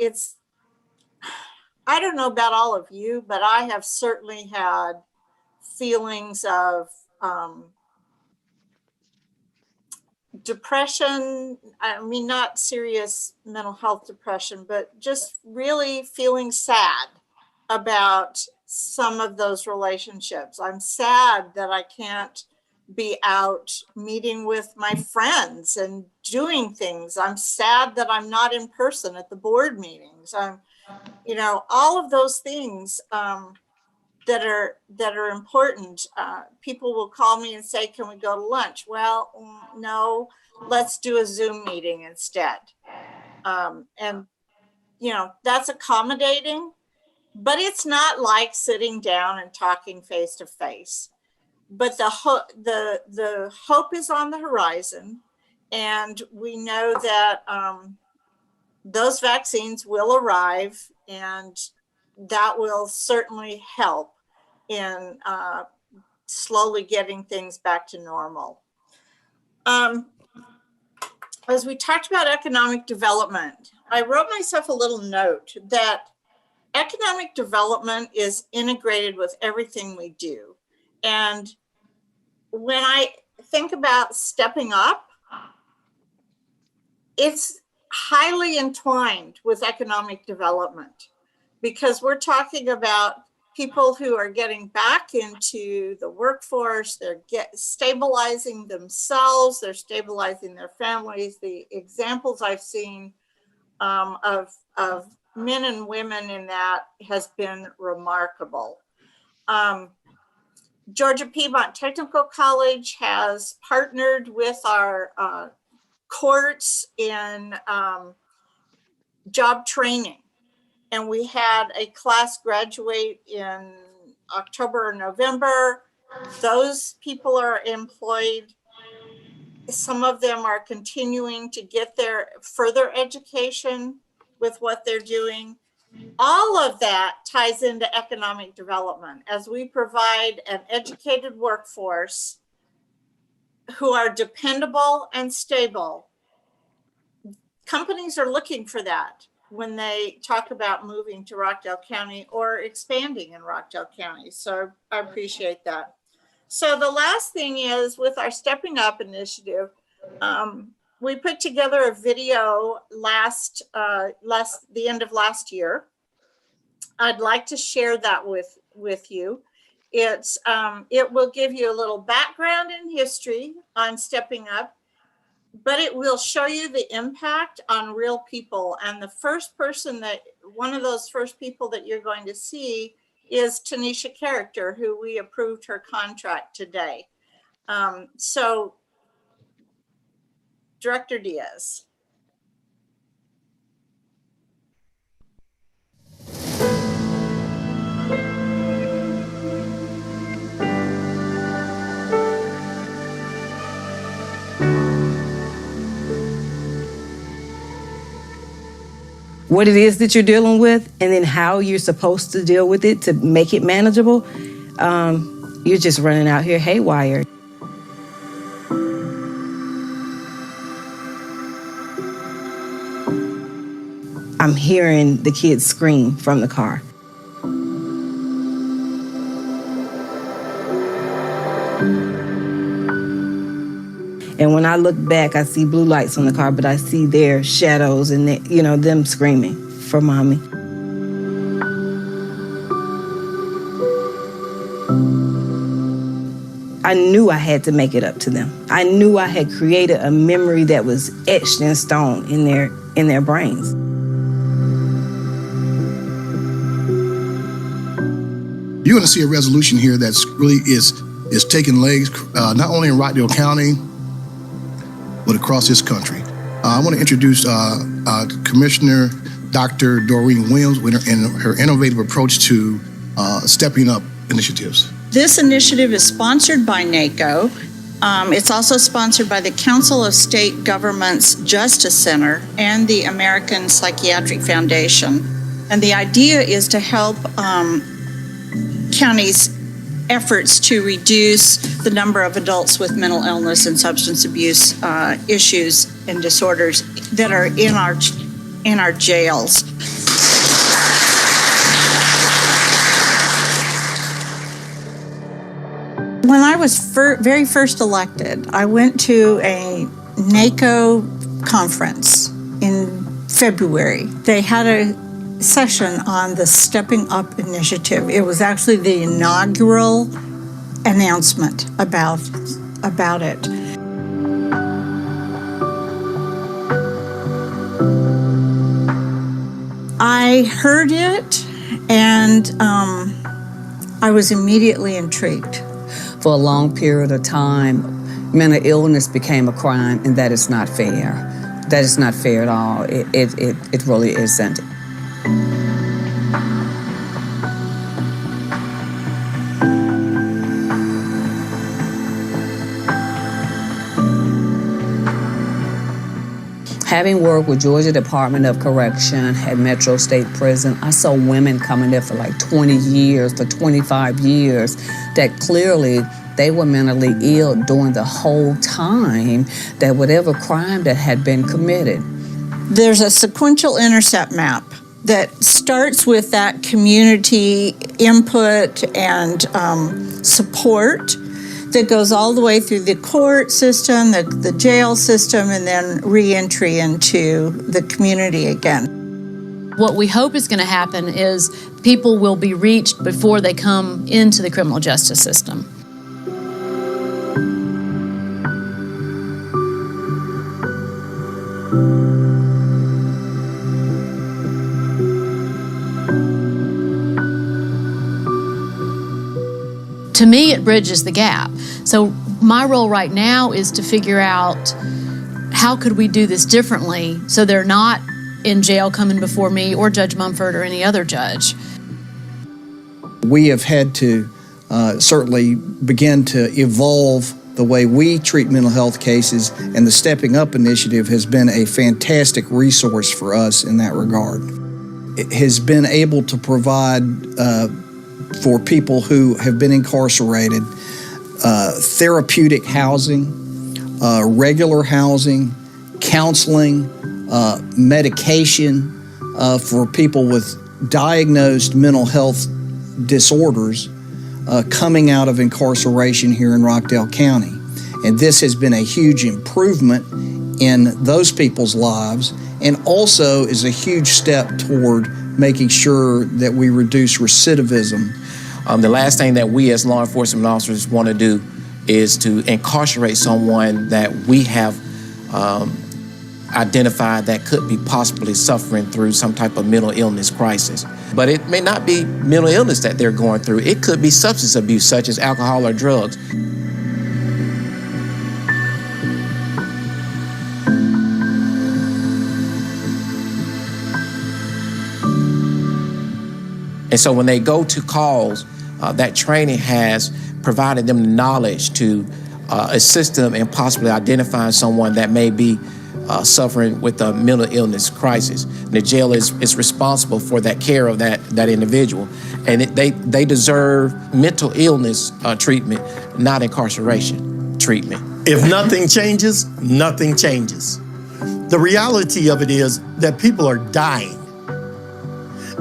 I don't know about all of you, but I have certainly had feelings of depression. I mean, not serious mental health depression, but just really feeling sad about some of those relationships. I'm sad that I can't be out meeting with my friends and doing things. I'm sad that I'm not in person at the board meetings. You know, all of those things that are important. People will call me and say, "Can we go to lunch?" Well, no, let's do a Zoom meeting instead. And you know, that's accommodating, but it's not like sitting down and talking face to face. But the hope is on the horizon, and we know that those vaccines will arrive, and that will certainly help in slowly getting things back to normal. As we talked about economic development, I wrote myself a little note that economic development is integrated with everything we do. And when I think about stepping up, it's highly entwined with economic development, because we're talking about people who are getting back into the workforce, they're stabilizing themselves, they're stabilizing their families. The examples I've seen of men and women in that has been remarkable. Georgia Piedmont Technical College has partnered with our courts in job training. And we had a class graduate in October or November. Those people are employed. Some of them are continuing to get their further education with what they're doing. All of that ties into economic development as we provide an educated workforce who are dependable and stable. Companies are looking for that when they talk about moving to Rockdale County or expanding in Rockdale County. So I appreciate that. So the last thing is, with our Stepping Up initiative, we put together a video the end of last year. I'd like to share that with you. It will give you a little background and history on Stepping Up, but it will show you the impact on real people. And one of those first people that you're going to see is Tanisha Character, who we approved her contract today. So, Director Diaz. What it is that you're dealing with, and then how you're supposed to deal with it to make it manageable, you're just running out here haywire. I'm hearing the kids scream from the car. And when I look back, I see blue lights on the car, but I see their shadows and them screaming for mommy. I knew I had to make it up to them. I knew I had created a memory that was etched in stone in their brains. You're going to see a resolution here that's really is taking legs, not only in Rockdale County, but across this country. I want to introduce Commissioner Dr. Doreen Williams and her innovative approach to Stepping Up initiatives. This initiative is sponsored by NACO. It's also sponsored by the Council of State Governments Justice Center and the American Psychiatric Foundation. And the idea is to help counties' efforts to reduce the number of adults with mental illness and substance abuse issues and disorders that are in our in our jails. When I was very first elected, I went to a NACO conference in February. They had a session on the Stepping Up initiative. It was actually the inaugural announcement about it. I heard it and I was immediately intrigued. For a long period of time, mental illness became a crime, and that is not fair. That is not fair at all. It really isn't. Having worked with Georgia Department of Correction at Metro State Prison, I saw women coming there for like 20 years, for 25 years, that clearly they were mentally ill during the whole time that whatever crime that had been committed. There's a sequential intercept map that starts with that community input and support that goes all the way through the court system, the jail system, and then re-entry into the community again. What we hope is going to happen is people will be reached before they come into the criminal justice system. To me, it bridges the gap. So my role right now is to figure out how could we do this differently so they're not in jail coming before me or Judge Mumford or any other judge. We have had to certainly begin to evolve the way we treat mental health cases, and the Stepping Up initiative has been a fantastic resource for us in that regard. It has been able to provide for people who have been incarcerated, therapeutic housing, regular housing, counseling, medication for people with diagnosed mental health disorders coming out of incarceration here in Rockdale County. And this has been a huge improvement in those people's lives, and also is a huge step toward making sure that we reduce recidivism. The last thing that we as law enforcement officers want to do is to incarcerate someone that we have identified that could be possibly suffering through some type of mental illness crisis. But it may not be mental illness that they're going through. It could be substance abuse, such as alcohol or drugs. And so when they go to calls, that training has provided them the knowledge to assist them in possibly identifying someone that may be suffering with a mental illness crisis. And the jail is responsible for that care of that individual. And they deserve mental illness treatment, not incarceration treatment. If nothing changes, nothing changes. The reality of it is that people are dying.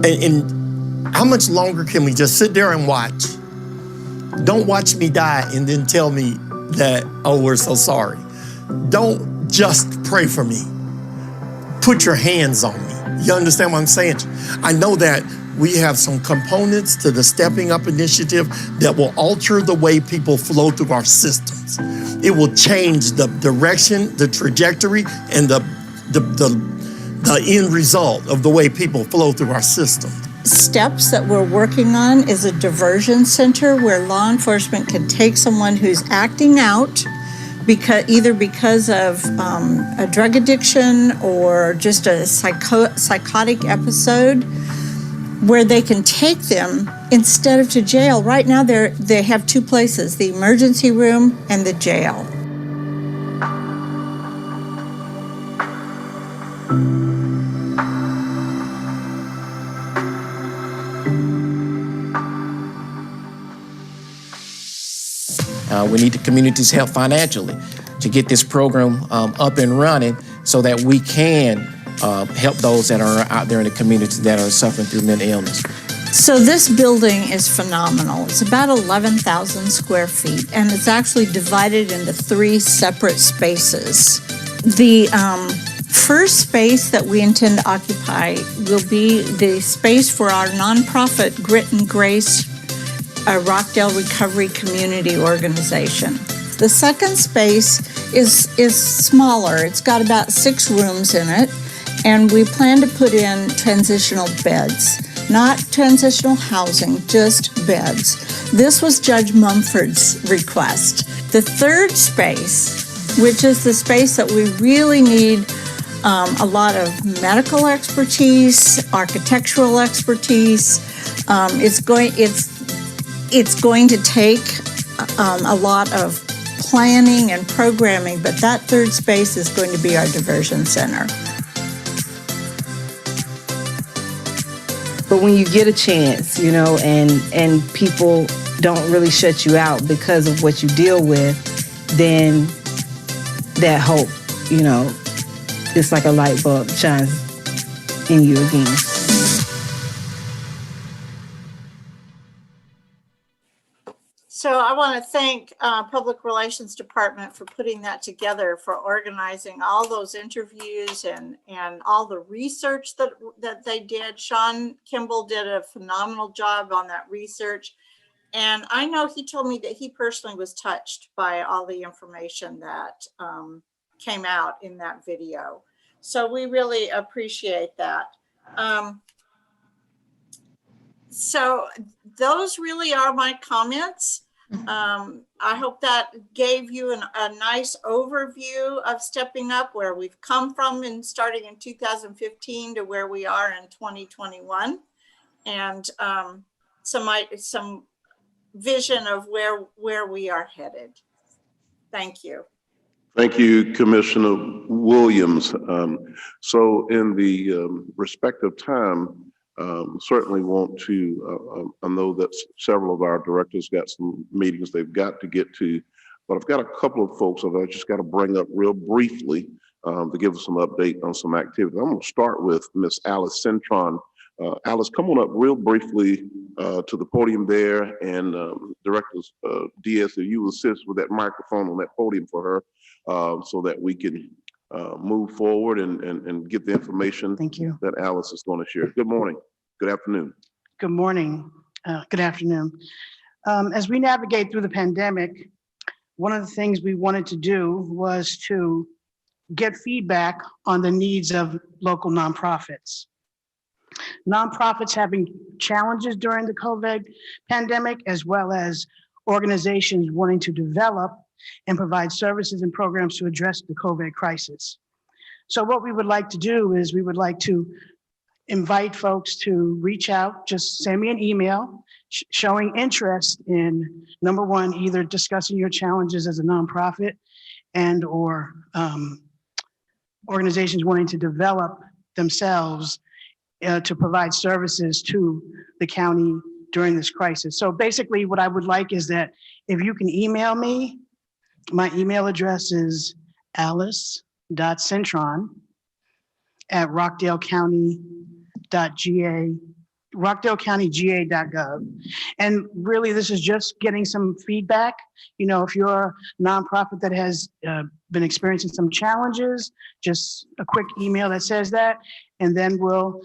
And how much longer can we just sit there and watch? Don't watch me die and then tell me that, oh, we're so sorry. Don't just pray for me. Put your hands on me. You understand what I'm saying? I know that we have some components to the Stepping Up initiative that will alter the way people flow through our systems. It will change the direction, the trajectory, and the end result of the way people flow through our system. Steps that we're working on is a diversion center where law enforcement can take someone who's acting out because of a drug addiction or just a psychotic episode, where they can take them instead of to jail. Right now they have two places, the emergency room and the jail. We need the community's help financially to get this program up and running so that we can help those that are out there in the community that are suffering through mental illness. So this building is phenomenal. It's about 11,000 square feet, and it's actually divided into 3 separate spaces. The first space that we intend to occupy will be the space for our nonprofit Grit and Grace Rockdale Recovery Community Organization. The second space is smaller. It's got about 6 rooms in it, and we plan to put in transitional beds. Not transitional housing, just beds. This was Judge Mumford's request. The third space, which is the space that we really need a lot of medical expertise, architectural expertise. It's going to take a lot of planning and programming, but that third space is going to be our diversion center. But when you get a chance, you know, and people don't really shut you out because of what you deal with, then that hope, you know, it's like a light bulb shines in you again. So I want to thank Public Relations Department for putting that together, for organizing all those interviews and all the research that they did. Sean Kimball did a phenomenal job on that research. And I know he told me that he personally was touched by all the information that came out in that video. So we really appreciate that. So those really are my comments. I hope that gave you a nice overview of stepping up, where we've come from and starting in 2015 to where we are in 2021, and some vision of where we are headed. Thank you. Thank you, Commissioner Williams. So in the respect of time, certainly want to, I know that several of our directors got some meetings they've got to get to, but I've got a couple of folks that I just got to bring up real briefly to give us some update on some activity. I'm going to start with Miss Alice Cintron. Alice, come on up real briefly to the podium there, and Director Diaz, if you will assist with that microphone on that podium for her so that we can move forward and get the information that Alice is going to share. Good morning. Good afternoon. Good morning. Good afternoon. As we navigate through the pandemic, one of the things we wanted to do was to get feedback on the needs of local nonprofits. Nonprofits having challenges during the COVID pandemic, as well as organizations wanting to develop and provide services and programs to address the COVID crisis. So what we would like to do is we would like to invite folks to reach out, just send me an email showing interest in, number one, either discussing your challenges as a nonprofit and or organizations wanting to develop themselves to provide services to the county during this crisis. So basically what I would like is that if you can email me, my email address is alice.cintron@rockdalecounty.ga.gov. And really, this is just getting some feedback. You know, if you're a nonprofit that has been experiencing some challenges, just a quick email that says that, and then we'll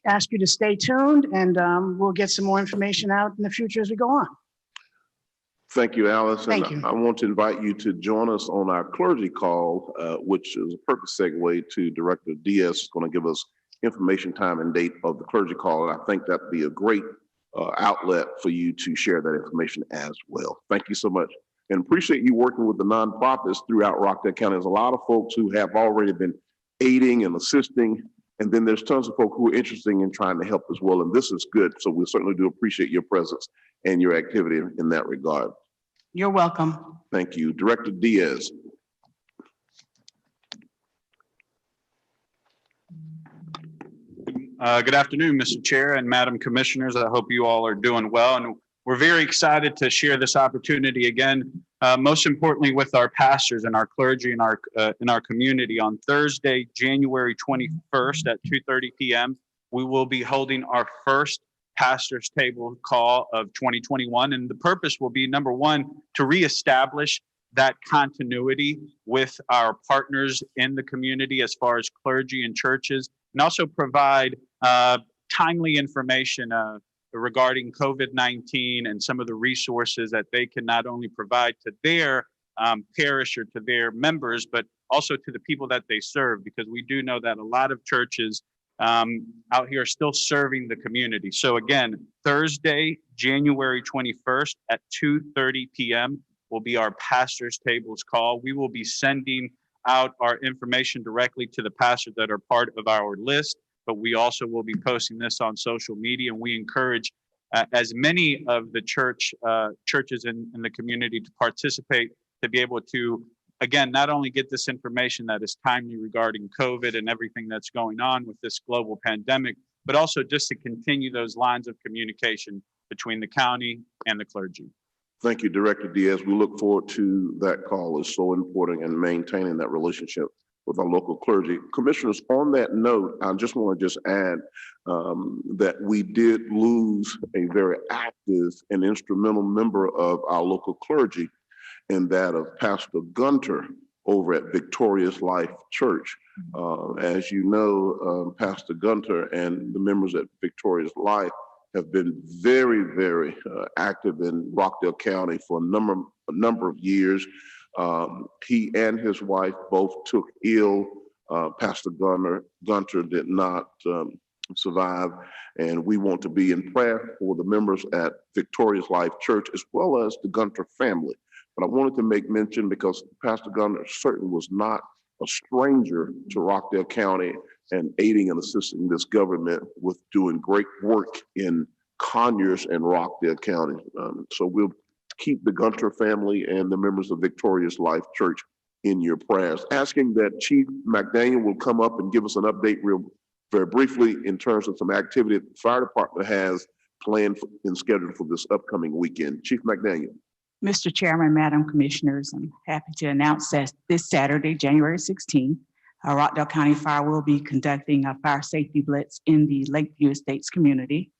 ask you to stay tuned, and we'll get some more information out in the future as we go on. Thank you, Alice. Thank and you. I want to invite you to join us on our clergy call, which is a perfect segue to Director Diaz is going to give us information, time, and date of the clergy call. And I think that'd be a great outlet for you to share that information as well. Thank you so much. And appreciate you working with the nonprofits throughout Rockdale County. There's a lot of folks who have already been aiding and assisting. And then there's tons of folks who are interested in trying to help as well. And this is good. So we certainly do appreciate your presence and your activity in that regard. You're welcome. Thank you. Director Diaz. Good afternoon, Mr. Chair and Madam Commissioners. I hope you all are doing well. And we're very excited to share this opportunity again most importantly with our pastors and our clergy in our community. On Thursday, January 21st at 2:30 p.m., we will be holding our first pastors table call of 2021. And the purpose will be, number one, to reestablish that continuity with our partners in the community as far as clergy and churches, and also provide timely information regarding COVID-19 and some of the resources that they can not only provide to their parish or to their members, but also to the people that they serve, because we do know that a lot of churches out here are still serving the community. So again, Thursday, January 21st at 2:30 p.m. will be our pastors tables call. We will be sending out our information directly to the pastors that are part of our list, but we also will be posting this on social media, and we encourage as many of the churches in the community to participate, to be able to, again, not only get this information that is timely regarding COVID and everything that's going on with this global pandemic, but also just to continue those lines of communication between the county and the clergy. Thank you, Director Diaz. We look forward to that call. It's so important in maintaining that relationship with our local clergy. Commissioners, on that note, I just want to add that we did lose a very active and instrumental member of our local clergy, in that of Pastor Gunter over at Victorious Life Church. As you know, Pastor Gunter and the members at Victorious Life have been very, very active in Rockdale County for a number of years. He and his wife both took ill. Pastor Gunter did not survive, and we want to be in prayer for the members at Victorious Life Church as well as the Gunter family. But I wanted to make mention, because Pastor Gunter certainly was not a stranger to Rockdale County and aiding and assisting this government with doing great work in Conyers and Rockdale County. So we'll keep the Gunter family and the members of Victorious Life Church in your prayers. Asking that Chief McDaniel will come up and give us an update very briefly in terms of some activity that the fire department has planned and scheduled for this upcoming weekend. Chief McDaniel. Mr. Chairman, Madam Commissioners, I'm happy to announce that this Saturday, January 16th, Rockdale County Fire will be conducting a fire safety blitz in the Lakeview Estates community.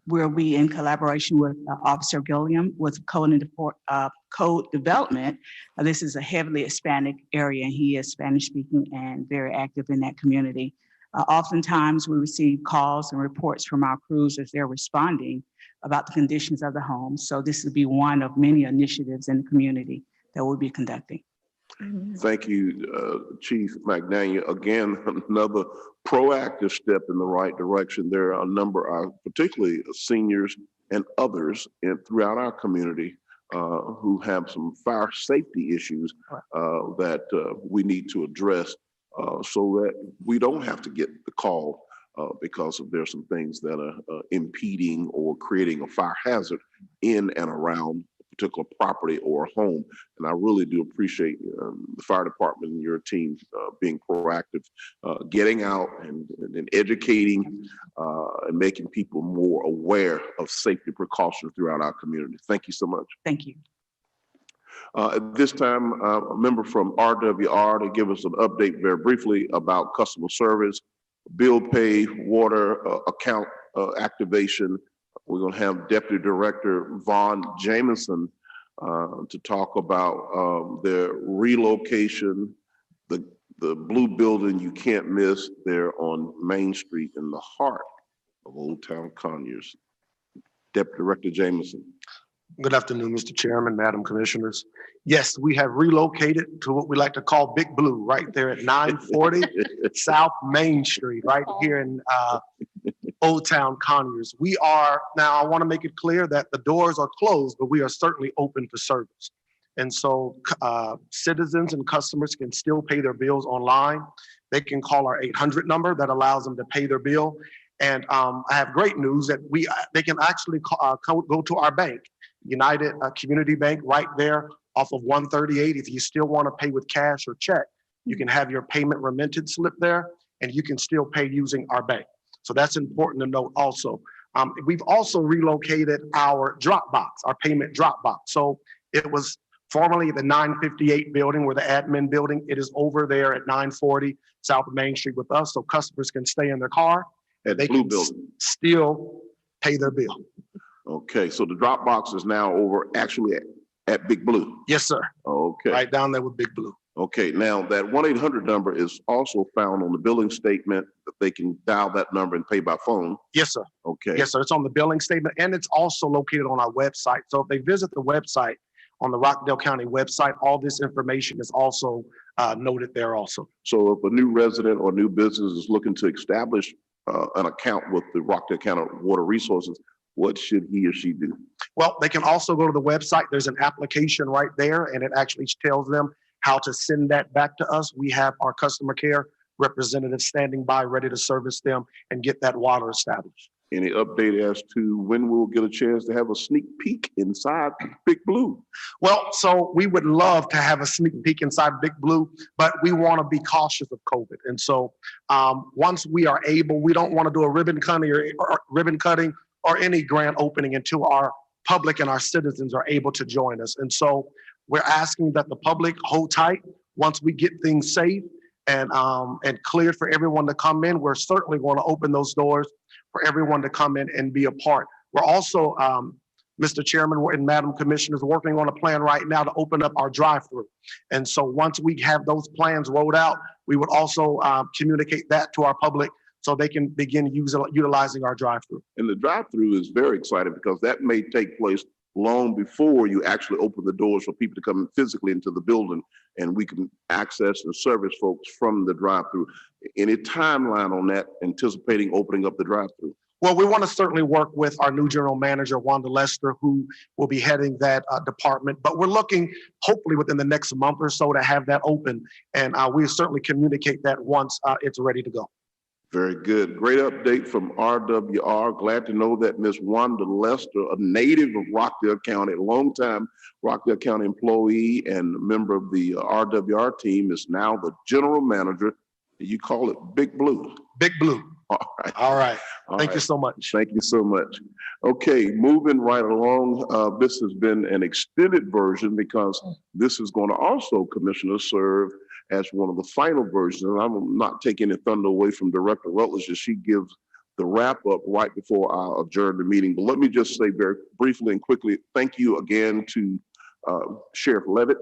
We'll be in collaboration with Officer Gilliam with code development. This is a heavily Hispanic area, and he is Spanish speaking and very active in that community. Oftentimes we receive calls and reports from our crews as they're responding about the conditions of the home. So this will be one of many initiatives in the community that we'll be conducting. Thank you, Chief McDaniel. Again, another proactive step in the right direction. There are a number of, particularly seniors and others throughout our community who have some fire safety issues that we need to address so that we don't have to get the call because there's some things that are impeding or creating a fire hazard in and around a particular property or a home. And I really do appreciate the fire department and your team being proactive, getting out and educating and making people more aware of safety precautions throughout our community. Thank you so much. Thank you. At this time, a member from RWR to give us an update very briefly about customer service, bill pay, water account activation. We're going to have Deputy Director Vaughn Jameson to talk about their relocation, the blue building you can't miss there on Main Street in the heart of Old Town Conyers. Deputy Director Jameson. Good afternoon, Mr. Chairman, Madam Commissioners. Yes, we have relocated to what we like to call Big Blue, right there at 940 South Main Street, right here in Old Town Conyers. We are, now I want to make it clear that the doors are closed, but we are certainly open to service. And so citizens and customers can still pay their bills online. They can call our 800 number that allows them to pay their bill. And I have great news that they can actually go to our bank, United Community Bank, right there off of 138. If you still want to pay with cash or check, you can have your payment remitted slip there, and you can still pay using our bank. So that's important to note also. We've also relocated our drop box, our payment drop box. So it was formerly the 958 building, where the admin building. It is over there at 940 South Main Street with us, so customers can stay in their car and they Blue can Building. still pay their bill. Okay, so the drop box is now over actually at Big Blue. Yes, sir. Okay. Right down there with Big Blue. Okay, now that 1-800 number is also found on the billing statement, that they can dial that number and pay by phone. Yes, sir. Okay. Yes, sir. It's on the billing statement, and it's also located on our website. So if they visit the website, on the Rockdale County website, all this information is also noted there also. So if a new resident or new business is looking to establish an account with the Rockdale County Water Resources, what should he or she do? Well, they can also go to the website. There's an application right there, and it actually tells them how to send that back to us. We have our customer care representative standing by, ready to service them and get that water established. Any update as to when we'll get a chance to have a sneak peek inside Big Blue? Well, so we would love to have a sneak peek inside Big Blue, but we want to be cautious of COVID. And so once we are able, we don't want to do a ribbon cutting or any grand opening until our public and our citizens are able to join us. And so we're asking that the public hold tight. Once we get things safe and cleared for everyone to come in, we're certainly going to open those doors for everyone to come in and be a part. We're also, Mr. Chairman and Madam Commissioners, working on a plan right now to open up our drive-through. And so once we have those plans rolled out, we would also communicate that to our public so they can begin utilizing our drive-through. And the drive-through is very exciting because that may take place long before you actually open the doors for people to come physically into the building, and we can access and service folks from the drive-through. Any timeline on that, anticipating opening up the drive-through? Well, we want to certainly work with our new general manager, Wanda Lester, who will be heading that department. But we're looking, hopefully within the next month or so, to have that open. And we'll certainly communicate that once it's ready to go. Very good. Great update from RWR. Glad to know that Ms. Wanda Lester, a native of Rockdale County, a longtime Rockdale County employee and member of the RWR team, is now the general manager. You call it Big Blue. Big Blue. All right. All right. Thank you right. so much. Thank you so much. Okay, moving right along. This has been an extended version because this is going to also, Commissioner, serve as one of the final versions. And I'm not taking any thunder away from Director Rutledge as she gives the wrap up right before I adjourn the meeting. But let me just say very briefly and quickly, thank you again to Sheriff Levitt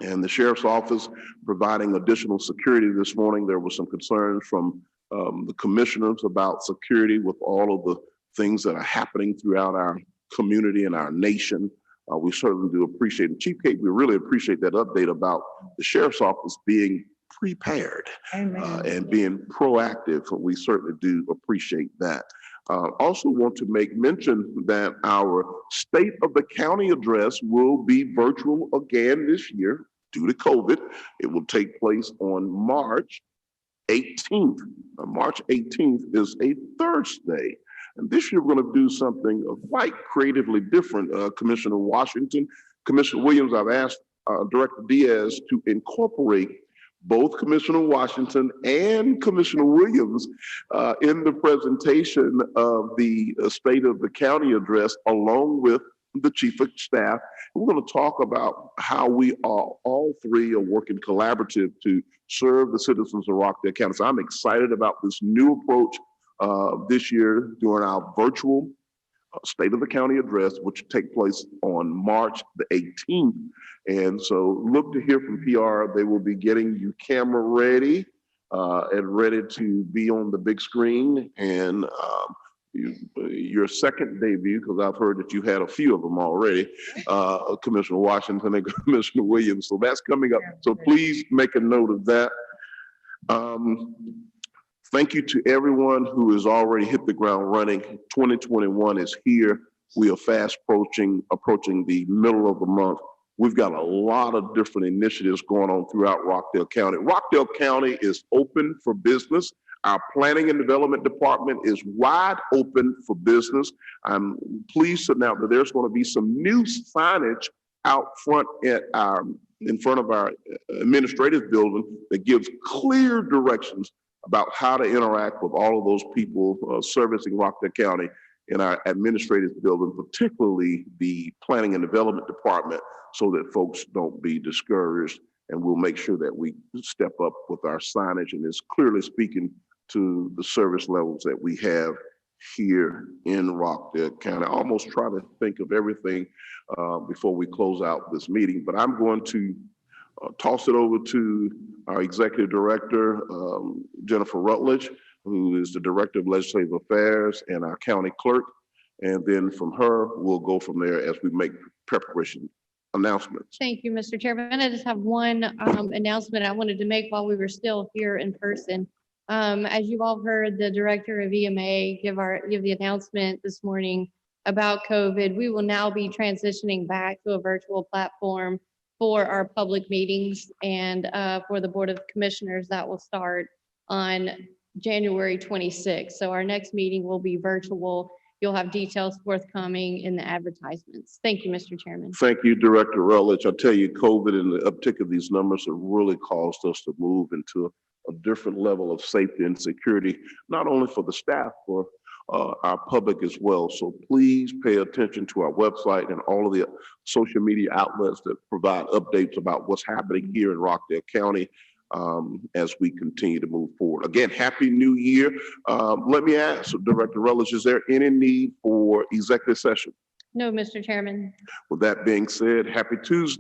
and the Sheriff's Office providing additional security this morning. There were some concerns from the commissioners about security with all of the things that are happening throughout our community and our nation. We certainly do appreciate it. Chief Kate, we really appreciate that update about the Sheriff's Office being prepared and being proactive. We certainly do appreciate that. Also want to make mention that our State of the County address will be virtual again this year due to COVID. It will take place on March 18th. March 18th is a Thursday. And this year, we're going to do something quite creatively different, Commissioner Washington. Commissioner Williams, I've asked Director Diaz to incorporate both Commissioner Washington and Commissioner Williams in the presentation of the State of the County address, along with the Chief of Staff. We're going to talk about how we are, all three are working collaborative to serve the citizens of Rockdale County. So I'm excited about this new approach this year during our virtual State of the County address, which will take place on March the 18th. And so look to hear from PR. They will be getting you camera ready and ready to be on the big screen. And your second debut, because I've heard that you had a few of them already, Commissioner Washington and Commissioner Williams. So that's coming up. So please make a note of that. Thank you to everyone who has already hit the ground running. 2021 is here. We are fast approaching the middle of the month. We've got a lot of different initiatives going on throughout Rockdale County. Rockdale County is open for business. Our planning and development department is wide open for business. I'm pleased to announce that there's going to be some new signage out front in front of our administrative building that gives clear directions about how to interact with all of those people servicing Rockdale County. in our administrative building, particularly the planning and development department, so that folks don't be discouraged. And we'll make sure that we step up with our signage, and it's clearly speaking to the service levels that we have here in Rockdale County. I almost try to think of everything before we close out this meeting, but I'm going to toss it over to our executive director, Jennifer Rutledge, who is the director of legislative affairs, and our county clerk. And then from her, we'll go from there as we make preparation announcements. Thank you, Mr. Chairman. I just have one announcement I wanted to make while we were still here in person. As you've all heard, the director of EMA give the announcement this morning about COVID. We will now be transitioning back to a virtual platform for our public meetings and for the Board of Commissioners. That will start on January 26th. So our next meeting will be virtual. You'll have details forthcoming in the advertisements. Thank you, Mr. Chairman. Thank you, Director Rutledge. I'll tell you, COVID and the uptick of these numbers have really caused us to move into a different level of safety and security, not only for the staff, for our public as well. So please pay attention to our website and all of the social media outlets that provide updates about what's happening here in Rockdale County as we continue to move forward. Again, Happy New Year. Let me ask Director Rutledge, is there any need for executive session? No, Mr. Chairman. With that being said, happy Tuesday.